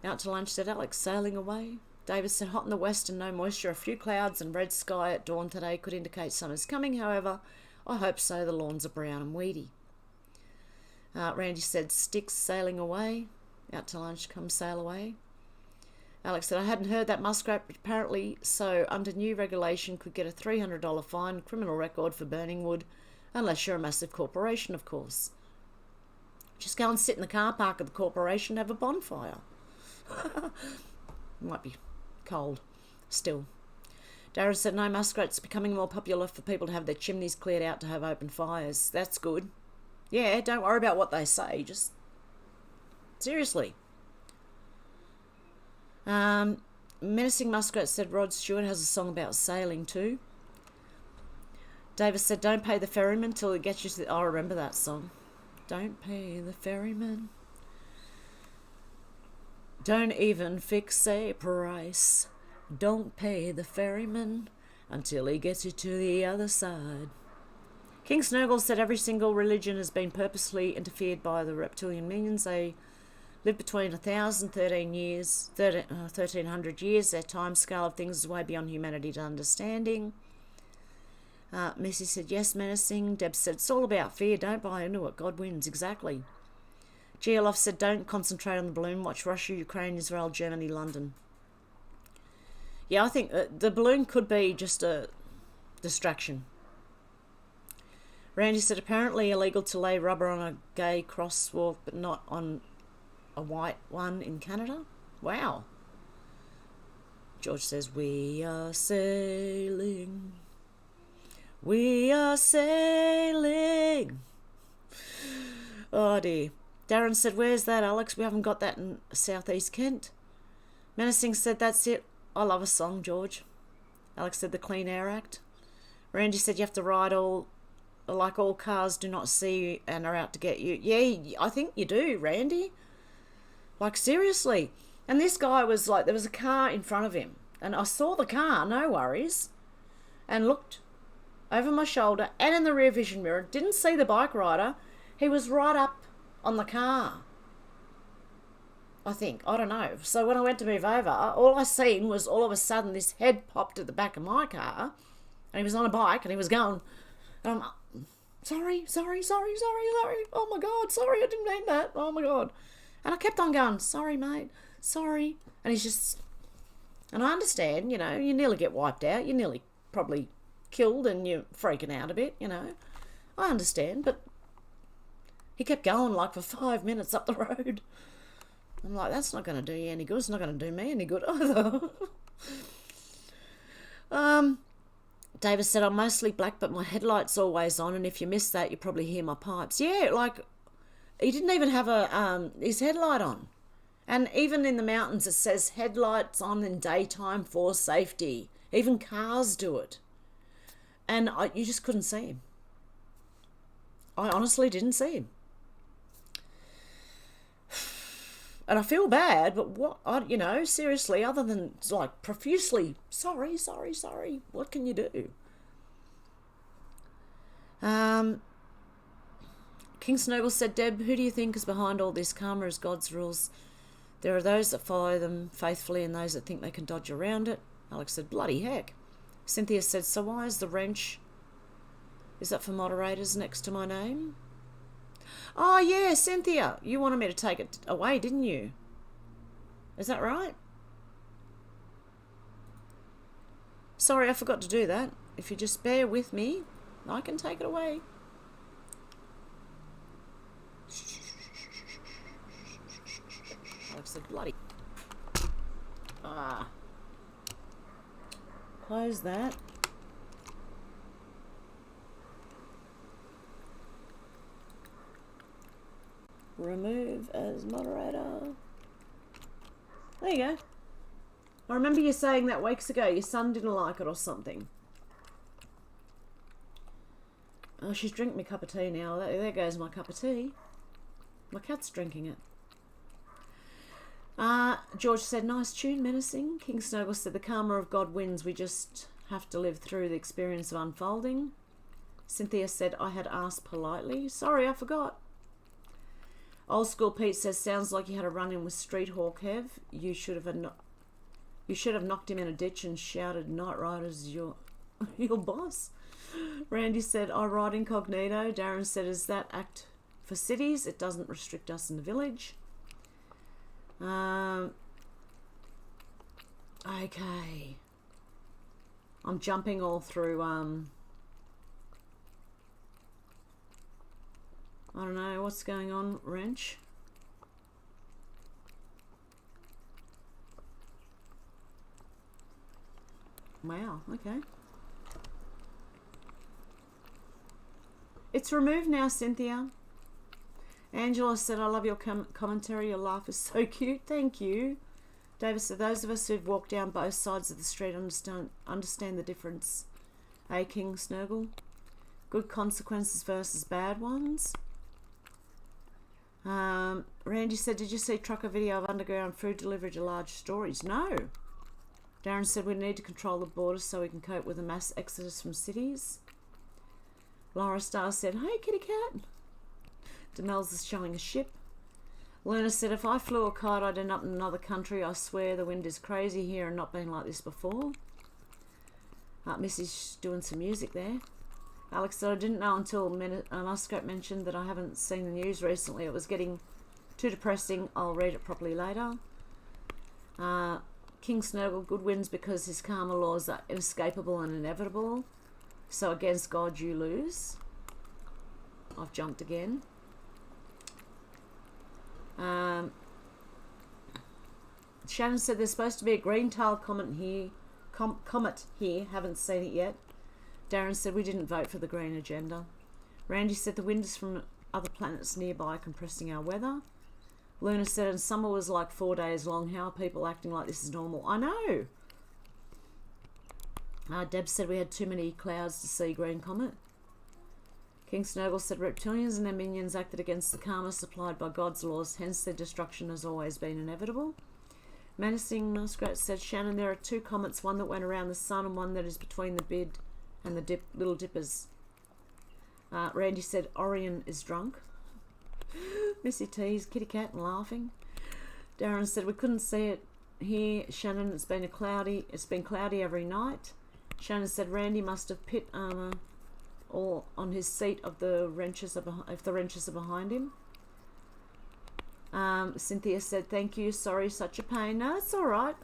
Out to lunch said Alex, sailing away. David said, hot in the west and no moisture. A few clouds and red sky at dawn today could indicate summer's coming. However, I hope so. The lawns are brown and weedy. Randy said, sticks sailing away. Out to lunch, come sail away. Alex said, I hadn't heard that, Muskrat, but apparently so under new regulation could get a $300 fine, criminal record for burning wood, unless you're a massive corporation, of course. Just go and sit in the car park of the corporation and have a bonfire. Might be cold still. Darren said, no, Muskrat's becoming more popular for people to have their chimneys cleared out to have open fires. That's good. Yeah, don't worry about what they say, just seriously. Menacing Muskrat said Rod Stewart has a song about sailing too. Davis said, don't pay the ferryman till it gets you to the... I remember that song. Don't pay the ferryman. Don't even fix a price. Don't pay the ferryman until he gets you to the other side. King Snurgle said every single religion has been purposely interfered by the reptilian minions. They live between 1,000 13 years, 1,300 years. Their time scale of things is way beyond humanity's understanding. Missy said, yes, menacing. Deb said, it's all about fear. Don't buy into it. God wins. Exactly. Geoloff said, don't concentrate on the balloon. Watch Russia, Ukraine, Israel, Germany, London. Yeah, I think the balloon could be just a distraction. Randy said, apparently illegal to lay rubber on a gay crosswalk, but not on a white one in Canada. Wow. George says, we are sailing. We are sailing. Oh dear. Darren said, where's that, Alex? We haven't got that in southeast Kent. Menacing said, that's it. I love a song, George. Alex said, the Clean Air Act. Randy said, you have to ride all cars do not see you and are out to get you. Yeah, I think you do, Randy. Like, seriously. And this guy was like, there was a car in front of him. And I saw the car, no worries. And looked over my shoulder and in the rear vision mirror. Didn't see the bike rider. He was right up on the car. I think. I don't know. So when I went to move over, all I seen was all of a sudden this head popped at the back of my car. And he was on a bike and he was going. And I'm sorry. Oh my God, sorry, I didn't mean that. Oh my God. And I kept on going, sorry, mate, sorry. And he's just, and I understand, you know, you nearly get wiped out. You're nearly probably killed and you're freaking out a bit, you know. I understand, but he kept going like for 5 minutes up the road. I'm like, that's not going to do you any good. It's not going to do me any good either. David said, I'm mostly black, but my headlight's always on, and if you miss that, you probably hear my pipes. Yeah, like, he didn't even have his headlight on. And even in the mountains, it says headlights on in daytime for safety. Even cars do it. And you just couldn't see him. I honestly didn't see him. And I feel bad, but what, you know, seriously, other than like profusely, sorry, what can you do? King Snowball said, Deb, who do you think is behind all this? Karma is God's rules. There are those that follow them faithfully and those that think they can dodge around it. Alex said, bloody heck. Cynthia said, so why is the wrench, is that for moderators next to my name? Oh, yeah, Cynthia, you wanted me to take it away, didn't you? Is that right? Sorry, I forgot to do that. If you just bear with me, I can take it away. Alex said, bloody. Close that. Remove as moderator. There you go. I remember you saying that weeks ago your son didn't like it or something. Oh, she's drinking my cup of tea now. There goes my cup of tea. My cat's drinking it. George said, nice tune, menacing. King Snowball said, the karma of God wins. We just have to live through the experience of unfolding. Cynthia said, I had asked politely. Sorry, I forgot. Old School Pete says, sounds like you had a run-in with Street Hawk, Hev. You should have knocked him in a ditch and shouted, Night Rider's your boss. Randy said, I ride incognito. Darren said, is that act for cities? It doesn't restrict us in the village. Okay. I'm jumping all through, I don't know what's going on, wrench. Wow, okay. It's removed now, Cynthia. Angela said, I love your commentary. Your laugh is so cute. Thank you. David said, those of us who've walked down both sides of the street understand the difference. King Snurgle. Good consequences versus bad ones. Randy said, did you see trucker video of underground food delivery to large stores? No. Darren said, we need to control the borders so we can cope with a mass exodus from cities. Laura Starr said, hey, kitty cat. Demel's is showing a ship. Luna said, if I flew a kite, I'd end up in another country. I swear the wind is crazy here and not been like this before. Missy's doing some music there. Alex said, I didn't know until Muscat mentioned that I haven't seen the news recently. It was getting too depressing. I'll read it properly later. King Snurgle, good wins because his karma laws are inescapable and inevitable. So against God you lose. I've jumped again. Shannon said there's supposed to be a green tail comet here. Comet here. Haven't seen it yet. Darren said we didn't vote for the green agenda. Randy said the wind is from other planets nearby compressing our weather. Luna said, and summer was like 4 days long. How are people acting like this is normal? I know. Deb said we had too many clouds to see green comet. King Snurgle said reptilians and their minions acted against the karma supplied by God's laws, hence their destruction has always been inevitable. Menacing Muskrat said, Shannon, there are 2 comets, one that went around the sun and one that is between the Bid and the Little Dippers. Randy said Orion is drunk. Missy T's kitty cat and laughing. Darren said we couldn't see it here. Shannon, it's been cloudy every night. Shannon said Randy must have pit armor all on his seat if the wrenches are behind him. Cynthia said thank you, sorry, such a pain. No, it's all right.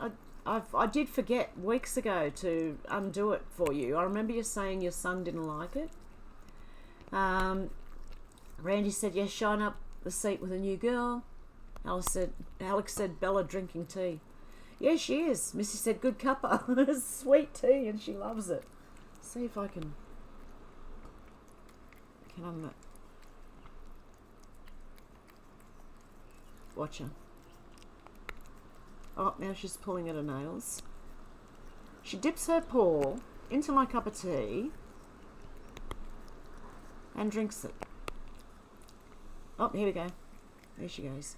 I did forget weeks ago to undo it for you. I remember you saying your son didn't like it. Randy said yes, shine up the seat with a new girl. Alex said Bella drinking tea. Yeah, she is. Missy said good cuppa. Sweet tea, and she loves it. See if I can I watch her. Oh, now she's pulling at her nails. She dips her paw into my cup of tea and drinks it. Oh, here we go. There she goes.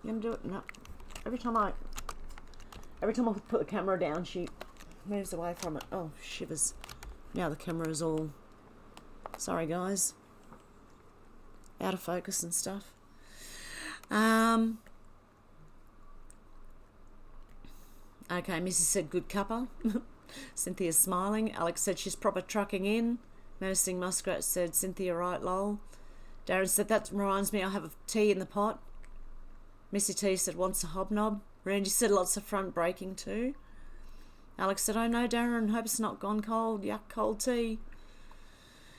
You gonna do it? No. Every time I put the camera down, she moves away from it. Oh, shivers. Now the camera is all... Sorry, guys. Out of focus and stuff. Okay, Mrs. said good cuppa. Cynthia's smiling. Alex said she's proper trucking in. Menacing Muskrat said Cynthia right lol. Darren said that reminds me I have a tea in the pot. Missy T said wants a hobnob. Randy said lots of front braking too. Alex said, oh no Darren, hope it's not gone cold. Yuck, cold tea.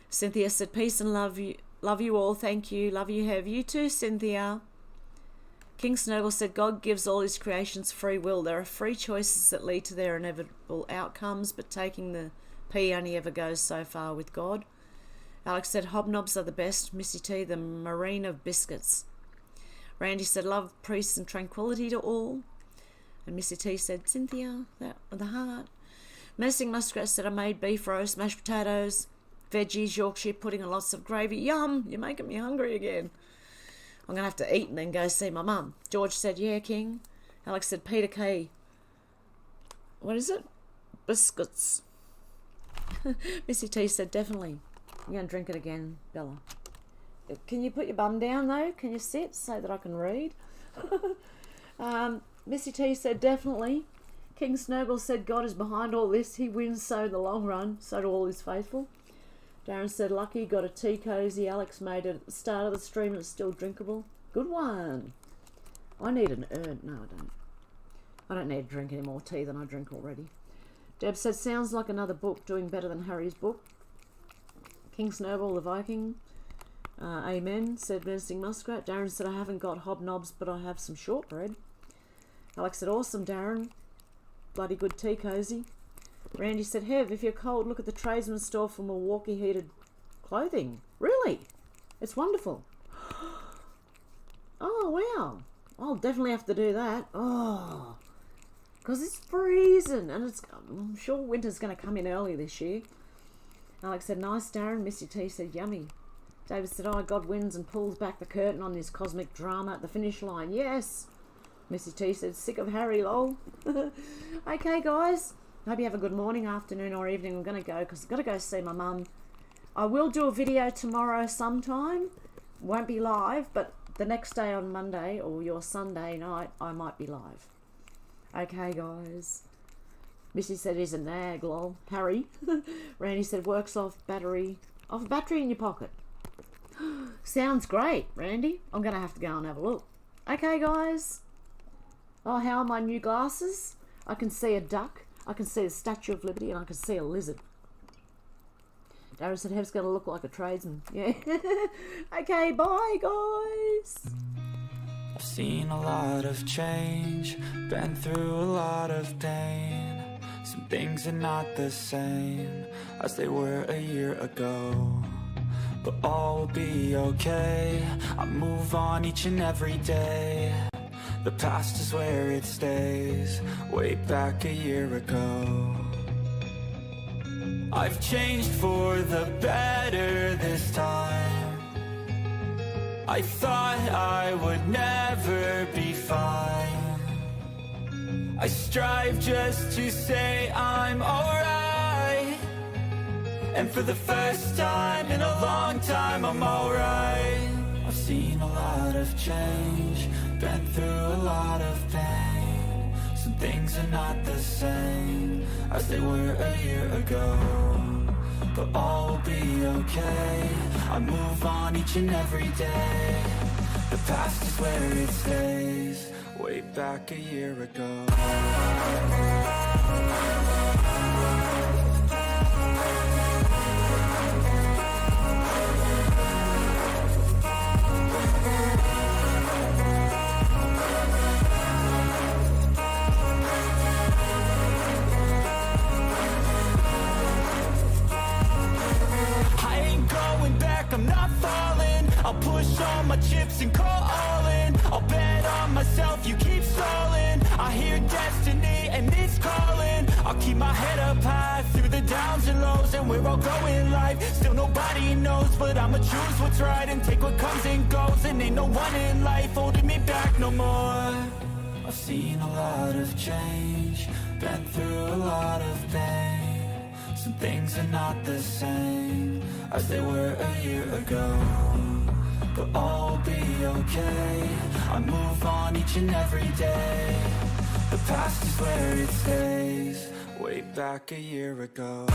Cynthia said peace and love you all, thank you, love you Hev. You too, Cynthia. King Snurgle said God gives all his creations free will. There are free choices that lead to their inevitable outcomes, but taking the pee only ever goes so far with God. Alex said hobnobs are the best. Missy T, the marine of biscuits. Randy said love, peace and tranquility to all. And Missy T said Cynthia, that with the heart. Menacing Muskrat said I made beef roast, mashed potatoes, veggies, Yorkshire pudding and lots of gravy. Yum, you're making me hungry again. I'm going to have to eat and then go see my mum. George said, yeah, King. Alex said, Peter K. What is it? Biscuits. Missy T said, definitely. I'm going to drink it again, Bella. Can you put your bum down, though? Can you sit so that I can read? Missy T said, definitely. King Snurgle said, God is behind all this. He wins so in the long run. So do all his faithful. Darren said, lucky, got a tea cozy. Alex made it at the start of the stream and it's still drinkable. Good one. I need an urn. No, I don't. I don't need to drink any more tea than I drink already. Deb said, sounds like another book, doing better than Harry's book. King Snowball the Viking. Amen, said Menacing Muskrat. Darren said, I haven't got hobnobs, but I have some shortbread. Alex said, awesome, Darren. Bloody good tea cozy. Randy said, Hev, if you're cold, look at the tradesman's store for Milwaukee heated clothing. Really? It's wonderful. Oh, wow. I'll definitely have to do that. Oh, because it's freezing and I'm sure winter's going to come in early this year. Alex said, nice, Darren. Missy T said, yummy. David said, oh, God wins and pulls back the curtain on this cosmic drama at the finish line. Yes. Missy T said, sick of Harry, lol. Okay, guys. Hope you have a good morning, afternoon or evening. I'm going to go because I've got to go see my mum. I will do a video tomorrow sometime. Won't be live, but the next day on Monday or your Sunday night, I might be live. Okay, guys. Missy said he's a nag, lol. Harry. Randy said works off a battery in your pocket. Sounds great, Randy. I'm going to have to go and have a look. Okay, guys. Oh, how are my new glasses? I can see a duck. I can see the Statue of Liberty and I can see a lizard. Darren said Hev's going to look like a tradesman. Yeah. Okay, bye, guys. I've seen a lot of change, been through a lot of pain. Some things are not the same as they were a year ago, but all will be okay. I move on each and every day. The past is where it stays, way back a year ago. I've changed for the better this time. I thought I would never be fine. I strive just to say I'm alright, and for the first time in a long time I'm alright. I've seen a lot of change, been through a lot of pain. Some things are not the same as they were a year ago, but all will be okay. I move on each and every day. The past is where it stays, way back a year ago. I'm not falling. I'll push all my chips and call all in. I'll bet on myself, you keep stalling. I hear destiny and it's calling. I'll keep my head up high through the downs and lows, and we're all going life. Still nobody knows, but I'ma choose what's right and take what comes and goes. And ain't no one in life holding me back no more. I've seen a lot of change, been through a lot of pain. Some things are not the same as they were a year ago, but all will be okay. I move on each and every day. The past is where it stays, way back a year ago.